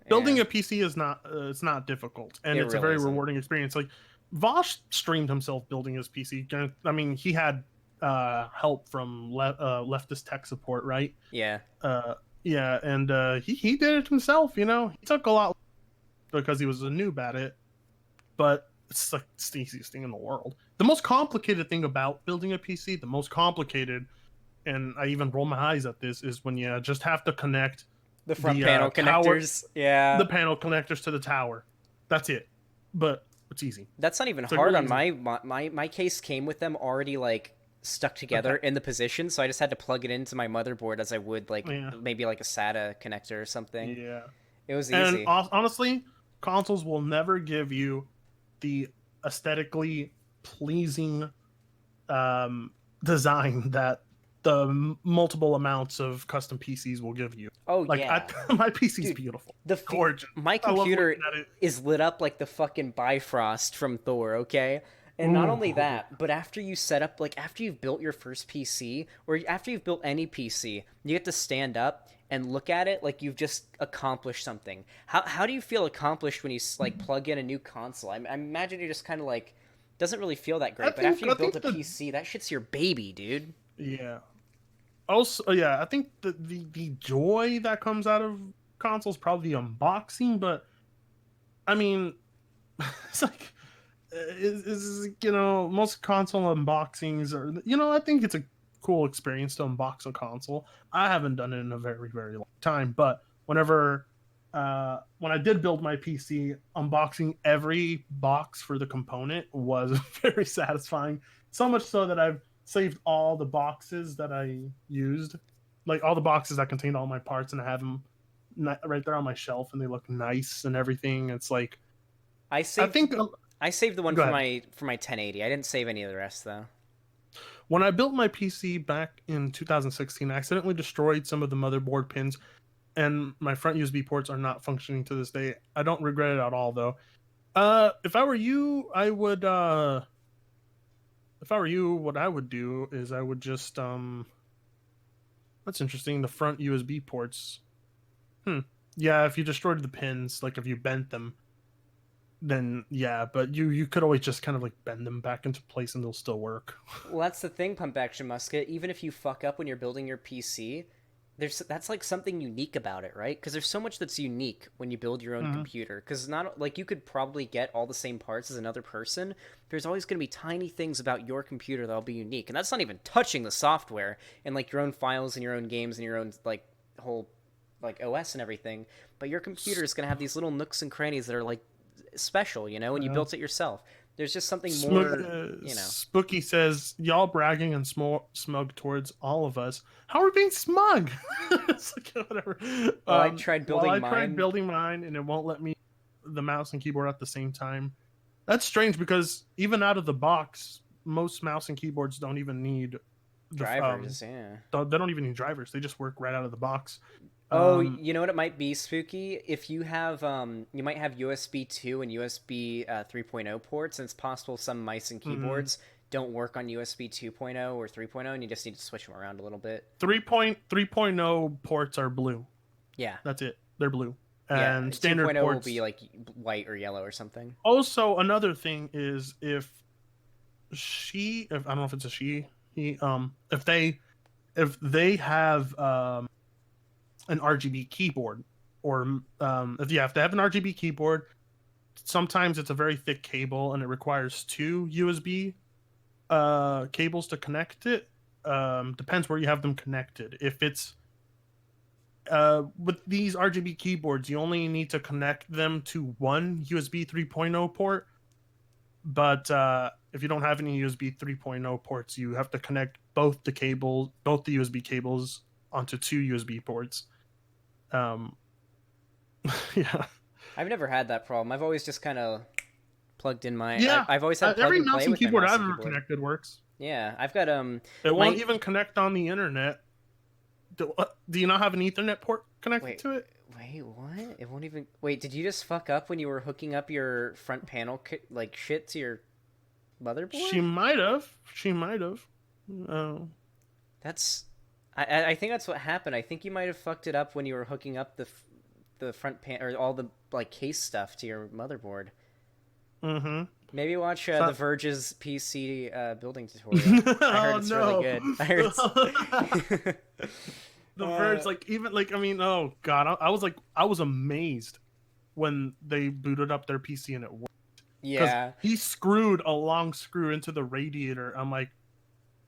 [SPEAKER 2] Building a PC is it's not difficult, and it's really a very rewarding experience. Like Vosh streamed himself building his PC. I mean, he had help from leftist tech support, right?
[SPEAKER 1] Yeah.
[SPEAKER 2] Yeah, and he did it himself. He took a lot because he was a noob at it, but it's like it's the easiest thing in the world. The most complicated thing about building a PC, the most complicated, and I even roll my eyes at this, is when you just have to connect
[SPEAKER 1] the front panel connectors.
[SPEAKER 2] The panel connectors to the tower. That's it. But it's easy.
[SPEAKER 1] That's not even hard on my case. Came with them already like stuck together in the position, so I just had to plug it into my motherboard as I would maybe like a SATA connector or something.
[SPEAKER 2] Yeah,
[SPEAKER 1] it was easy.
[SPEAKER 2] And honestly, consoles will never give you the aesthetically pleasing design that the multiple amounts of custom PCs will give you.
[SPEAKER 1] Oh, yeah.
[SPEAKER 2] My PC's beautiful. Gorgeous.
[SPEAKER 1] My computer is lit up like the fucking Bifrost from Thor, okay? And not only
[SPEAKER 2] Ooh.
[SPEAKER 1] that, but after you set up, like after you've built your first PC, or after you've built any PC, you get to stand up and look at it like you've just accomplished something. How do you feel accomplished when you like plug in a new console? I imagine you're just kind of like doesn't really feel that
[SPEAKER 2] I
[SPEAKER 1] great. But
[SPEAKER 2] think
[SPEAKER 1] after you
[SPEAKER 2] I
[SPEAKER 1] built
[SPEAKER 2] think
[SPEAKER 1] a
[SPEAKER 2] the
[SPEAKER 1] PC, that shit's your baby, dude.
[SPEAKER 2] yeah. Also, yeah, I think the joy that comes out of consoles probably the unboxing, but I mean, it's like is most console unboxings are I think it's a cool experience to unbox a console. I haven't done it in a very very long time, but when I did build my PC, unboxing every box for the component was very satisfying. So much so that I've saved all the boxes that I used, like all the boxes that contained all my parts, and I have them right there on my shelf, and they look nice and everything. It's like
[SPEAKER 1] I
[SPEAKER 2] I
[SPEAKER 1] saved
[SPEAKER 2] think.
[SPEAKER 1] I saved the one
[SPEAKER 2] Go
[SPEAKER 1] for
[SPEAKER 2] ahead.
[SPEAKER 1] my 1080. I didn't save any of the rest though.
[SPEAKER 2] When I built my PC back in 2016, I accidentally destroyed some of the motherboard pins, and my front USB ports are not functioning to this day. I don't regret it at all, though. If I were you, I would. If I were you, what I would do is I would just. That's interesting. The front USB ports. Hmm. Yeah, if you destroyed the pins, like if you bent them, then yeah. But you could always just kind of like bend them back into place, and they'll still work.
[SPEAKER 1] Well, that's the thing, Pump Action Musket. Even if you fuck up when you're building your PC, that's like something unique about it, right? Because there's so much that's unique when you build your own
[SPEAKER 2] Mm-hmm.
[SPEAKER 1] computer. Because not like you could probably get all the same parts as another person. There's always going to be tiny things about your computer that'll be unique, and that's not even touching the software and like your own files and your own games and your own like whole like OS and everything. But your computer is going to have these little nooks and crannies that are like special, when you built it yourself. There's just something more,
[SPEAKER 2] Spooky says, "Y'all bragging and smug towards all of us. How are we being smug?" It's like, whatever.
[SPEAKER 1] Well, I tried
[SPEAKER 2] Well,
[SPEAKER 1] building
[SPEAKER 2] I tried
[SPEAKER 1] mine.
[SPEAKER 2] building mine, and it won't let me the mouse and keyboard at the same time. That's strange because even out of the box, most mouse and keyboards don't even need
[SPEAKER 1] Drivers, yeah.
[SPEAKER 2] they don't even need drivers. They just work right out of the box.
[SPEAKER 1] Oh,
[SPEAKER 2] Um,
[SPEAKER 1] you know what it might be, Spooky? If you have, you might have USB 2 and USB 3.0 ports, and it's possible some mice and
[SPEAKER 2] mhm.
[SPEAKER 1] keyboards don't work on USB 2.0 or 3.0, and you just need to switch them around a little bit.
[SPEAKER 2] 3.0 ports are blue.
[SPEAKER 1] Yeah,
[SPEAKER 2] That's it. They're blue.
[SPEAKER 1] yeah.
[SPEAKER 2] And standard
[SPEAKER 1] 2.0 will be
[SPEAKER 2] ports.
[SPEAKER 1] like white or yellow or something.
[SPEAKER 2] Also, another thing is if I don't know if it's a she, he, if they have an RGB keyboard, or if you have to have an RGB keyboard, sometimes it's a very thick cable and it requires two USB cables to connect it. Depends where you have them connected. If it's with these RGB keyboards, you only need to connect them to one USB 3.0 port. But if you don't have any USB 3.0 ports, you have to connect both the USB cables onto two USB ports. Um, yeah,
[SPEAKER 1] I've never had that problem. I've always just kind of plugged in my.
[SPEAKER 2] yeah.
[SPEAKER 1] I've always had plug
[SPEAKER 2] Every
[SPEAKER 1] and
[SPEAKER 2] mouse
[SPEAKER 1] play
[SPEAKER 2] and
[SPEAKER 1] with my
[SPEAKER 2] keyboard
[SPEAKER 1] mouse
[SPEAKER 2] I've
[SPEAKER 1] and
[SPEAKER 2] ever
[SPEAKER 1] keyboard.
[SPEAKER 2] connected works.
[SPEAKER 1] Yeah, I've got
[SPEAKER 2] It won't
[SPEAKER 1] my.
[SPEAKER 2] even connect on the internet. Do you not have an Ethernet port connected
[SPEAKER 1] Wait,
[SPEAKER 2] to it?
[SPEAKER 1] wait, what? It won't even. Wait, did you just fuck up when you were hooking up your front panel like shit to your
[SPEAKER 2] She
[SPEAKER 1] motherboard?
[SPEAKER 2] might have. She might have. Oh.
[SPEAKER 1] That's. I think that's what happened. I think you might have fucked it up when you were hooking up the front pan or all the like case stuff to your motherboard.
[SPEAKER 2] Mm-hmm.
[SPEAKER 1] Maybe watch The
[SPEAKER 2] So,
[SPEAKER 1] Verge's PC building tutorial. I heard
[SPEAKER 2] oh
[SPEAKER 1] it's really
[SPEAKER 2] no.
[SPEAKER 1] good. I heard it's.
[SPEAKER 2] The Verge,
[SPEAKER 1] uh,
[SPEAKER 2] like even like I mean, oh god, I was amazed when they booted up their PC and it worked because
[SPEAKER 1] yeah,
[SPEAKER 2] he screwed a long screw into the radiator. I'm like,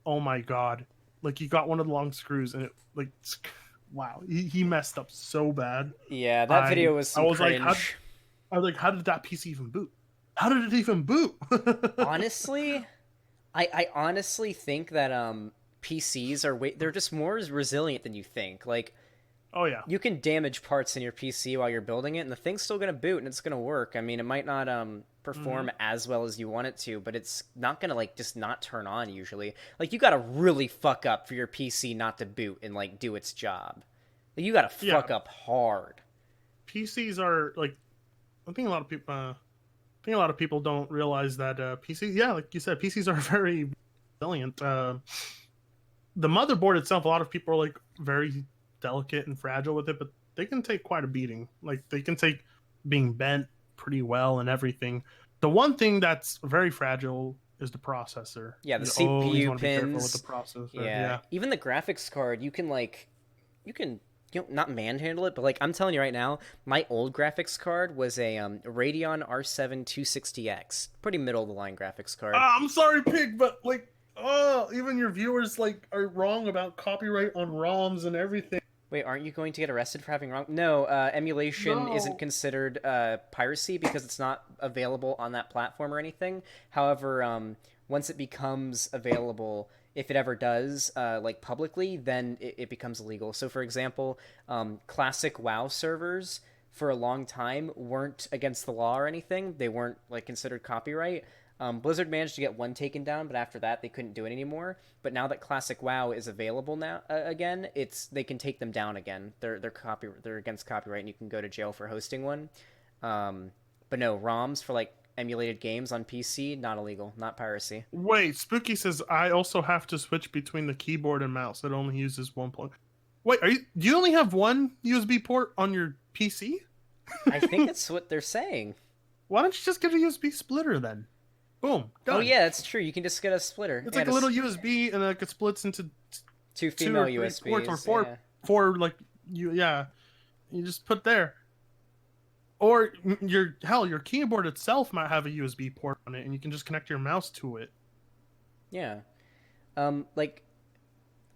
[SPEAKER 2] oh my god, like he got one of the long screws and it like, wow, he messed up so bad.
[SPEAKER 1] yeah. That
[SPEAKER 2] I
[SPEAKER 1] video was
[SPEAKER 2] I
[SPEAKER 1] some
[SPEAKER 2] was like,
[SPEAKER 1] cringe.
[SPEAKER 2] how did that PC even boot? How did it even boot?
[SPEAKER 1] Honestly, I honestly think that PCs are they're just more resilient than you think. Like
[SPEAKER 2] Oh yeah.
[SPEAKER 1] you can damage parts in your PC while you're building it, and the thing's still gonna boot and it's gonna work. I mean, it might not
[SPEAKER 2] Mm-hmm.
[SPEAKER 1] perform as well as you want it to, but it's not gonna like just not turn on usually. Like you gotta really fuck up for your PC not to boot and like do its job. Like, you gotta
[SPEAKER 2] Yeah.
[SPEAKER 1] fuck up hard.
[SPEAKER 2] PCs are like I think a lot of people. think a lot of people don't realize that PCs, yeah, like you said, PCs are very resilient. The motherboard itself, a lot of people are like very delicate and fragile with it, but they can take quite a beating. Like they can take being bent pretty well and everything. The one thing that's very fragile is the processor.
[SPEAKER 1] Yeah, the
[SPEAKER 2] You always
[SPEAKER 1] CPU
[SPEAKER 2] want to be careful with the
[SPEAKER 1] pins.
[SPEAKER 2] processor.
[SPEAKER 1] Yeah,
[SPEAKER 2] Yeah.
[SPEAKER 1] even the graphics card, you can not manhandle it, but like I'm telling you right now, my old graphics card was a Radeon R7 260X, pretty middle of the line graphics card.
[SPEAKER 2] I'm sorry, Pig, but like, even your viewers like are wrong about copyright on ROMs and everything.
[SPEAKER 1] Wait, aren't you going to get arrested for having wrong? No, emulation isn't
[SPEAKER 2] No.
[SPEAKER 1] considered piracy because it's not available on that platform or anything. However, once it becomes available, if it ever does, like publicly, then it becomes illegal. So, for example, classic WoW servers for a long time weren't against the law or anything. They weren't like considered copyright. Blizzard managed to get one taken down, but after that they couldn't do it anymore. But now that Classic WoW is available now again, they can take them down again. They're against copyright, and you can go to jail for hosting one. But no, ROMs for like emulated games on PC, not illegal, not piracy.
[SPEAKER 2] Wait, Spooky says I also have to switch between the keyboard and mouse. It only uses one plug. Wait, do you only have one USB port on your PC?
[SPEAKER 1] I think that's what they're saying.
[SPEAKER 2] Why don't you just get a USB splitter then? Boom. Done.
[SPEAKER 1] Oh yeah, that's true. You can just get a splitter.
[SPEAKER 2] It's like a little USB, and then it splits into
[SPEAKER 1] two
[SPEAKER 2] two
[SPEAKER 1] female
[SPEAKER 2] or three
[SPEAKER 1] USBs
[SPEAKER 2] ports, or four,
[SPEAKER 1] yeah.
[SPEAKER 2] four like yeah. You just put there. Or your keyboard itself might have a USB port on it, and you can just connect your mouse to it.
[SPEAKER 1] Yeah. Like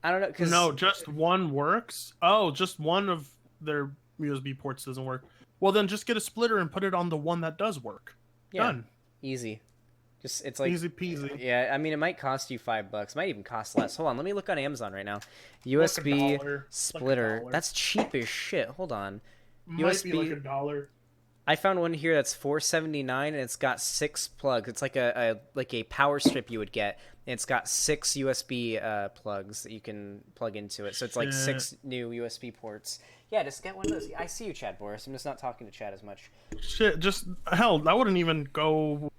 [SPEAKER 1] I don't know, cause
[SPEAKER 2] No, just one works. Oh, just one of their USB ports doesn't work. Well, then just get a splitter and put it on the one that does work.
[SPEAKER 1] yeah,
[SPEAKER 2] Done.
[SPEAKER 1] easy. Just it's like
[SPEAKER 2] Easy peasy.
[SPEAKER 1] yeah. I mean, it might cost you $5. It might even cost less. Hold on, let me look on Amazon right now.
[SPEAKER 2] Like
[SPEAKER 1] USB
[SPEAKER 2] $1.
[SPEAKER 1] splitter.
[SPEAKER 2] Like $1.
[SPEAKER 1] That's cheap as shit. Hold on.
[SPEAKER 2] Might
[SPEAKER 1] USB.
[SPEAKER 2] be like $1.
[SPEAKER 1] I found one here that's $4.79 and it's got 6 plugs. It's like a power strip you would get. And it's got 6 USB plugs that you can plug into it. So it's like 6 new USB ports. Yeah, just get one of those. I see you, Chad Boris. I'm just not talking to Chad as much.
[SPEAKER 2] Shit, just hell, I wouldn't even go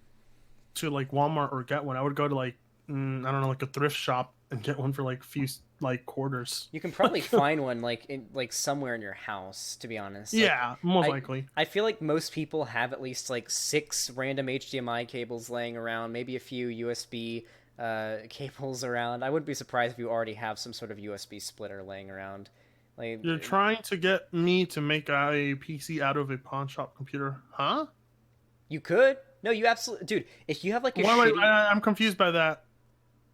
[SPEAKER 2] to like Walmart or get one. I would go to like I don't know, like a thrift shop and get one for like few like quarters.
[SPEAKER 1] You can probably find one like somewhere in your house, to be honest.
[SPEAKER 2] Yeah, most likely.
[SPEAKER 1] I feel like most people have at least like 6 random HDMI cables laying around, maybe a few USB cables around. I wouldn't be surprised if you already have some sort of USB splitter laying around. Like
[SPEAKER 2] You're trying to get me to make a PC out of a pawn shop computer, huh?
[SPEAKER 1] you could. No, you absolutely, dude. If you have like a
[SPEAKER 2] Wait,
[SPEAKER 1] shitty,
[SPEAKER 2] I'm confused by that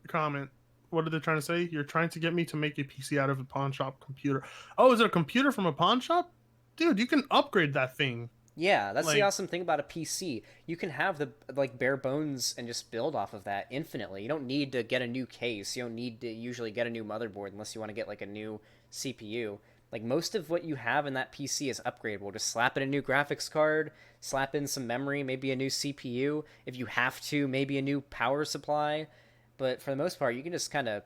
[SPEAKER 2] comment. What are they trying to say? You're trying to get me to make a PC out of a pawn shop computer. Oh, is it a computer from a pawn shop? Dude, you can upgrade that thing.
[SPEAKER 1] yeah, that's the
[SPEAKER 2] like-
[SPEAKER 1] awesome thing about a PC. You can have the like bare bones and just build off of that infinitely. You don't need to get a new case. You don't need to usually get a new motherboard unless you want to get like a new CPU. Like most of what you have in that PC is upgradable. Just slap in a new graphics card, slap in some memory, maybe a new CPU. If you have to, maybe a new power supply. But for the most part, you can just kind of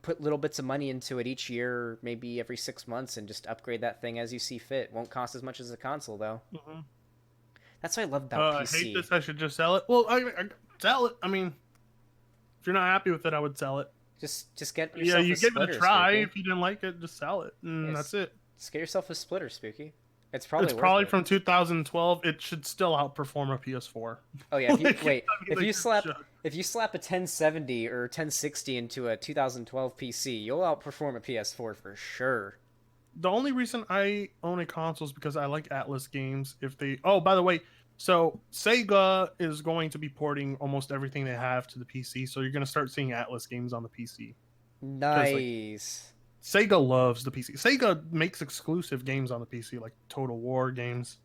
[SPEAKER 1] put little bits of money into it each year, maybe every 6 months, and just upgrade that thing as you see fit. Won't cost as much as a console, though.
[SPEAKER 2] Mm-hmm.
[SPEAKER 1] That's what I love about
[SPEAKER 2] I
[SPEAKER 1] PC.
[SPEAKER 2] hate this. I should just sell it. Well, I sell it. I mean, if you're not happy with it, I would sell it.
[SPEAKER 1] Just get
[SPEAKER 2] Yeah,
[SPEAKER 1] yourself
[SPEAKER 2] you
[SPEAKER 1] a
[SPEAKER 2] give
[SPEAKER 1] splitter,
[SPEAKER 2] it a try.
[SPEAKER 1] Spooky.
[SPEAKER 2] If you didn't like it, just sell it, and
[SPEAKER 1] Yes.
[SPEAKER 2] that's it.
[SPEAKER 1] Just get yourself a splitter, Spooky. It's probably
[SPEAKER 2] It's
[SPEAKER 1] worth
[SPEAKER 2] probably
[SPEAKER 1] it.
[SPEAKER 2] from 2012. It should still outperform a PS4.
[SPEAKER 1] Oh yeah, if you,
[SPEAKER 2] Like,
[SPEAKER 1] wait,
[SPEAKER 2] I mean,
[SPEAKER 1] if
[SPEAKER 2] like,
[SPEAKER 1] you
[SPEAKER 2] it
[SPEAKER 1] slap
[SPEAKER 2] should.
[SPEAKER 1] if you slap a 1070 or 1060 into a 2012 PC, you'll outperform a PS4 for sure.
[SPEAKER 2] The only reason I own a console is because I like Atlas games. If they, oh, by the way, so Sega is going to be porting almost everything they have to the PC. So you're going to start seeing Atlas games on the PC.
[SPEAKER 1] Nice.
[SPEAKER 2] Sega loves the PC. Sega makes exclusive games on the PC, like Total War games.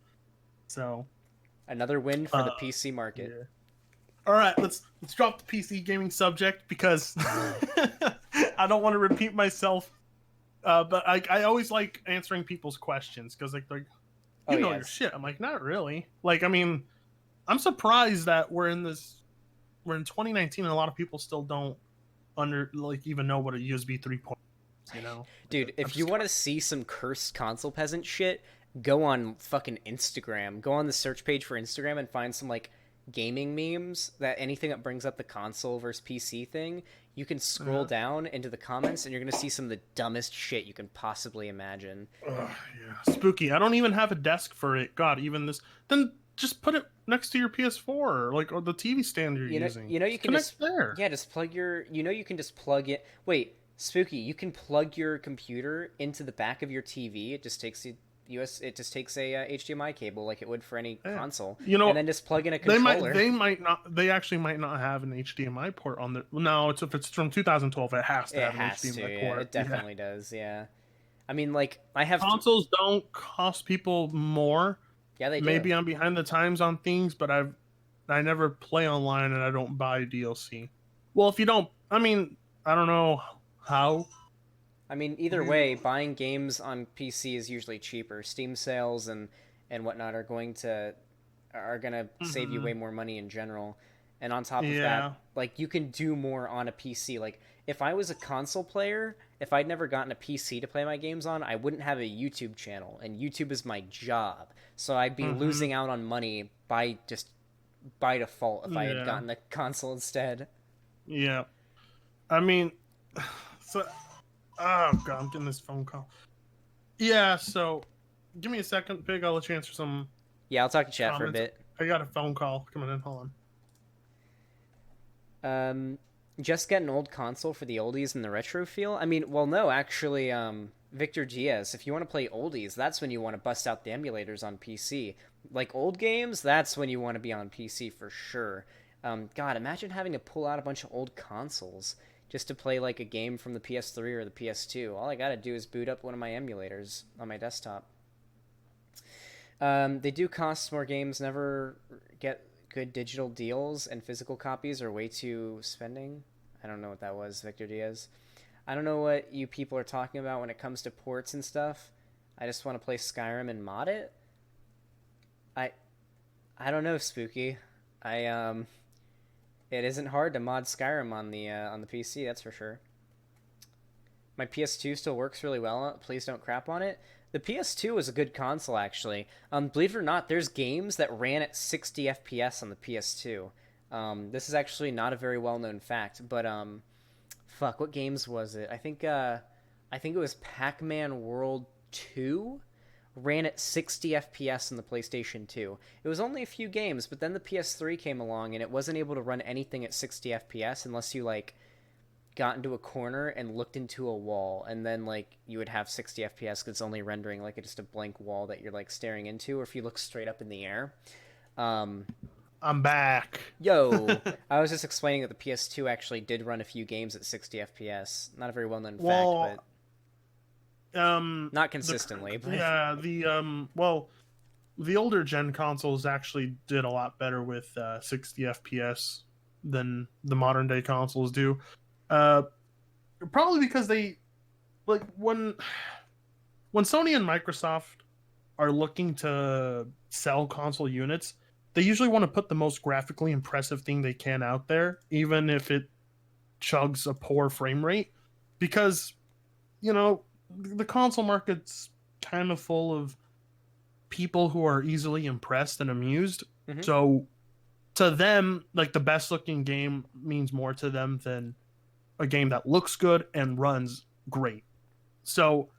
[SPEAKER 2] So
[SPEAKER 1] Another win for the PC market.
[SPEAKER 2] yeah. All right, let's drop the PC gaming subject because I don't want to repeat myself. But I always like answering people's questions because like they're
[SPEAKER 1] Oh,
[SPEAKER 2] you know
[SPEAKER 1] yes.
[SPEAKER 2] your shit. I'm like, not really. Like, I mean, I'm surprised that we're in 2019 and a lot of people still don't even know what a USB 3.0 is, you know?
[SPEAKER 1] Dude, if you want to see some cursed console peasant shit, go on fucking Instagram. Go on the search page for Instagram and find some like gaming memes, that anything that brings up the console versus PC thing, you can scroll down into the comments and you're going to see some of the dumbest shit you can possibly imagine.
[SPEAKER 2] Yeah, spooky. I don't even have a desk for it. God, even this. Then just put it next to your PS4, like, or the TV stand you're using.
[SPEAKER 1] You know, you
[SPEAKER 2] Just
[SPEAKER 1] can
[SPEAKER 2] connect
[SPEAKER 1] just
[SPEAKER 2] there.
[SPEAKER 1] yeah, just plug your. You know, you can just plug it. Wait, spooky. You can plug your computer into the back of your TV. It just takes It just takes a HDMI cable like it would for any console,
[SPEAKER 2] You know,
[SPEAKER 1] and then just plug in a controller.
[SPEAKER 2] They might not. They actually might not have an HDMI port on the. No, it's if it's from 2012, it has to
[SPEAKER 1] It
[SPEAKER 2] have an
[SPEAKER 1] has to.
[SPEAKER 2] HDMI
[SPEAKER 1] Yeah,
[SPEAKER 2] port.
[SPEAKER 1] it definitely does. Yeah. I mean, like I have.
[SPEAKER 2] Consoles don't cost people more.
[SPEAKER 1] Yeah, they do.
[SPEAKER 2] Maybe I'm behind the times on things, but I never play online and I don't buy DLC. Well, if you don't, I mean, I don't know how.
[SPEAKER 1] I mean, either way, buying games on PC is usually cheaper. Steam sales and whatnot are gonna save you way more money in general. And on top of that, like you can do more on a PC. Like if I was a console player, if I'd never gotten a PC to play my games on, I wouldn't have a YouTube channel, and YouTube is my job. So I'd be losing out on money by default if I had gotten a console instead.
[SPEAKER 2] Yeah. I mean, so oh god, I'm getting this phone call. Yeah, so give me a second, Pig. I'll let you answer some.
[SPEAKER 1] Yeah, I'll talk to chat
[SPEAKER 2] comments.
[SPEAKER 1] for a bit.
[SPEAKER 2] I got a phone call coming in. Hold
[SPEAKER 1] on. Just get an old console for the oldies and the retro feel. I mean, well, no, actually, Victor Diaz, if you want to play oldies, that's when you want to bust out the emulators on PC. Like old games, that's when you want to be on PC for sure. God, imagine having to pull out a bunch of old consoles just to play like a game from the PS3 or the PS2. All I gotta do is boot up one of my emulators on my desktop. They do cost more. Games never get good digital deals, and physical copies are way too spending. I don't know what that was, Victor Diaz. I don't know what you people are talking about when it comes to ports and stuff. I just want to play Skyrim and mod it. I don't know, Spooky. It isn't hard to mod Skyrim on the PC, that's for sure. My PS2 still works really well. Please don't crap on it. The PS2 was a good console, actually. Believe it or not, there's games that ran at 60 FPS on the PS2. This is actually not a very well-known fact, but fuck, what games was it? I think it was Pac-Man World 2 ran at 60 FPS on the PlayStation 2. It was only a few games, but then the PS3 came along and it wasn't able to run anything at 60 FPS unless you like got into a corner and looked into a wall, and then like you would have 60 FPS because it's only rendering like just a blank wall that you're like staring into, or if you look straight up in the air.
[SPEAKER 2] I'm back.
[SPEAKER 1] Yo, I was just explaining that the PS2 actually did run a few games at 60 FPS. Not a very well-known fact, but not consistently. But
[SPEAKER 2] yeah, the older gen consoles actually did a lot better with 60 FPS than the modern day consoles do. Probably because they like when Sony and Microsoft are looking to sell console units, they usually want to put the most graphically impressive thing they can out there, even if it chugs a poor frame rate, because you know the console market's kind of full of people who are easily impressed and amused. Mm-hmm. So to them, like the best looking game means more to them than a game that looks good and runs great. So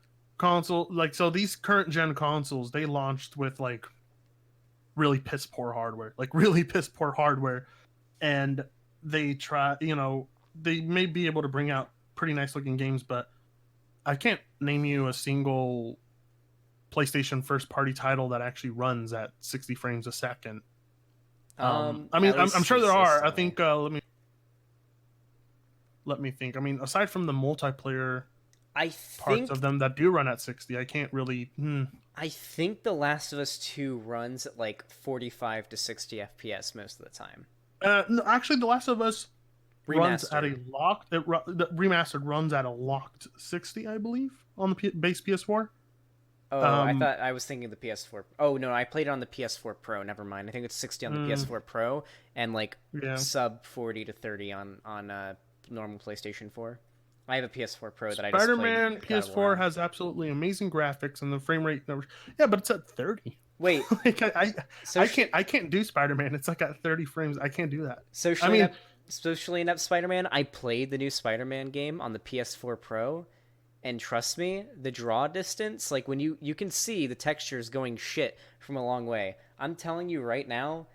[SPEAKER 2] these current gen consoles, they launched with like really piss poor hardware, and they try, they may be able to bring out pretty nice looking games, but I can't name you a single PlayStation first party title that actually runs at 60 frames a second. I mean, I'm sure there are. I think let me think. I mean, aside from the multiplayer parts of them that do run at 60, I can't really.
[SPEAKER 1] I think The Last of Us 2 runs at like 45 to 60 FPS most of the time.
[SPEAKER 2] No, actually, The Last of Us runs at a locked. The remastered runs at a locked 60, I believe, on the base PS4.
[SPEAKER 1] Oh, I was thinking the PS4. Oh no, I played it on the PS4 Pro. Never mind. I think it's 60 on the PS4 Pro and like sub 40 to 30 on normal PlayStation 4. I have a PS4 Pro that I just played.
[SPEAKER 2] Spider-Man PS4 has absolutely amazing graphics and the frame rate never. Yeah, but it's at 30.
[SPEAKER 1] Wait,
[SPEAKER 2] Like
[SPEAKER 1] so
[SPEAKER 2] I can't do Spider-Man. It's like at 30 frames. I can't do that. I
[SPEAKER 1] socially
[SPEAKER 2] mean,
[SPEAKER 1] inept, socially inept Spider-Man. I played the new Spider-Man game on the PS4 Pro, and trust me, the draw distance, like when you can see the textures going shit from a long way. I'm telling you right now,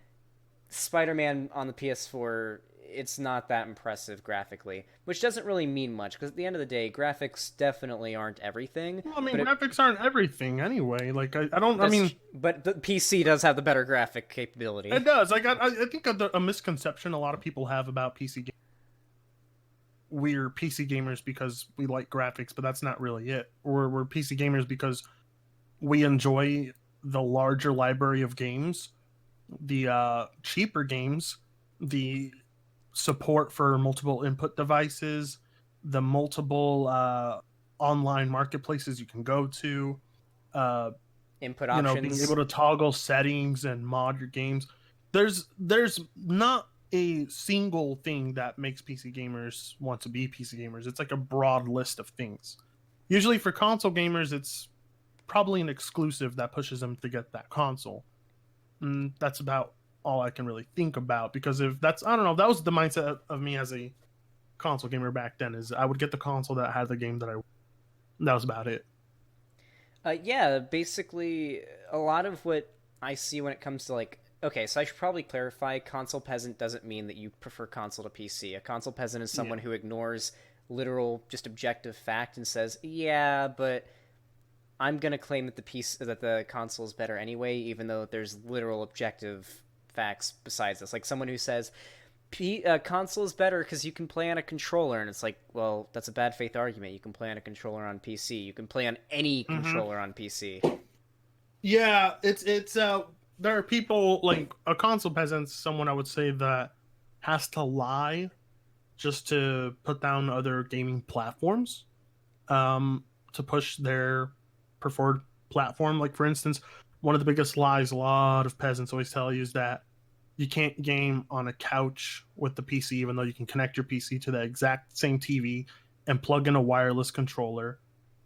[SPEAKER 1] Spider-Man on the PS4, it's not that impressive graphically, which doesn't really mean much because at the end of the day, graphics definitely aren't everything.
[SPEAKER 2] well, I mean,
[SPEAKER 1] But it,
[SPEAKER 2] graphics aren't everything anyway. Like I don't. I mean,
[SPEAKER 1] but the PC does have the better graphic capability.
[SPEAKER 2] it does. Like I think a misconception a lot of people have about PC games. We're PC gamers because we like graphics, but that's not really it. We're PC gamers because we enjoy the larger library of games, the cheaper games, the support for multiple input devices, the multiple online marketplaces you can go to, uh,
[SPEAKER 1] Input
[SPEAKER 2] being able
[SPEAKER 1] options.
[SPEAKER 2] to toggle settings and mod your games. There's not a single thing that makes PC gamers want to be PC gamers. It's like a broad list of things. Usually for console gamers, it's probably an exclusive that pushes them to get that console. And that's about all I can really think about, because if that's, I don't know, that was the mindset of me as a console gamer back then, is I would get the console that had the game that I, that was about it.
[SPEAKER 1] Yeah, basically, a lot of what I see when it comes to like. Okay, so I should probably clarify console peasant doesn't mean that you prefer console to PC. A console peasant is
[SPEAKER 2] Yeah.
[SPEAKER 1] someone who ignores literal, just objective fact and says, yeah, but I'm going to claim that the console is better anyway, even though there's literal objective facts besides this. Like someone who says, console is better because you can play on a controller, and it's like, well, that's a bad faith argument. You can play on a controller on PC. You can play on any
[SPEAKER 2] Mm-hmm.
[SPEAKER 1] controller on PC.
[SPEAKER 2] Yeah, it's there are people like a console peasant, someone I would say that has to lie just to put down other gaming platforms, to push their preferred platform. Like for instance, one of the biggest lies a lot of peasants always tell you is that you can't game on a couch with the PC, even though you can connect your PC to the exact same TV and plug in a wireless controller.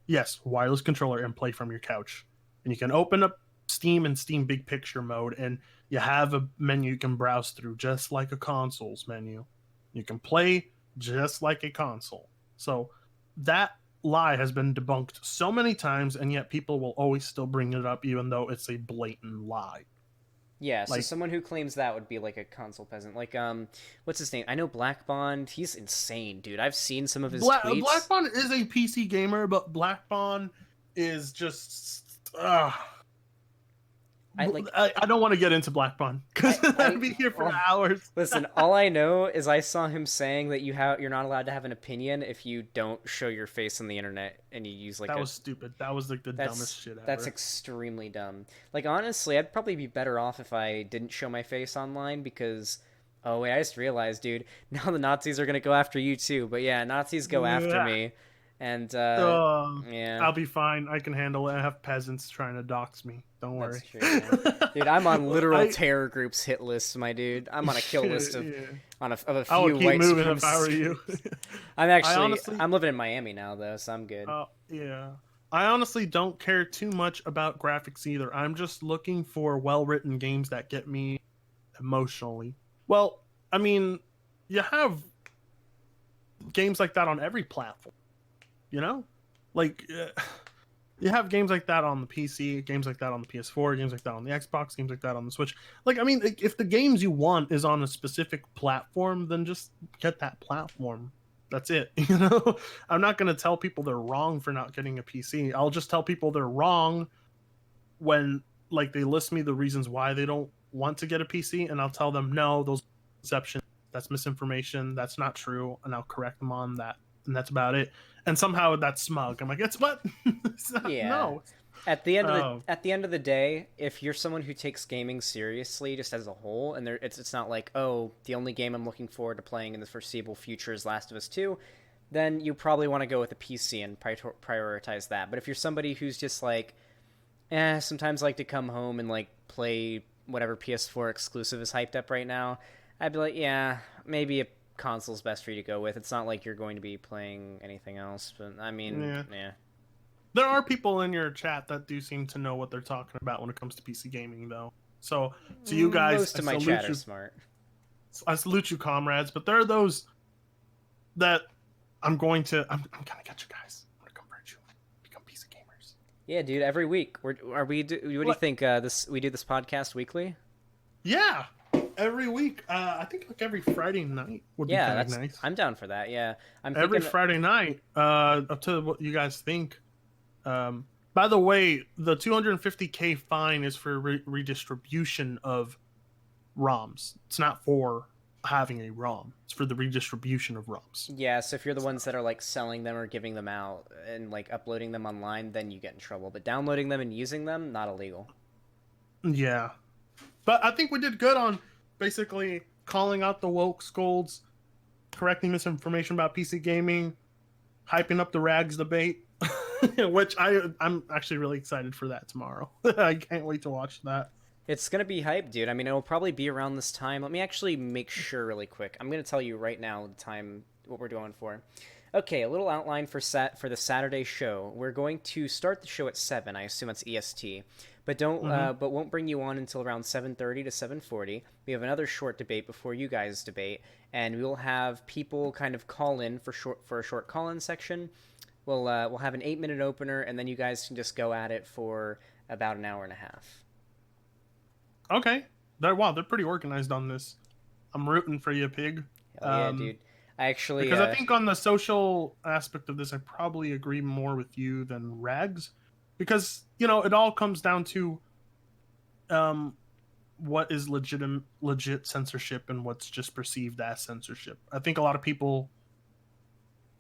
[SPEAKER 2] Yes, wireless controller, and play from your couch. And you can open up Steam and Steam Big Picture mode, and you have a menu you can browse through, just like a console's menu. You can play just like a console. So that lie has been debunked so many times, and yet people will always still bring it up, even though it's a blatant lie.
[SPEAKER 1] Yeah, so
[SPEAKER 2] Like
[SPEAKER 1] someone who claims that would be like a console peasant. Like, what's his name? I know Black Bond. He's insane, dude. I've seen some of his
[SPEAKER 2] Black
[SPEAKER 1] tweets.
[SPEAKER 2] Bond is a PC gamer, but Black Bond is just.
[SPEAKER 1] I like,
[SPEAKER 2] I don't want to get into Black Bond because
[SPEAKER 1] I
[SPEAKER 2] I'd be here for
[SPEAKER 1] oh,
[SPEAKER 2] hours.
[SPEAKER 1] listen. All I know is I saw him saying that you're not allowed to have an opinion if you don't show your face on the internet and you use like
[SPEAKER 2] That
[SPEAKER 1] a.
[SPEAKER 2] was stupid. That was like the dumbest shit
[SPEAKER 1] That's
[SPEAKER 2] ever.
[SPEAKER 1] extremely dumb. Like honestly, I'd probably be better off if I didn't show my face online because. Oh wait, I just realized, dude. Now the Nazis are gonna go after you too. But yeah, Nazis go after
[SPEAKER 2] Yeah.
[SPEAKER 1] me, and yeah.
[SPEAKER 2] I'll be fine. I can handle it. I have peasants trying to dox me. Don't
[SPEAKER 1] That's
[SPEAKER 2] worry.
[SPEAKER 1] true, yeah. Dude, I'm on literal
[SPEAKER 2] I
[SPEAKER 1] terror groups hit lists, my dude. I'm on a kill list of
[SPEAKER 2] yeah.
[SPEAKER 1] of a
[SPEAKER 2] I would
[SPEAKER 1] few
[SPEAKER 2] keep
[SPEAKER 1] white
[SPEAKER 2] moving if I were
[SPEAKER 1] supremacists.
[SPEAKER 2] you. I honestly,
[SPEAKER 1] I'm living in Miami now though, so I'm good.
[SPEAKER 2] yeah. I honestly don't care too much about graphics either. I'm just looking for well-written games that get me emotionally. Well, I mean, you have games like that on every platform, you know? Like, you have games like that on the PC, games like that on the PS4, games like that on the Xbox, games like that on the Switch. Like, I mean, if the games you want is on a specific platform, then just get that platform. That's it. I'm not going to tell people they're wrong for not getting a PC. I'll just tell people they're wrong when, like, they list me the reasons why they don't want to get a PC, and I'll tell them, no, those exceptions, that's misinformation, that's not true, and I'll correct them on that, and that's about it. And somehow that's smug. I'm like, it's what? It's not,
[SPEAKER 1] Yeah.
[SPEAKER 2] no.
[SPEAKER 1] At the end of the day, if you're someone who takes gaming seriously just as a whole, and it's not like, oh, the only game I'm looking forward to playing in the foreseeable future is Last of Us 2, then you probably want to go with a PC and prioritize that. But if you're somebody who's just like, sometimes like to come home and like play whatever PS4 exclusive is hyped up right now, I'd be like, yeah, maybe a console's best for you to go with. It's not like you're going to be playing anything else, but I mean,
[SPEAKER 2] Yeah.
[SPEAKER 1] yeah.
[SPEAKER 2] There are people in your chat that do seem to know what they're talking about when it comes to PC gaming, though. So, to you guys,
[SPEAKER 1] Most of my chat are smart.
[SPEAKER 2] I salute you, comrades. But there are those that I'm gonna get you guys. I'm gonna convert you, become PC gamers.
[SPEAKER 1] Yeah, dude. Every week, what do you think? We do this podcast weekly.
[SPEAKER 2] Yeah, every week. I think like every Friday night would be kind of nice.
[SPEAKER 1] I'm down for that. Yeah, I'm
[SPEAKER 2] Every
[SPEAKER 1] thinking
[SPEAKER 2] Friday night. Up to what you guys think. By the way, the 250K fine is for redistribution of ROMs. It's not for having a ROM. It's for the redistribution of ROMs.
[SPEAKER 1] Yeah, so if you're the ones that are like selling them or giving them out and like uploading them online, then you get in trouble. But downloading them and using them, not illegal.
[SPEAKER 2] Yeah. But I think we did good on basically calling out the Wokescolds, correcting misinformation about PC gaming, hyping up the rags debate, which I'm actually really excited for that tomorrow. I can't wait to watch that.
[SPEAKER 1] It's going to be hype, dude. I mean, it'll probably be around this time. Let me actually make sure really quick. I'm going to tell you right now the time, what we're going for. Okay, a little outline for the Saturday show. We're going to start the show at 7. I assume that's EST. But won't bring you on until around 7:30 to 7:40. We have another short debate before you guys debate, and we'll have people kind of call in for a short call-in section. We'll have an 8-minute opener, and then you guys can just go at it for about an hour and a half.
[SPEAKER 2] Okay. They're pretty organized on this. I'm rooting for you, Pig.
[SPEAKER 1] Hell yeah, dude.
[SPEAKER 2] Because I think on the social aspect of this, I probably agree more with you than Rags. Because, it all comes down to what is legit censorship and what's just perceived as censorship. I think a lot of people,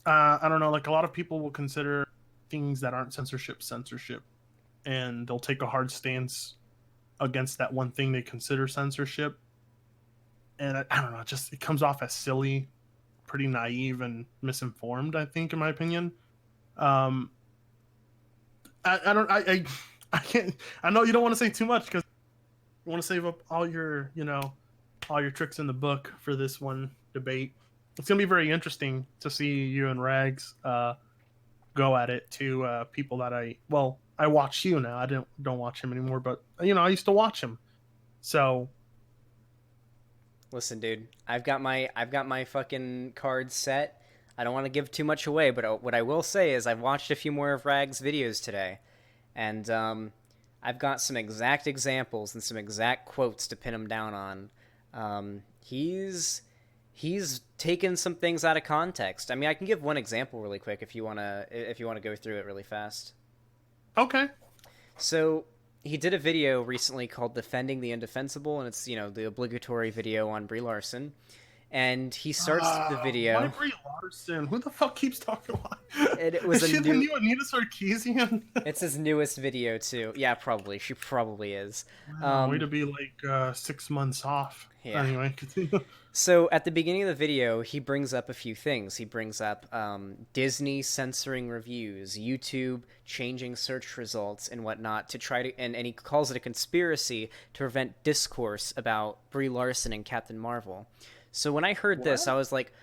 [SPEAKER 2] I don't know, like a lot of people will consider things that aren't censorship. And they'll take a hard stance against that one thing they consider censorship. And I don't know, it comes off as silly, pretty naive and misinformed, I think, in my opinion. I can't, I know you don't want to say too much because you want to save up all your tricks in the book for this one debate. It's going to be very interesting to see you and Rags go at it to people that I watch you now. I don't watch him anymore, but I used to watch him. So
[SPEAKER 1] listen, dude, I've got my fucking cards set. I don't want to give too much away, but what I will say is I've watched a few more of Rag's videos today, and I've got some exact examples and some exact quotes to pin him down on. He's taken some things out of context. I mean, I can give one example really quick if you wanna go through it really fast.
[SPEAKER 2] Okay.
[SPEAKER 1] So he did a video recently called "Defending the Indefensible," and it's the obligatory video on Brie Larson. And he starts the video.
[SPEAKER 2] Why Brie Larson? Who the fuck keeps talking about?
[SPEAKER 1] It was
[SPEAKER 2] is she the new Anita Sarkeesian?
[SPEAKER 1] It's his newest video too. Yeah, probably. She probably is.
[SPEAKER 2] Way to be like 6 months off.
[SPEAKER 1] Yeah.
[SPEAKER 2] Anyway, continue.
[SPEAKER 1] So at the beginning of the video, he brings up a few things. He brings up Disney censoring reviews, YouTube changing search results and whatnot to try to, and he calls it a conspiracy to prevent discourse about Brie Larson and Captain Marvel. So when I heard this, I was like,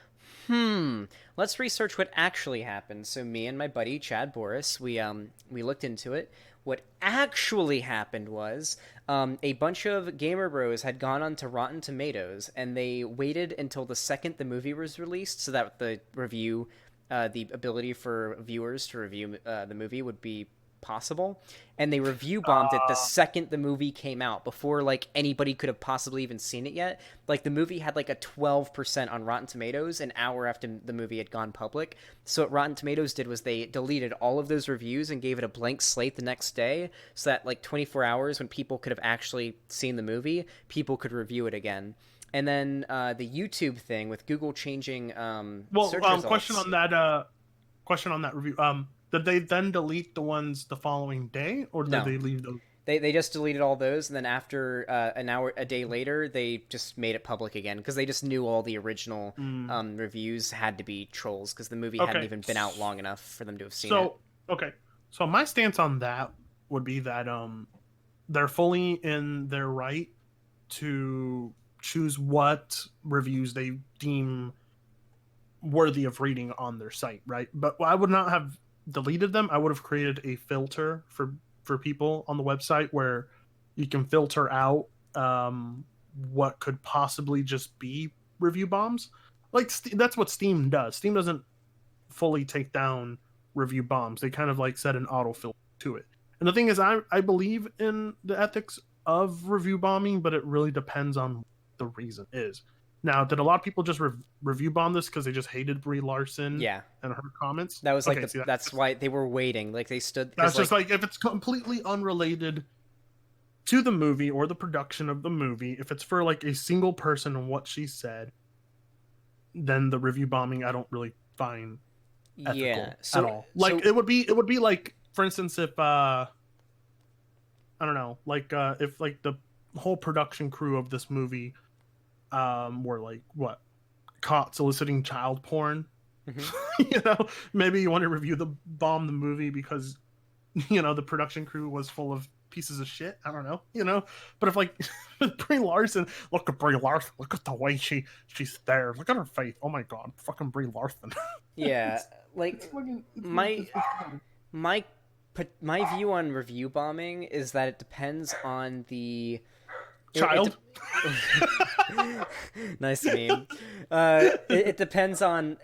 [SPEAKER 1] let's research what actually happened. So me and my buddy Chad Boris, we looked into it. What actually happened was a bunch of gamer bros had gone onto Rotten Tomatoes, and they waited until the second the movie was released so that the ability for viewers to review the movie would be possible, and they review bombed it the second the movie came out, before like anybody could have possibly even seen it yet. Like the movie had like a 12% on Rotten Tomatoes an hour after the movie had gone public. So what Rotten Tomatoes did was they deleted all of those reviews and gave it a blank slate the next day, so that like 24 hours when people could have actually seen the movie, people could review it again. And then the YouTube thing with Google changing search results.
[SPEAKER 2] Question on that review. Did they then delete the ones the following day, or did they leave those?
[SPEAKER 1] They just deleted all those, and then after a day later, they just made it public again because they just knew all the original reviews had to be trolls because the movie hadn't even been out long enough for them to have seen it.
[SPEAKER 2] Okay, so my stance on that would be that they're fully in their right to choose what reviews they deem worthy of reading on their site, right? But I would not have deleted them, I would have created a filter for people on the website where you can filter out what could possibly just be review bombs. Like that's what Steam does. Steam doesn't fully take down review bombs. They kind of like set an autofill to it. And the thing is, I believe in the ethics of review bombing, but it really depends on the reason is. Now, did a lot of people just review bomb this because they just hated Brie Larson?
[SPEAKER 1] Yeah,
[SPEAKER 2] and her comments.
[SPEAKER 1] that was like that's why they were waiting. Like they stood.
[SPEAKER 2] That's just like if it's completely unrelated to the movie or the production of the movie, if it's for like a single person and what she said, then the review bombing I don't really find ethical at all. Like it would be like, for instance, if I don't know, like if like the whole production crew of this movie were like what, caught soliciting child porn. You know, maybe you want to review the movie because, you know, the production crew was full of pieces of shit. I don't know, you know. But if like Brie Larson, look at Brie Larson, look at the way she's there, look at her face. Oh my god, fucking Brie Larson.
[SPEAKER 1] Yeah, like my view on review bombing is that it depends on the
[SPEAKER 2] child.
[SPEAKER 1] Nice meme. It depends on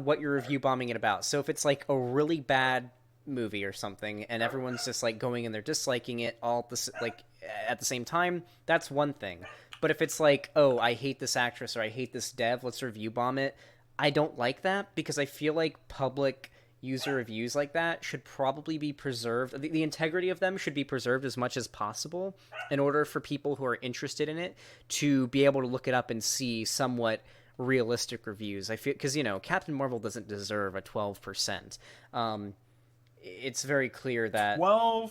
[SPEAKER 1] what you're review bombing it about. So if it's like a really bad movie or something, and everyone's just like going and they're disliking it all at the same time, that's one thing. But if it's like, oh, I hate this actress or I hate this dev, let's review bomb it, I don't like that because I feel like public user reviews like that should probably be preserved. The integrity of them should be preserved as much as possible in order for people who are interested in it to be able to look it up and see somewhat realistic reviews. I feel because, you know, Captain Marvel doesn't deserve a 12%. It's very clear that
[SPEAKER 2] 12%,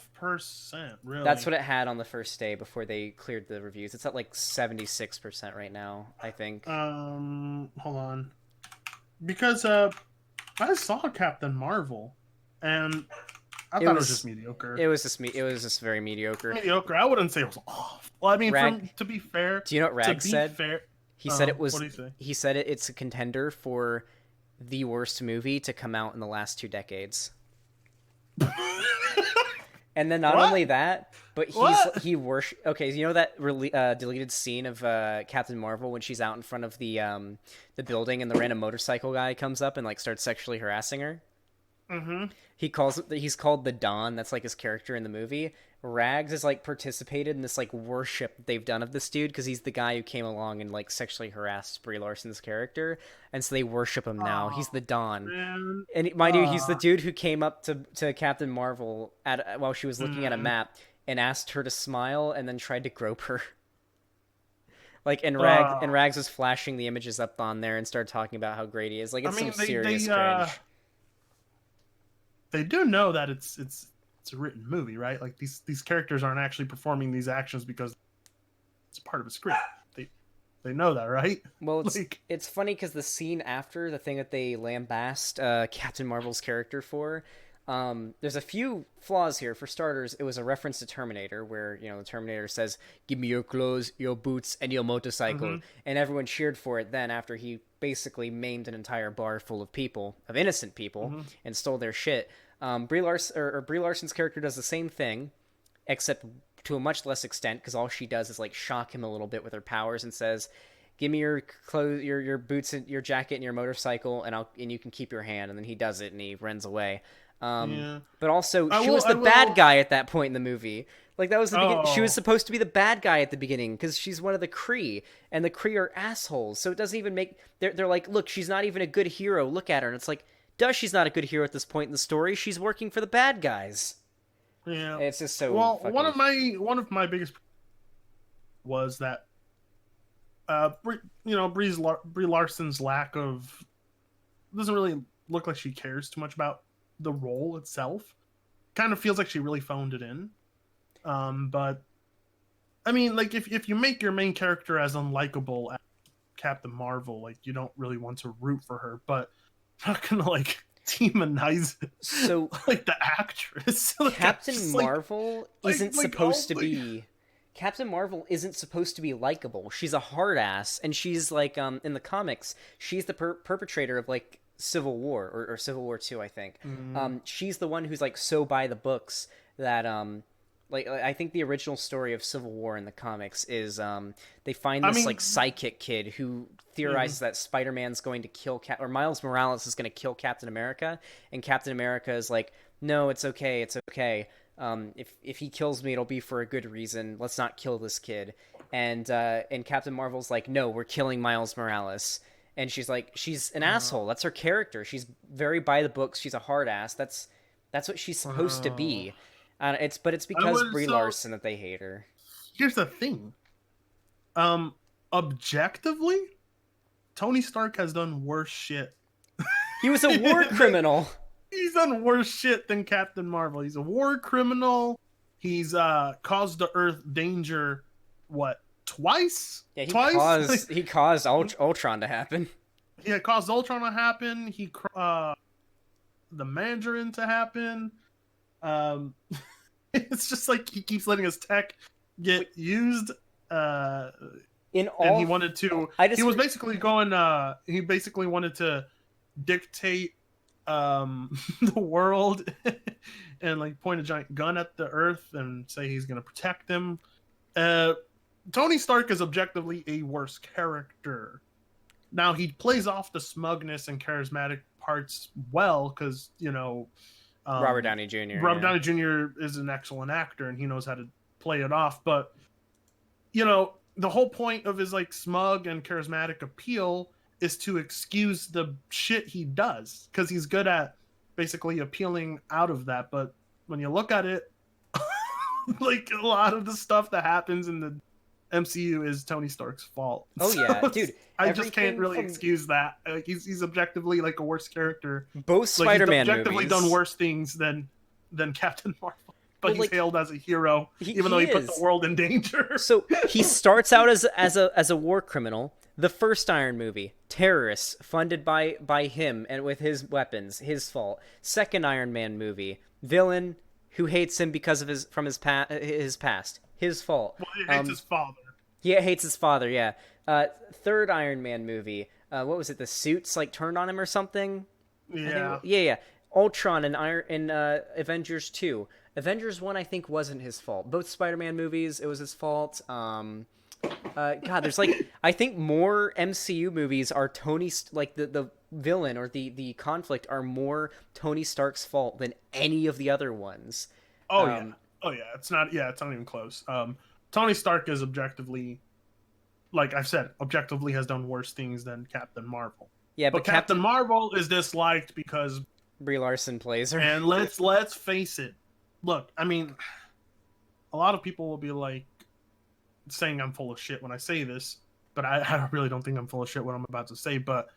[SPEAKER 2] really.
[SPEAKER 1] That's what it had on the first day before they cleared the reviews. It's at like 76% right now, I think.
[SPEAKER 2] Hold on, because I saw Captain Marvel, and I thought it was just mediocre.
[SPEAKER 1] It was just very mediocre.
[SPEAKER 2] Mediocre. I wouldn't say it was awful. Well, I mean, to be fair,
[SPEAKER 1] do you know what Rag said? He said it was.
[SPEAKER 2] What did he say?
[SPEAKER 1] He said it's a contender for the worst movie to come out in the last 2 decades. And then not only that, but he worship. Okay, you know that deleted scene of Captain Marvel when she's out in front of the building and the random motorcycle guy comes up and like starts sexually harassing her.
[SPEAKER 2] Mm-hmm.
[SPEAKER 1] He's called the Don. That's like his character in the movie. Rags has like participated in this like worship they've done of this dude because he's the guy who came along and like sexually harassed Brie Larson's character, and so they worship him now. He's the Don,
[SPEAKER 2] man.
[SPEAKER 1] And mind you, he's the dude who came up to Captain Marvel while she was looking at a map and asked her to smile and then tried to grope her. Like and Rags was flashing the images up on there and started talking about how great he is. Like it's some serious cringe.
[SPEAKER 2] They do know that it's a written movie, right? Like these characters aren't actually performing these actions because it's part of a script. They know that, right?
[SPEAKER 1] Well, it's funny because the scene after the thing that they lambast Captain Marvel's character for, there's a few flaws here. For starters, it was a reference to Terminator, where the Terminator says, "Give me your clothes, your boots, and your motorcycle," and everyone cheered for it. Then after he basically maimed an entire bar full of innocent people, and stole their shit. Brie Larson's character does the same thing, except to a much less extent, because all she does is like shock him a little bit with her powers and says, "Give me your clothes, your boots, and your jacket, and your motorcycle, and you can keep your hand." And then he does it, and he runs away. But also, she was the bad guy at that point in the movie. Like that was the beginning. She was supposed to be the bad guy at the beginning because she's one of the Kree, and the Kree are assholes. So it doesn't even make. They're like, look, she's not even a good hero. Look at her, and it's like, she's not a good hero at this point in the story. She's working for the bad guys.
[SPEAKER 2] Yeah,
[SPEAKER 1] it's just so.
[SPEAKER 2] Well, one of my biggest was that, Brie Larson's lack of doesn't really look like she cares too much about the role itself. Kind of feels like she really phoned it in. But I mean, like if you make your main character as unlikable as Captain Marvel, like you don't really want to root for her, but I'm not gonna like demonize like the actress. Like,
[SPEAKER 1] Captain Marvel isn't supposed to be. Captain Marvel isn't supposed to be likable. She's a hard ass, and she's like in the comics, she's the perpetrator of like Civil War or Civil War 2, I think.
[SPEAKER 2] Mm.
[SPEAKER 1] She's the one who's like so by the books that like I think the original story of Civil War in the comics is they find
[SPEAKER 2] I
[SPEAKER 1] this
[SPEAKER 2] mean,
[SPEAKER 1] like psychic kid who theorizes that Spider-Man's going to kill or Miles Morales is going to kill Captain America, and Captain America is like, no, it's okay, it's okay. If he kills me, it'll be for a good reason. Let's not kill this kid. And Captain Marvel's like, no, we're killing Miles Morales. And she's like, she's an asshole. That's her character. She's very by the books. She's a hard ass. That's what she's supposed to be. It's because Brie Larson that they hate her.
[SPEAKER 2] Here's the thing. Objectively, Tony Stark has done worse shit.
[SPEAKER 1] He was a war criminal.
[SPEAKER 2] He's done worse shit than Captain Marvel. He's a war criminal. He's caused the Earth danger. What? Twice?
[SPEAKER 1] Yeah,
[SPEAKER 2] Twice?
[SPEAKER 1] he caused Ultron to happen.
[SPEAKER 2] Yeah, caused Ultron to happen. He the Mandarin to happen. It's just like he keeps letting his tech get used. And he wanted to. He was basically going. He basically wanted to dictate the world and like point a giant gun at the Earth and say he's going to protect them. Tony Stark is objectively a worse character. Now he plays off the smugness and charismatic parts well because
[SPEAKER 1] Robert Downey Jr.
[SPEAKER 2] Robert Downey Jr. is an excellent actor and he knows how to play it off. But the whole point of his like smug and charismatic appeal is to excuse the shit he does because he's good at basically appealing out of that. But when you look at it, like a lot of the stuff that happens in the MCU is Tony Stark's fault.
[SPEAKER 1] Oh yeah, dude.
[SPEAKER 2] I just can't really excuse that. Like, he's objectively like a worse character.
[SPEAKER 1] Both Spider-Man
[SPEAKER 2] he's objectively
[SPEAKER 1] movies
[SPEAKER 2] done worse things than Captain Marvel. But he's hailed as a hero, even though he put the world in danger.
[SPEAKER 1] So he starts out as a war criminal. The first Iron movie, terrorists funded by him and with his weapons, his fault. Second Iron Man movie, villain who hates him because of his past, his fault.
[SPEAKER 2] Well, he hates his father.
[SPEAKER 1] He hates his father. Yeah. Third Iron Man movie, what was it? The suits like turned on him or something.
[SPEAKER 2] Yeah.
[SPEAKER 1] Yeah. Ultron and Avengers 2. Avengers 1, I think, wasn't his fault. Both Spider-Man movies, it was his fault. God, there's like, I think more MCU movies are the villain or the conflict are more Tony Stark's fault than any of the other ones.
[SPEAKER 2] Yeah. It's not even close. Tony Stark is objectively, like I've said, objectively has done worse things than Captain Marvel.
[SPEAKER 1] Yeah, but
[SPEAKER 2] Captain Marvel is disliked because
[SPEAKER 1] Brie Larson plays her.
[SPEAKER 2] And let's face it. Look, I mean, a lot of people will be like saying I'm full of shit when I say this, but I really don't think I'm full of shit what I'm about to say. But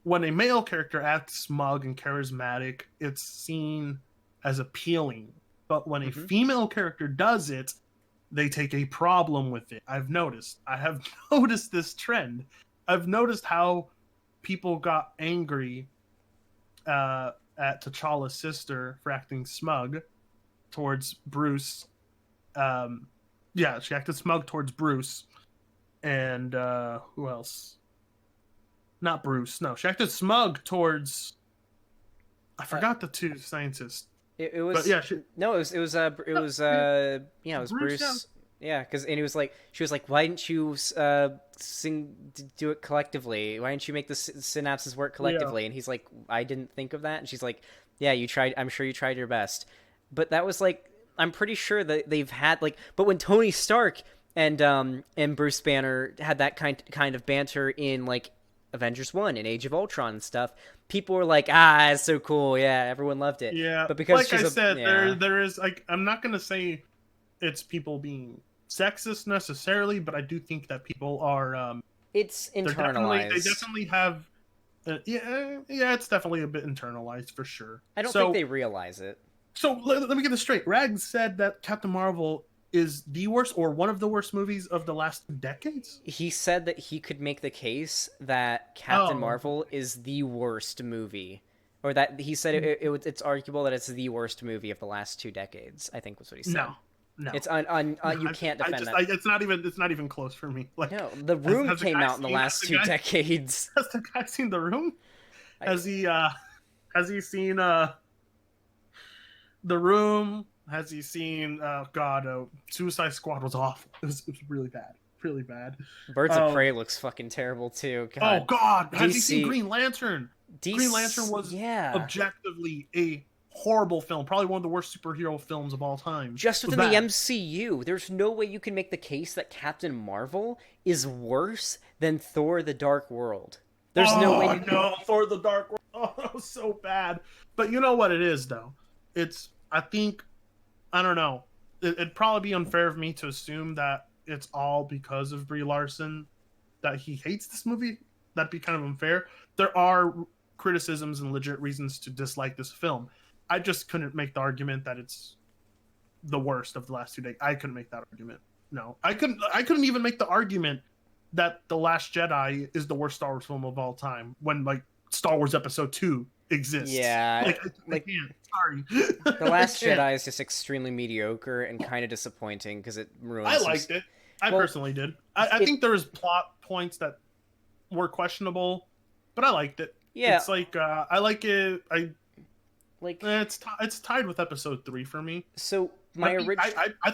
[SPEAKER 2] when a male character acts smug and charismatic, it's seen as appealing. But when a female character does it, they take a problem with it. I have noticed this trend. I've noticed how people got angry at T'Challa's sister for acting smug towards Bruce. She acted smug towards Bruce. And who else? Not Bruce. No, she acted smug towards. I forgot the two scientists.
[SPEAKER 1] It was. But yeah, it was Bruce. Yeah, because she was like, why didn't you do it collectively? Why didn't you make the synapses work collectively? Yeah. And he's like, I didn't think of that. And she's like, yeah, you tried. I'm sure you tried your best. But that was like, I'm pretty sure that they've had like, but when Tony Stark and Bruce Banner had that kind of banter in like Avengers 1 and Age of Ultron and stuff, people were like, it's so cool. Yeah, everyone loved it.
[SPEAKER 2] Yeah,
[SPEAKER 1] but because
[SPEAKER 2] like I said, there is like, I'm not going to say it's people being sexist necessarily, but I do think that people are
[SPEAKER 1] it's internalized.
[SPEAKER 2] They definitely have it's definitely a bit internalized for sure.
[SPEAKER 1] I don't think they realize it.
[SPEAKER 2] So let me get this straight. Rags said that Captain Marvel is the worst or one of the worst movies of the last 2 decades.
[SPEAKER 1] He said that he could make the case that Captain Marvel is the worst movie, or that he said it's arguable that it's the worst movie of the last 2 decades. I think was what he said.
[SPEAKER 2] No,
[SPEAKER 1] it's you can't defend that.
[SPEAKER 2] It's not even close for me. Like,
[SPEAKER 1] no, The Room came out in the last 2 decades.
[SPEAKER 2] Has the guy seen The Room? Has he seen The Room? Has he seen Suicide Squad was awful. It was really bad. Really bad.
[SPEAKER 1] Birds of Prey looks fucking terrible too.
[SPEAKER 2] Oh
[SPEAKER 1] God.
[SPEAKER 2] God! Has he seen
[SPEAKER 1] DC
[SPEAKER 2] Green Lantern? Green Lantern was
[SPEAKER 1] yeah.
[SPEAKER 2] objectively a horrible film. Probably one of the worst superhero films of all time.
[SPEAKER 1] Just within the MCU, there's no way you can make the case that Captain Marvel is worse than Thor: The Dark World. There's no way.
[SPEAKER 2] Thor: The Dark World. Oh, that was so bad. But you know what it is, though. I don't know. It'd probably be unfair of me to assume that it's all because of Brie Larson that he hates this movie. That'd be kind of unfair. There are criticisms and legit reasons to dislike this film. I just couldn't make the argument that it's the worst of the last 2 days. I couldn't make that argument. No, I couldn't even make the argument that The Last Jedi is the worst Star Wars film of all time when like Star Wars Episode 2 exists.
[SPEAKER 1] Yeah,
[SPEAKER 2] I can't. Sorry.
[SPEAKER 1] The Last Jedi is just extremely mediocre and kind of disappointing because it ruins.
[SPEAKER 2] I liked it. I personally did. I think there was plot points that were questionable, but I liked it.
[SPEAKER 1] Yeah,
[SPEAKER 2] it's like I like it. It's tied with Episode 3 for me.
[SPEAKER 1] So I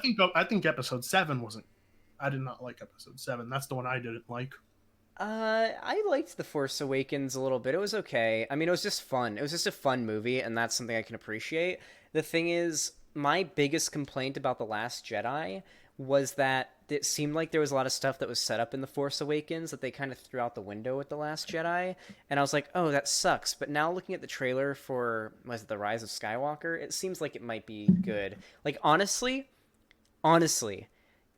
[SPEAKER 2] think Episode 7 wasn't. I did not like Episode 7. That's the one I didn't like.
[SPEAKER 1] I liked The Force Awakens a little bit. It was okay. I mean, it was just fun. It was just a fun movie, and that's something I can appreciate. The thing is, my biggest complaint about The Last Jedi was that it seemed like there was a lot of stuff that was set up in The Force Awakens that they kind of threw out the window with The Last Jedi, and I was like, oh, that sucks. But now looking at the trailer for, was it The Rise of Skywalker, it seems like it might be good. Like, honestly,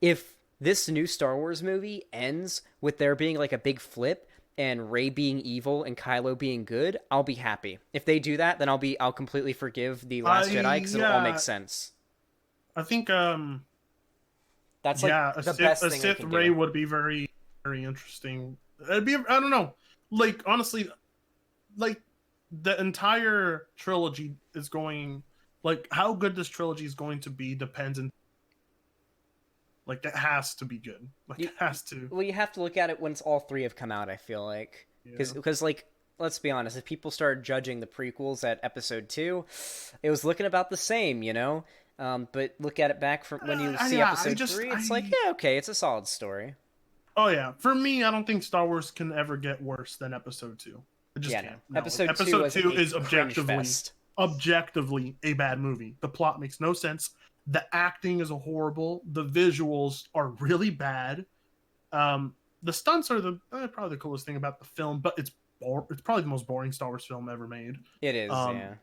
[SPEAKER 1] if this new Star Wars movie ends with there being like a big flip and Rey being evil and Kylo being good, I'll be happy. If they do that, then I'll completely forgive The Last Jedi because it'll all make sense.
[SPEAKER 2] I think
[SPEAKER 1] that's like the best thing. A Sith
[SPEAKER 2] Rey would be very, very interesting. It'd be, I don't know, like honestly, like the entire trilogy is going, like how good this trilogy is going to be depends on. Like, it has to be good. Like, it has to.
[SPEAKER 1] Well, you have to look at it once all three have come out, I feel like. Because like, let's be honest, if people started judging the prequels at Episode 2, it was looking about the same, you know? But look at it back from when you see Episode 3, it's like, yeah, okay, it's a solid story.
[SPEAKER 2] Oh, yeah. For me, I don't think Star Wars can ever get worse than Episode 2. It just can't. No.
[SPEAKER 1] Episode 2 is
[SPEAKER 2] objectively a bad movie. The plot makes no sense. The acting is horrible. The visuals are really bad. The stunts are probably the coolest thing about the film, but it's probably the most boring Star Wars film ever made.
[SPEAKER 1] It is, yeah.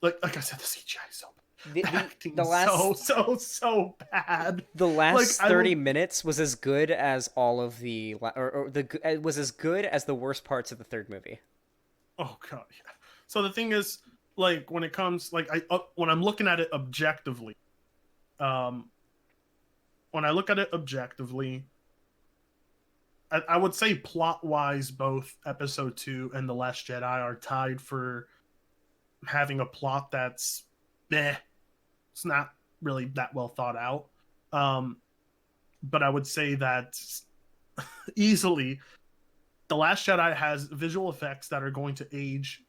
[SPEAKER 2] Like I said, the CGI is so bad. The acting is so bad.
[SPEAKER 1] The last 30 minutes was as good as all of it was as good as the worst parts of the third movie.
[SPEAKER 2] Oh god, yeah. So the thing is, like when it comes, like when I'm looking at it objectively. When I look at it objectively, I would say plot-wise, both Episode 2 and The Last Jedi are tied for having a plot that's it's not really that well thought out. But I would say that easily, The Last Jedi has visual effects that are going to age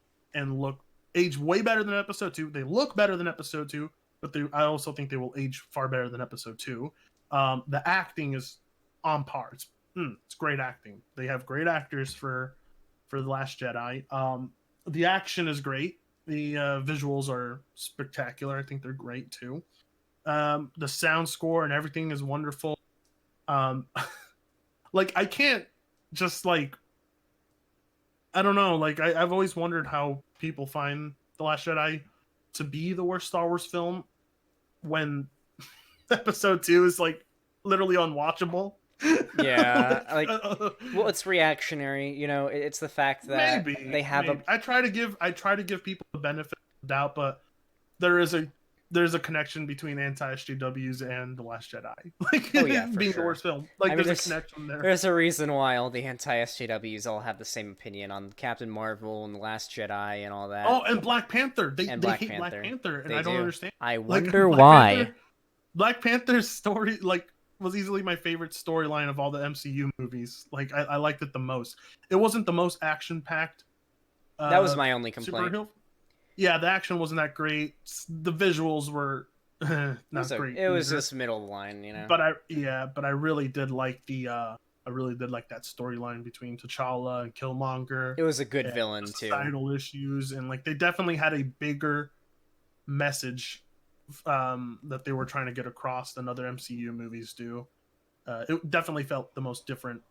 [SPEAKER 2] way better than Episode 2. They look better than Episode 2. But I also think they will age far better than Episode 2. The acting is on par. It's great acting. They have great actors for The Last Jedi. The action is great. The visuals are spectacular. I think they're great too. The sound score and everything is wonderful. Like I can't just like I don't know. Like I've always wondered how people find The Last Jedi to be the worst Star Wars film when Episode 2 is like literally unwatchable.
[SPEAKER 1] Yeah, like well, it's reactionary, you know. It's the fact that they have
[SPEAKER 2] I try to give people the benefit of the doubt, but there's a connection between anti-SJWs and The Last Jedi. Like being the worst film. Like there's a connection there.
[SPEAKER 1] There's a reason why all the anti-SJWs all have the same opinion on Captain Marvel and The Last Jedi and all that.
[SPEAKER 2] Oh, and Black Panther. They hate Black Panther, and I don't understand.
[SPEAKER 1] I wonder why.
[SPEAKER 2] Black Panther's story was easily my favorite storyline of all the MCU movies. Like I liked it the most. It wasn't the most action-packed
[SPEAKER 1] That was my only complaint.
[SPEAKER 2] Superhero. Yeah, the action wasn't that great. The visuals were not great.
[SPEAKER 1] It was just middle of the line,
[SPEAKER 2] But I really did like that storyline between T'Challa and Killmonger.
[SPEAKER 1] It was a good villain too.
[SPEAKER 2] Societal issues, and like they definitely had a bigger message that they were trying to get across than other MCU movies do. It definitely felt the most different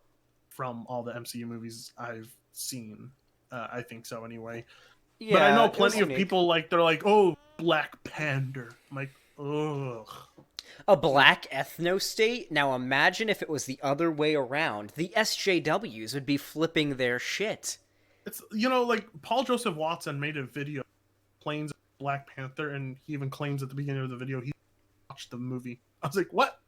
[SPEAKER 2] from all the MCU movies I've seen. I think so anyway. Yeah, but I know plenty of people they're like, oh, Black Panther. I'm like, ugh.
[SPEAKER 1] A black ethno state? Now imagine if it was the other way around. The SJWs would be flipping their shit.
[SPEAKER 2] It's like Paul Joseph Watson made a video planes Black Panther, and he even claims at the beginning of the video he watched the movie. I was like, what?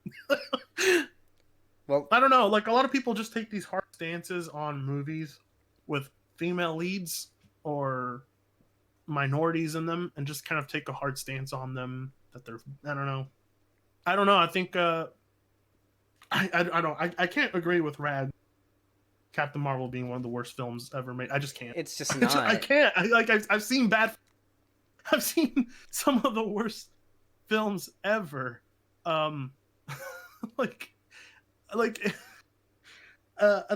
[SPEAKER 2] Well, I don't know. Like a lot of people just take these hard stances on movies with female leads or minorities in them, and just kind of take a hard stance on them that they're. I don't know. I think I can't agree with Rad. Captain Marvel being one of the worst films ever made. I just can't.
[SPEAKER 1] It's just not.
[SPEAKER 2] I can't. I've seen I've seen some of the worst films ever. I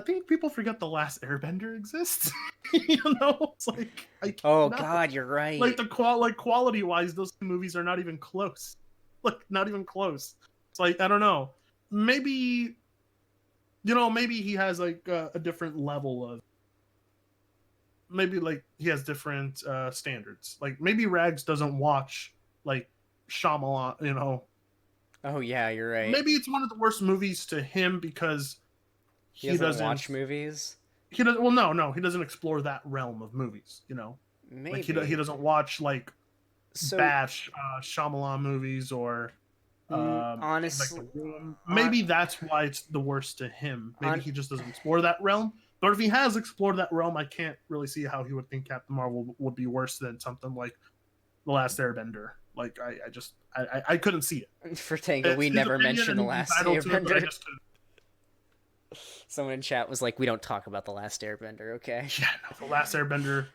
[SPEAKER 2] think people forget The Last Airbender exists. It's like
[SPEAKER 1] God, you're right.
[SPEAKER 2] Like quality wise, those movies are not even close. Like not even close. It's like I don't know. Maybe he has like a different level of. Maybe like he has different standards. Like maybe Rags doesn't watch like Shyamalan.
[SPEAKER 1] Oh yeah, you're right.
[SPEAKER 2] Maybe it's one of the worst movies to him because
[SPEAKER 1] he doesn't watch movies.
[SPEAKER 2] He doesn't. Well, no, he doesn't explore that realm of movies.
[SPEAKER 1] Maybe
[SPEAKER 2] like he doesn't watch like bad Shyamalan movies or.
[SPEAKER 1] Honestly,
[SPEAKER 2] maybe that's why it's the worst to him. Maybe he just doesn't explore that realm. But if he has explored that realm, I can't really see how he would think Captain Marvel would be worse than something like The Last Airbender. Like I couldn't see it.
[SPEAKER 1] For Tango, we never mentioned The Last Airbender. Someone in chat was like, "We don't talk about The Last Airbender." Okay.
[SPEAKER 2] Yeah, no, The Last Airbender.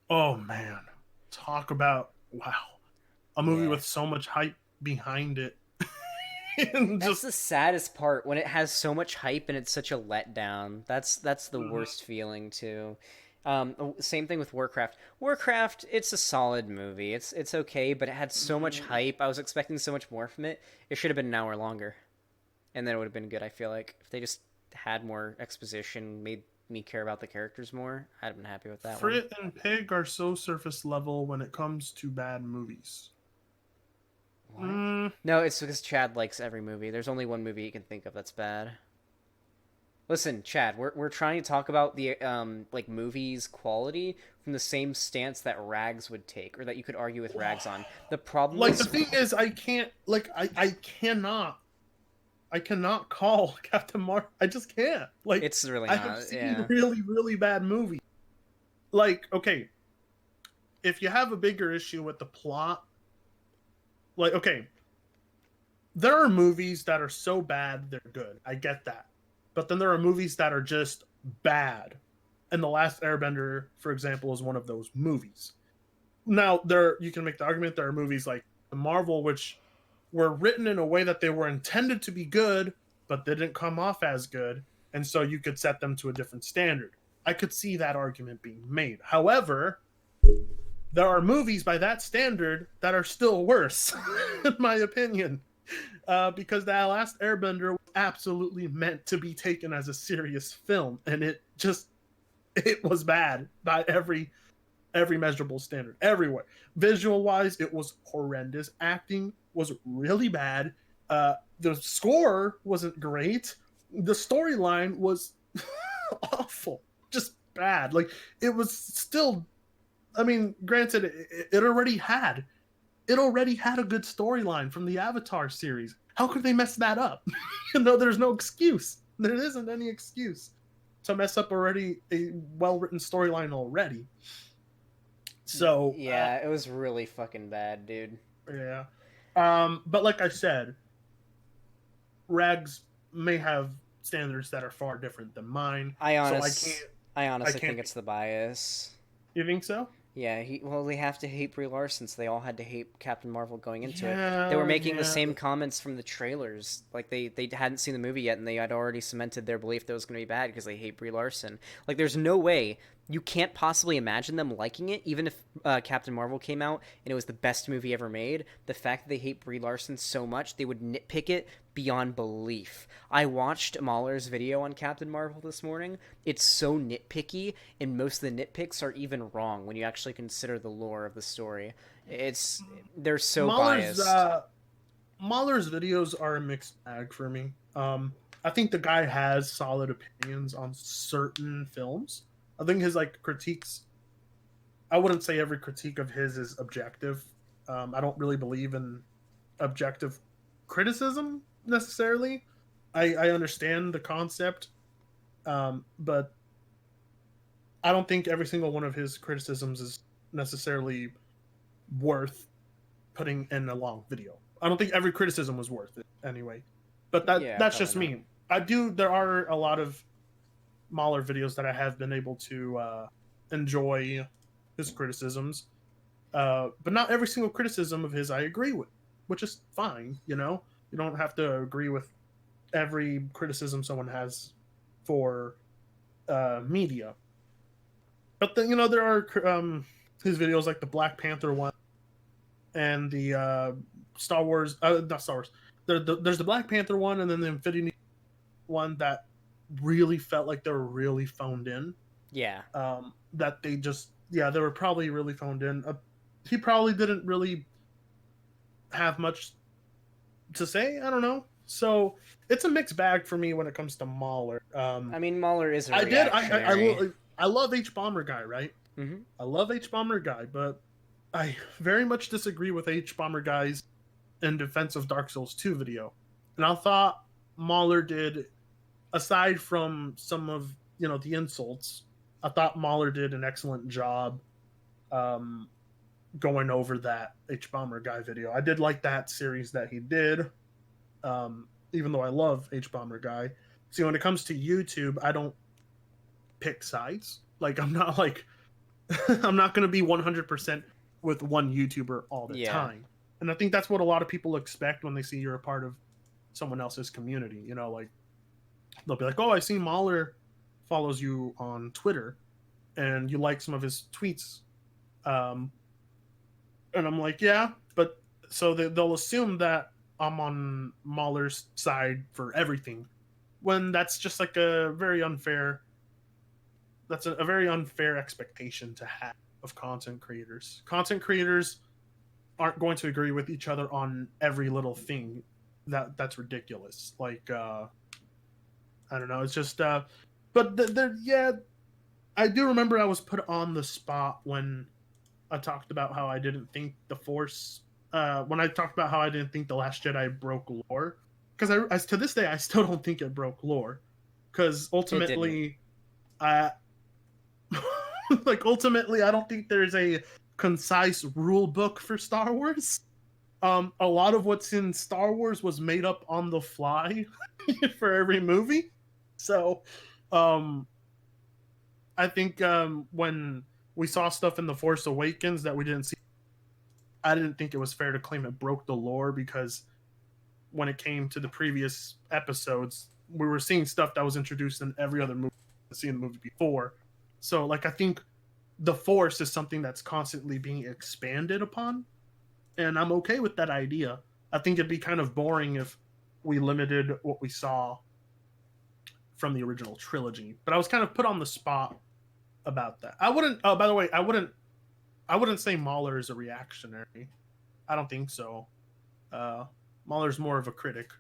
[SPEAKER 2] Oh man, talk about a movie with so much hype behind it.
[SPEAKER 1] That's the saddest part, when it has so much hype and it's such a letdown. That's the worst feeling too. Same thing with Warcraft. Warcraft, it's a solid movie. It's okay, but it had so much hype. I was expecting so much more from it. It should have been an hour longer, and then it would have been good. I feel like if they just had more exposition, made me care about the characters more, I'd have been happy with that.
[SPEAKER 2] Frit and Pig are so surface level when it comes to bad movies.
[SPEAKER 1] No, it's because Chad likes every movie. There's only one movie you can think of that's bad. Listen, Chad, we're trying to talk about the movies quality from the same stance that Rags would take, or that you could argue with Rags on. The problem is,
[SPEAKER 2] the thing is, I can't I cannot call Captain Marvel. I just can't. Like,
[SPEAKER 1] it's really
[SPEAKER 2] I
[SPEAKER 1] not.
[SPEAKER 2] have seen really, really bad movies. Like, okay, if you have a bigger issue with the plot, like, okay, there are movies that are so bad they're good. I get that. But then there are movies that are just bad. And The Last Airbender, for example, is one of those movies. Now, you can make the argument there are movies like Marvel, which were written in a way that they were intended to be good, but they didn't come off as good. And so you could set them to a different standard. I could see that argument being made. However, there are movies by that standard that are still worse, in my opinion. Because The Last Airbender was absolutely meant to be taken as a serious film, and it was bad by every measurable standard, everywhere. Visual wise, it was horrendous. Acting was really bad. The score wasn't great. The storyline was awful, just bad. Like, it was still, I mean, granted, it already had a good storyline from the Avatar series. How could they mess that up? There's no excuse. There isn't any excuse to mess up already a well-written storyline already. So
[SPEAKER 1] yeah, it was really fucking bad, dude.
[SPEAKER 2] Yeah. But like I said, Rags may have standards that are far different than mine.
[SPEAKER 1] I honestly think it's the bias.
[SPEAKER 2] You think so?
[SPEAKER 1] Yeah, they have to hate Brie Larson, so they all had to hate Captain Marvel going into it. They were
[SPEAKER 2] Yeah,
[SPEAKER 1] making the
[SPEAKER 2] yeah.
[SPEAKER 1] same comments from the trailers. Like they hadn't seen the movie yet, and they had already cemented their belief that it was going to be bad because they hate Brie Larson. Like, there's no way you can't possibly imagine them liking it, even if Captain Marvel came out and it was the best movie ever made. The fact that they hate Brie Larson so much, they would nitpick it beyond belief. I watched Mahler's video on Captain Marvel this morning. It's so nitpicky, and most of the nitpicks are even wrong when you actually consider the lore of the story. They're so
[SPEAKER 2] Mahler's
[SPEAKER 1] biased.
[SPEAKER 2] Mahler's videos are a mixed bag for me. I think the guy has solid opinions on certain films. I think his like critiques. I wouldn't say every critique of his is objective. I don't really believe in objective criticism necessarily. I understand the concept, but I don't think every single one of his criticisms is necessarily worth putting in a long video. I don't think every criticism was worth it anyway. But
[SPEAKER 1] Yeah,
[SPEAKER 2] that's
[SPEAKER 1] probably
[SPEAKER 2] just
[SPEAKER 1] not.
[SPEAKER 2] me. There are a lot of Mahler videos that I have been able to enjoy his criticisms. But not every single criticism of his I agree with, which is fine, you know? You don't have to agree with every criticism someone has for media. But then, there are his videos like the Black Panther one and the Star Wars, not Star Wars. There's the Black Panther one, and then the Infinity one that really felt like they were really phoned in.
[SPEAKER 1] Yeah.
[SPEAKER 2] That they just, yeah, they were probably really phoned in. He probably didn't really have much to say. I don't know. So it's a mixed bag for me when it comes to Mahler.
[SPEAKER 1] I mean, Mahler is a
[SPEAKER 2] I did.
[SPEAKER 1] reactionary.
[SPEAKER 2] I love H Bomber Guy, right?
[SPEAKER 1] Mm-hmm.
[SPEAKER 2] I love H Bomber Guy, but I very much disagree with H Bomber Guy's in defense of Dark Souls 2 video. And I thought Mahler did, aside from some of the insults, I thought Mahler did an excellent job um, going over that H Bomber Guy video. I did like that series that he did, even though I love H Bomber Guy. See, when it comes to YouTube, I don't pick sides. Like, I'm not like I'm not going to be 100% with one YouTuber all the
[SPEAKER 1] Yeah.
[SPEAKER 2] time. And I think that's what a lot of people expect when they see you're a part of someone else's community. Like they'll be like, "Oh, I see Mahler follows you on Twitter, and you like some of his tweets." And I'm like, "Yeah," but so they'll assume that I'm on Mahler's side for everything, when that's just like a very unfair. That's a very unfair expectation to have of content creators. Content creators aren't going to agree with each other on every little thing. That's ridiculous. Like I don't know. It's just but yeah, I do remember I was put on the spot when I talked about how I didn't think the Force when I talked about how I didn't think the Last Jedi broke lore, because as to this day I still don't think it broke lore, because
[SPEAKER 1] It didn't.
[SPEAKER 2] ultimately I ultimately I don't think there's a concise rule book for Star Wars. A lot of what's in Star Wars was made up on the fly for every movie. So, um, I think when we saw stuff in The Force Awakens that we didn't see, I didn't think it was fair to claim it broke the lore, because when it came to the previous episodes, we were seeing stuff that was introduced in every other movie seen the movie before. So, like, I think the Force is something that's constantly being expanded upon, and I'm okay with that idea. I think it'd be kind of boring if we limited what we saw from the original trilogy. But I was kind of put on the spot about that. I wouldn't. Oh, by the way, I wouldn't say Mahler is a reactionary. I don't think so. Mahler's more of a critic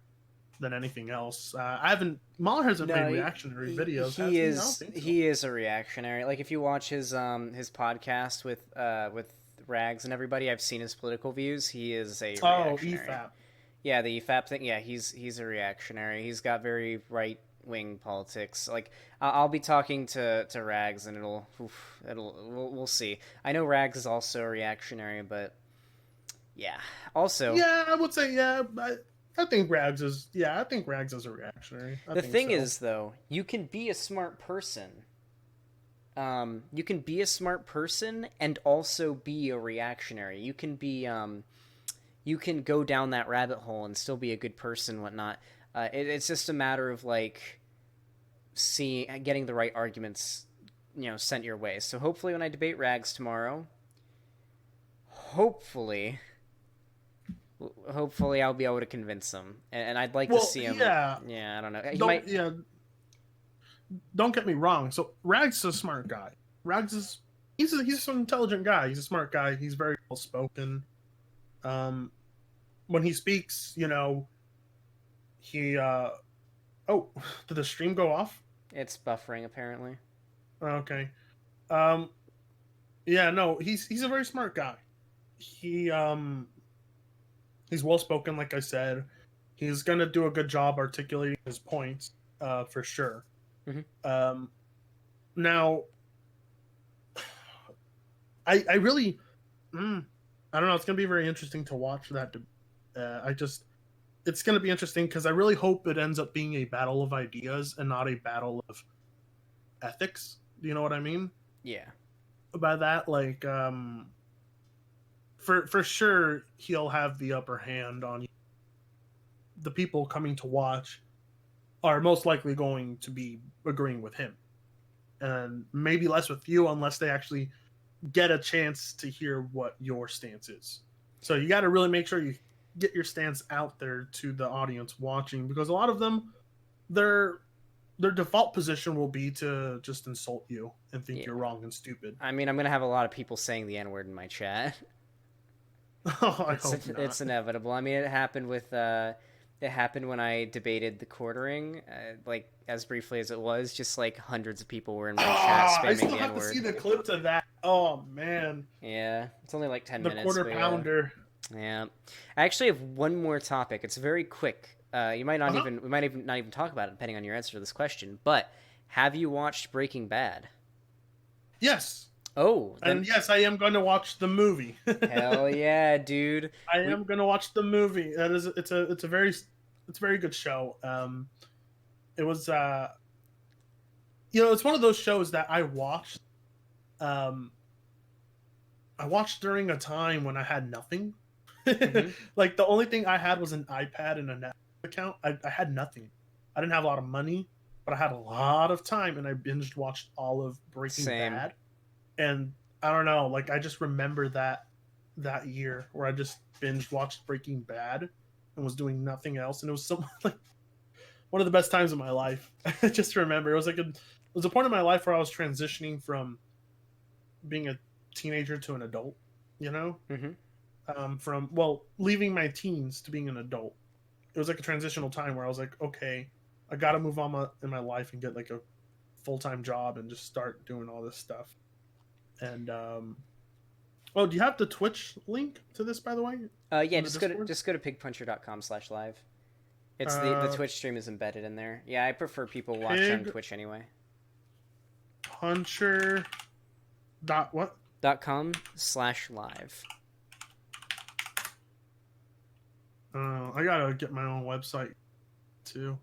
[SPEAKER 2] than anything else. I haven't. Mahler hasn't made
[SPEAKER 1] No,
[SPEAKER 2] reactionary videos, has
[SPEAKER 1] he
[SPEAKER 2] he? I don't
[SPEAKER 1] is
[SPEAKER 2] think so.
[SPEAKER 1] he is a reactionary. Like, if you watch his podcast with Rags and everybody, I've seen his political views. He is a
[SPEAKER 2] Oh,
[SPEAKER 1] reactionary.
[SPEAKER 2] EFAP.
[SPEAKER 1] Yeah, the EFAP thing. Yeah, he's a reactionary. He's got very right wing politics. Like, I'll be talking to Rags, and we'll see. I know Rags is also a reactionary, but yeah. Also,
[SPEAKER 2] Yeah, I would say yeah. I think Rags is. Yeah, I think Rags is a reactionary. I
[SPEAKER 1] the
[SPEAKER 2] think
[SPEAKER 1] thing
[SPEAKER 2] so.
[SPEAKER 1] is, though, you can be a smart person you can be a smart person and also be a reactionary. You can be you can go down that rabbit hole and still be a good person, whatnot. It's just a matter of like getting the right arguments, sent your way. So hopefully, when I debate Rags tomorrow, hopefully I'll be able to convince him, and I'd like to see him.
[SPEAKER 2] Yeah,
[SPEAKER 1] I don't know.
[SPEAKER 2] Yeah, don't get me wrong. So Rags is a smart guy. Rags is he's an intelligent guy. He's a smart guy. He's very well spoken. When he speaks, he oh, did the stream go off?
[SPEAKER 1] It's buffering apparently.
[SPEAKER 2] Okay. Yeah, no, he's a very smart guy. He's well spoken, like I said. He's gonna do a good job articulating his points, for sure.
[SPEAKER 1] Mm-hmm.
[SPEAKER 2] Now, I really, I don't know. It's gonna be very interesting to watch that. It's gonna be interesting because I really hope it ends up being a battle of ideas and not a battle of ethics. Do you know what I mean?
[SPEAKER 1] Yeah.
[SPEAKER 2] By that, like, for sure, he'll have the upper hand on you. The people coming to watch are most likely going to be agreeing with him, and maybe less with you unless they actually get a chance to hear what your stance is. So you got to really make sure you get your stance out there to the audience watching, because a lot of them, their default position will be to just insult you and think you're wrong and stupid.
[SPEAKER 1] I mean, I'm gonna have a lot of people saying the N-word in my chat.
[SPEAKER 2] I hope not.
[SPEAKER 1] It's inevitable. I mean, it happened when I debated the quartering, like as briefly as it was. Just like hundreds of people were in my chat spamming the N-word.
[SPEAKER 2] I still have to see the clips of that. Oh man.
[SPEAKER 1] Yeah, it's only like 10 minutes.
[SPEAKER 2] The quarter pounder.
[SPEAKER 1] Yeah, I actually have one more topic. It's very quick. We might not even talk about it depending on your answer to this question. But have you watched Breaking Bad?
[SPEAKER 2] Yes.
[SPEAKER 1] Oh,
[SPEAKER 2] and yes, I am going to watch the movie.
[SPEAKER 1] Hell yeah, dude!
[SPEAKER 2] I am going to watch the movie. It's a very good show. It was it's one of those shows that I watched. I watched during a time when I had nothing. Mm-hmm. Like the only thing I had was an iPad and a Netflix account. I had nothing. I didn't have a lot of money, but I had a lot of time, and I binged watched all of Breaking Bad. And I don't know, like I just remember that year where I just binge watched Breaking Bad and was doing nothing else, and it was so like one of the best times of my life. I just remember it was a point in my life where I was transitioning from being a teenager to an adult,
[SPEAKER 1] Mm-hmm.
[SPEAKER 2] From leaving my teens to being an adult. It was like a transitional time where I was like, okay, I got to move on in my life and get like a full-time job and just start doing all this stuff. And do you have the Twitch link to this, by the way?
[SPEAKER 1] Yeah, just go to pigpuncher.com/live. It's the Twitch stream is embedded in there. Yeah, I prefer people watch on Twitch anyway.
[SPEAKER 2] Puncher.
[SPEAKER 1] .com/live.
[SPEAKER 2] I gotta get my own website too.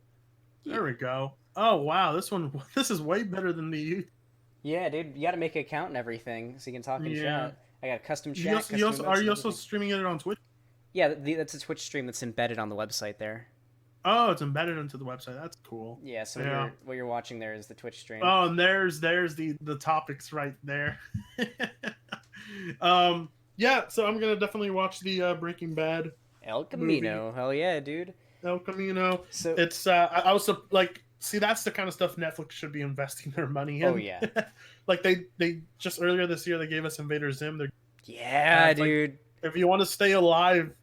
[SPEAKER 2] Yeah. There we go. Oh wow, this is way better than the.
[SPEAKER 1] Yeah, dude, you gotta make an account and everything so you can talk in chat. I got a custom chat.
[SPEAKER 2] Are you also streaming it on Twitch?
[SPEAKER 1] Yeah, that's a Twitch stream that's embedded on the website there.
[SPEAKER 2] Oh, it's embedded into the website. That's cool.
[SPEAKER 1] Yeah, so what you're watching there is the Twitch stream.
[SPEAKER 2] Oh, and there's the topics right there. Yeah, so I'm gonna definitely watch the Breaking Bad.
[SPEAKER 1] El Camino, movie. Hell yeah, dude.
[SPEAKER 2] El Camino. So it's I was like, see, that's the kind of stuff Netflix should be investing their money in.
[SPEAKER 1] Oh yeah.
[SPEAKER 2] Like they just earlier this year they gave us Invader Zim.
[SPEAKER 1] Yeah, dude.
[SPEAKER 2] Like, if you want to stay alive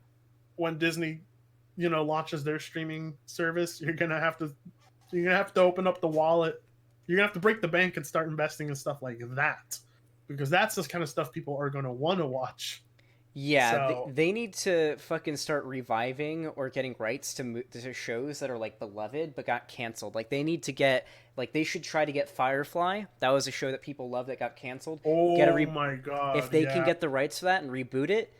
[SPEAKER 2] when Disney, launches their streaming service, you're gonna have to open up the wallet. You're gonna have to break the bank and start investing in stuff like that, because that's the kind of stuff people are gonna want to watch.
[SPEAKER 1] Yeah, so, they need to fucking start reviving or getting rights to shows that are like beloved but got canceled. Like they need to get they should try to get Firefly. That was a show that people loved that got canceled.
[SPEAKER 2] Oh my god!
[SPEAKER 1] If they can get the rights for that and reboot it,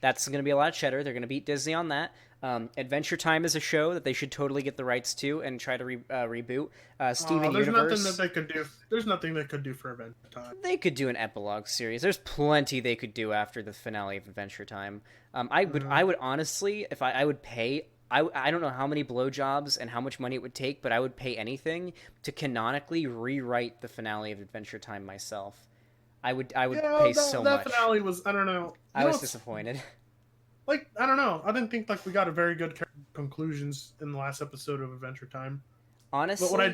[SPEAKER 1] that's gonna be a lot of cheddar. They're gonna beat Disney on that. Adventure Time is a show that they should totally get the rights to and try to reboot. Steven
[SPEAKER 2] There's nothing
[SPEAKER 1] Universe.
[SPEAKER 2] that they could do. There's nothing they could do for Adventure Time.
[SPEAKER 1] They could do an epilogue series. There's plenty they could do after the finale of Adventure Time. I would honestly, if I would pay. I don't know how many blowjobs and how much money it would take, but I would pay anything to canonically rewrite the finale of Adventure Time myself. I would pay so much.
[SPEAKER 2] That finale was, I don't know.
[SPEAKER 1] I was disappointed.
[SPEAKER 2] Like, I don't know. I didn't think like we got a very good conclusions in the last episode of Adventure Time.
[SPEAKER 1] Honestly,
[SPEAKER 2] but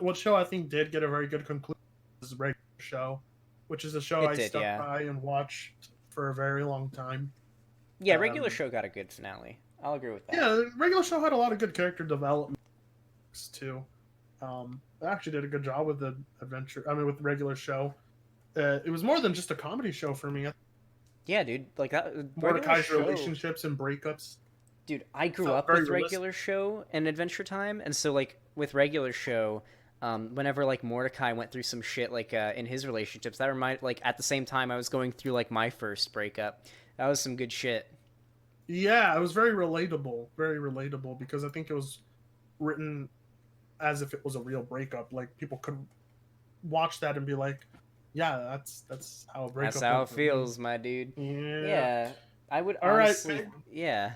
[SPEAKER 2] what show I think did get a very good conclusion is Regular Show, which is a show I stuck by and watched for a very long time.
[SPEAKER 1] Yeah, Regular Show got a good finale. I'll agree with that.
[SPEAKER 2] Yeah, Regular Show had a lot of good character development too. They actually did a good job with the with the Regular Show. It was more than just a comedy show for me.
[SPEAKER 1] Yeah, dude, like that.
[SPEAKER 2] Mordecai's relationships and breakups.
[SPEAKER 1] Dude, I grew up with Regular Show and Adventure Time, and so like with Regular Show, whenever like Mordecai went through some shit like in his relationships, that reminded like at the same time I was going through like my first breakup. That was some good shit.
[SPEAKER 2] Yeah, it was very relatable because I think it was written as if it was a real breakup. Like people could watch that and be like, yeah, that's how a breakup.
[SPEAKER 1] That's how it feels, my dude. Yeah, I would.
[SPEAKER 2] All
[SPEAKER 1] honestly,
[SPEAKER 2] right.
[SPEAKER 1] Yeah.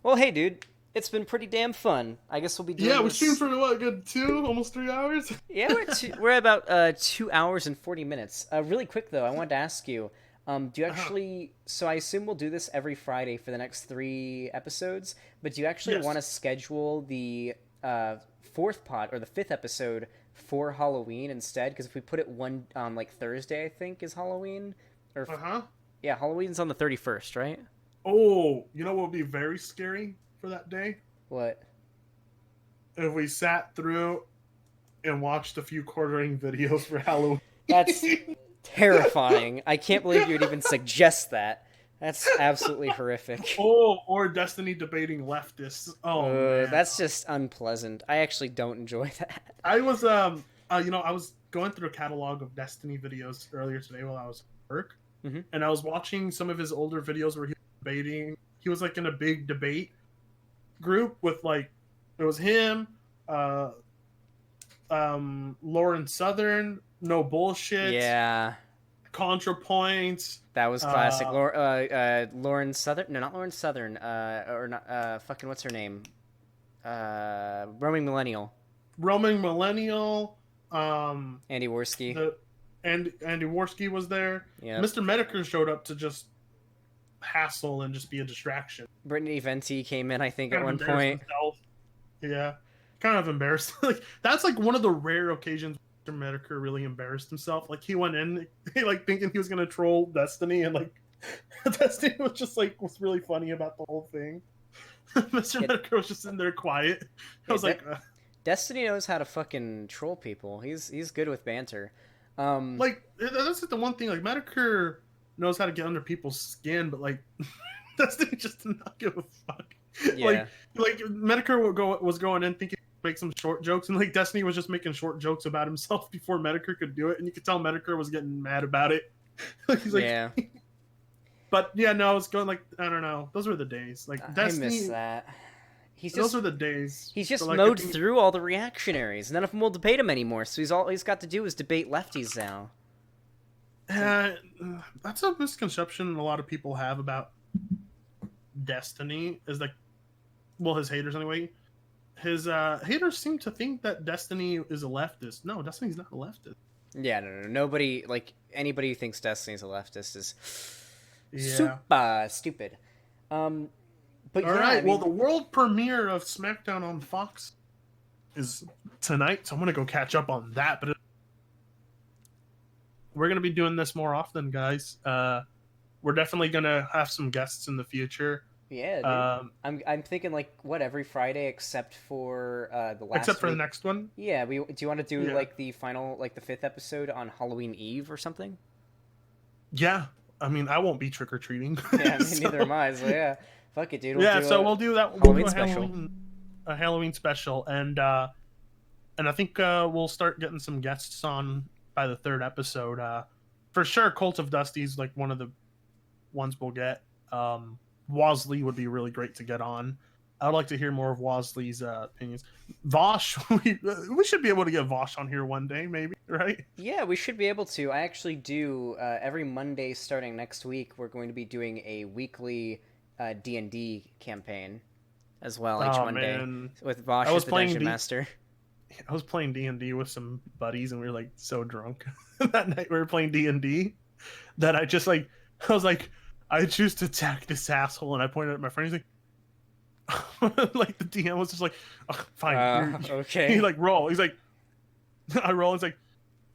[SPEAKER 1] Well, hey, dude, it's been pretty damn fun. I guess we'll be doing.
[SPEAKER 2] Yeah, we're shooting for what, good 3 hours?
[SPEAKER 1] Yeah, we're about 2 hours and 40 minutes. Really quick though, I wanted to ask you. Do you actually? So I assume we'll do this every Friday for the next 3 episodes. But do you actually want to schedule the 4th pod or the 5th episode for Halloween instead? Because if we put it one like Thursday, I think is Halloween. Or yeah, Halloween's on the 31st, right?
[SPEAKER 2] Oh, you know what would be very scary for that day?
[SPEAKER 1] What?
[SPEAKER 2] If we sat through and watched a few quartering videos for Halloween.
[SPEAKER 1] That's terrifying. I can't believe you would even suggest that. That's absolutely horrific.
[SPEAKER 2] Oh, or Destiny debating leftists. Oh, man.
[SPEAKER 1] That's just unpleasant. I actually don't enjoy that.
[SPEAKER 2] I was, I was going through a catalog of Destiny videos earlier today while I was at work, and I was watching some of his older videos where he was debating. He was like in a big debate group with like, it was him, Lauren Southern, No Bullshit.
[SPEAKER 1] Yeah.
[SPEAKER 2] ContraPoints.
[SPEAKER 1] That was classic. Lauren Southern. No, not Lauren Southern. Or not. Fucking what's her name? Roaming Millennial. Andy Worski.
[SPEAKER 2] Andy Worski was there.
[SPEAKER 1] Yeah.
[SPEAKER 2] Mr. Medicare showed up to just hassle and just be a distraction.
[SPEAKER 1] Brittany Venti came in, I think, at one point.
[SPEAKER 2] Himself. Yeah. Kind of embarrassed. Like that's like one of the rare occasions Medicare really embarrassed himself. Like he went in like thinking he was gonna troll Destiny, and like Destiny was just like was really funny about the whole thing. Mr. Medicare was just in there quiet. I was like
[SPEAKER 1] Destiny knows how to fucking troll people. He's good with banter.
[SPEAKER 2] Like that's like the one thing, like Medicare knows how to get under people's skin, but like Destiny just did not give a fuck.
[SPEAKER 1] Yeah.
[SPEAKER 2] Like Medicare was going in thinking make some short jokes, and like Destiny was just making short jokes about himself before Medicare could do it, and you could tell Medicare was getting mad about it. He's like, yeah. But yeah, no, it's going like I don't know. Those were the days. Like Destiny, I miss
[SPEAKER 1] that.
[SPEAKER 2] Those are the days.
[SPEAKER 1] He's just mowed through all the reactionaries. None of them will debate him anymore. So all he's got to do is debate lefties now.
[SPEAKER 2] That's a misconception a lot of people have about Destiny. Is like, well, his haters anyway. His haters seem to think that Destiny is a leftist. No, Destiny's not a leftist.
[SPEAKER 1] Yeah, no. Nobody, like, anybody who thinks Destiny's a leftist is super stupid. But
[SPEAKER 2] all right, well, the world premiere of SmackDown on Fox is tonight, so I'm going to go catch up on that. But we're going to be doing this more often, guys. We're definitely going to have some guests in the future.
[SPEAKER 1] Yeah, dude. I'm thinking like every Friday except for the last.
[SPEAKER 2] Except for
[SPEAKER 1] week.
[SPEAKER 2] the next one.
[SPEAKER 1] Yeah, do you want to do like the final, like the 5th episode on Halloween Eve or something?
[SPEAKER 2] Yeah, I mean I won't be trick or treating.
[SPEAKER 1] Yeah, neither am I. So yeah, fuck it, dude.
[SPEAKER 2] We'll do that.
[SPEAKER 1] Halloween special.
[SPEAKER 2] A Halloween special, and I think we'll start getting some guests on by the 3rd episode. For sure, Cult of Dusty's like one of the ones we'll get. Wosley would be really great to get on. I would like to hear more of Wosley's opinions. Vosh, we should be able to get Vosh on here one day, maybe, right?
[SPEAKER 1] Yeah, we should be able to. I actually do every Monday starting next week. We're going to be doing a weekly D&D campaign as well each Monday
[SPEAKER 2] Man.
[SPEAKER 1] with Vosh as the Dungeon Master.
[SPEAKER 2] I was playing D&D with some buddies, and we were like so drunk that night. We were playing D&D that I was like, I choose to attack this asshole, and I pointed at my friend. He's like. Like the DM was just like, oh, fine.
[SPEAKER 1] Okay.
[SPEAKER 2] He like roll. He's like, I roll. It's like,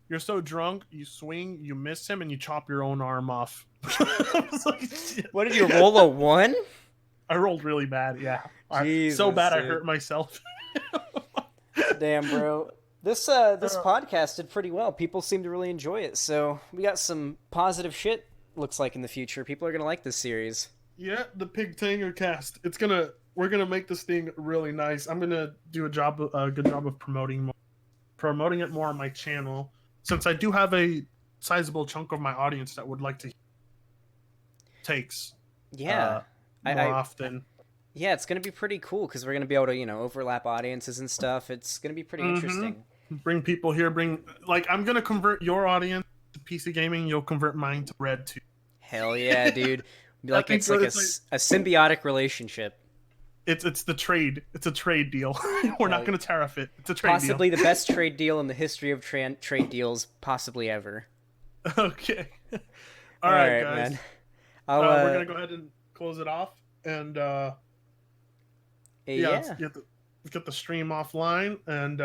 [SPEAKER 2] you're so drunk, you swing, you miss him, and you chop your own arm off. I was like, shit.
[SPEAKER 1] What did you roll, a 1?
[SPEAKER 2] I rolled really bad. Yeah,
[SPEAKER 1] Jesus,
[SPEAKER 2] so bad
[SPEAKER 1] dude.
[SPEAKER 2] I hurt myself.
[SPEAKER 1] Damn, bro. This podcast did pretty well. People seem to really enjoy it. So we got some positive shit. Looks like in the future, people are gonna like this series.
[SPEAKER 2] Yeah, the PigTanga cast. We're gonna make this thing really nice. I'm gonna do a good job of promoting it more on my channel, since I do have a sizable chunk of my audience that would like to hear takes.
[SPEAKER 1] Yeah,
[SPEAKER 2] more often.
[SPEAKER 1] Yeah, it's gonna be pretty cool because we're gonna be able to overlap audiences and stuff. It's gonna be pretty interesting.
[SPEAKER 2] Bring people here. I'm gonna convert your audience to PC gaming. You'll convert mine to Breadtube.
[SPEAKER 1] Hell yeah, dude! It's like a symbiotic relationship.
[SPEAKER 2] It's the trade. It's a trade deal. We're not going to tariff it. It's a trade
[SPEAKER 1] possibly
[SPEAKER 2] deal.
[SPEAKER 1] The best trade deal in the history of trade deals, possibly ever.
[SPEAKER 2] Okay. All right, guys.
[SPEAKER 1] Man.
[SPEAKER 2] We're going to go ahead and close it off. And let's get the stream offline. And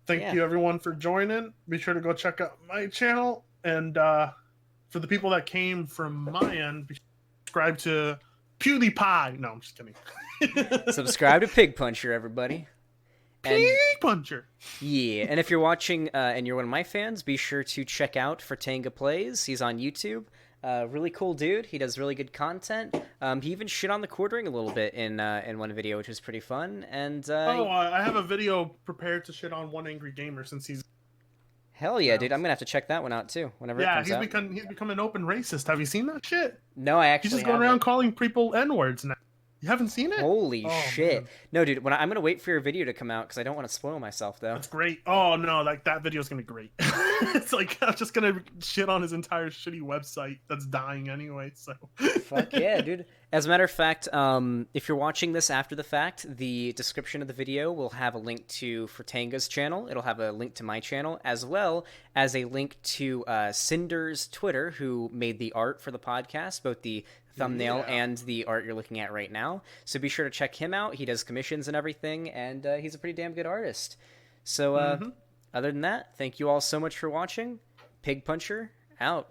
[SPEAKER 2] thank you, everyone, for joining. Be sure to go check out my channel. And for the people that came from my end, subscribe to PewDiePie. No, I'm just kidding.
[SPEAKER 1] Subscribe to Pig Puncher, everybody.
[SPEAKER 2] Pig Puncher.
[SPEAKER 1] Yeah, and if you're watching and you're one of my fans, be sure to check out PigTanga Plays. He's on YouTube. Really cool dude. He does really good content. He even shit on the quartering a little bit in one video, which was pretty fun. And
[SPEAKER 2] I have a video prepared to shit on One Angry Gamer since he's.
[SPEAKER 1] Hell yeah, dude! I'm gonna have to check that one out too. Whenever it comes out.
[SPEAKER 2] He's become an open racist. Have you seen that shit?
[SPEAKER 1] No, I actually.
[SPEAKER 2] He's just going around calling people N-words now. You haven't seen it?
[SPEAKER 1] Holy shit!
[SPEAKER 2] Man.
[SPEAKER 1] No, dude. I'm gonna wait for your video to come out because I don't want to spoil myself though.
[SPEAKER 2] That's great. Oh no, that video's gonna be great. It's like I'm just gonna shit on his entire shitty website that's dying anyway. So.
[SPEAKER 1] Fuck yeah, dude. As a matter of fact, if you're watching this after the fact, the description of the video will have a link to PigTanga's channel. It'll have a link to my channel, as well as a link to Cinder's Twitter, who made the art for the podcast, both the thumbnail and the art you're looking at right now. So be sure to check him out. He does commissions and everything, and he's a pretty damn good artist. So other than that, thank you all so much for watching. Pig Puncher, out.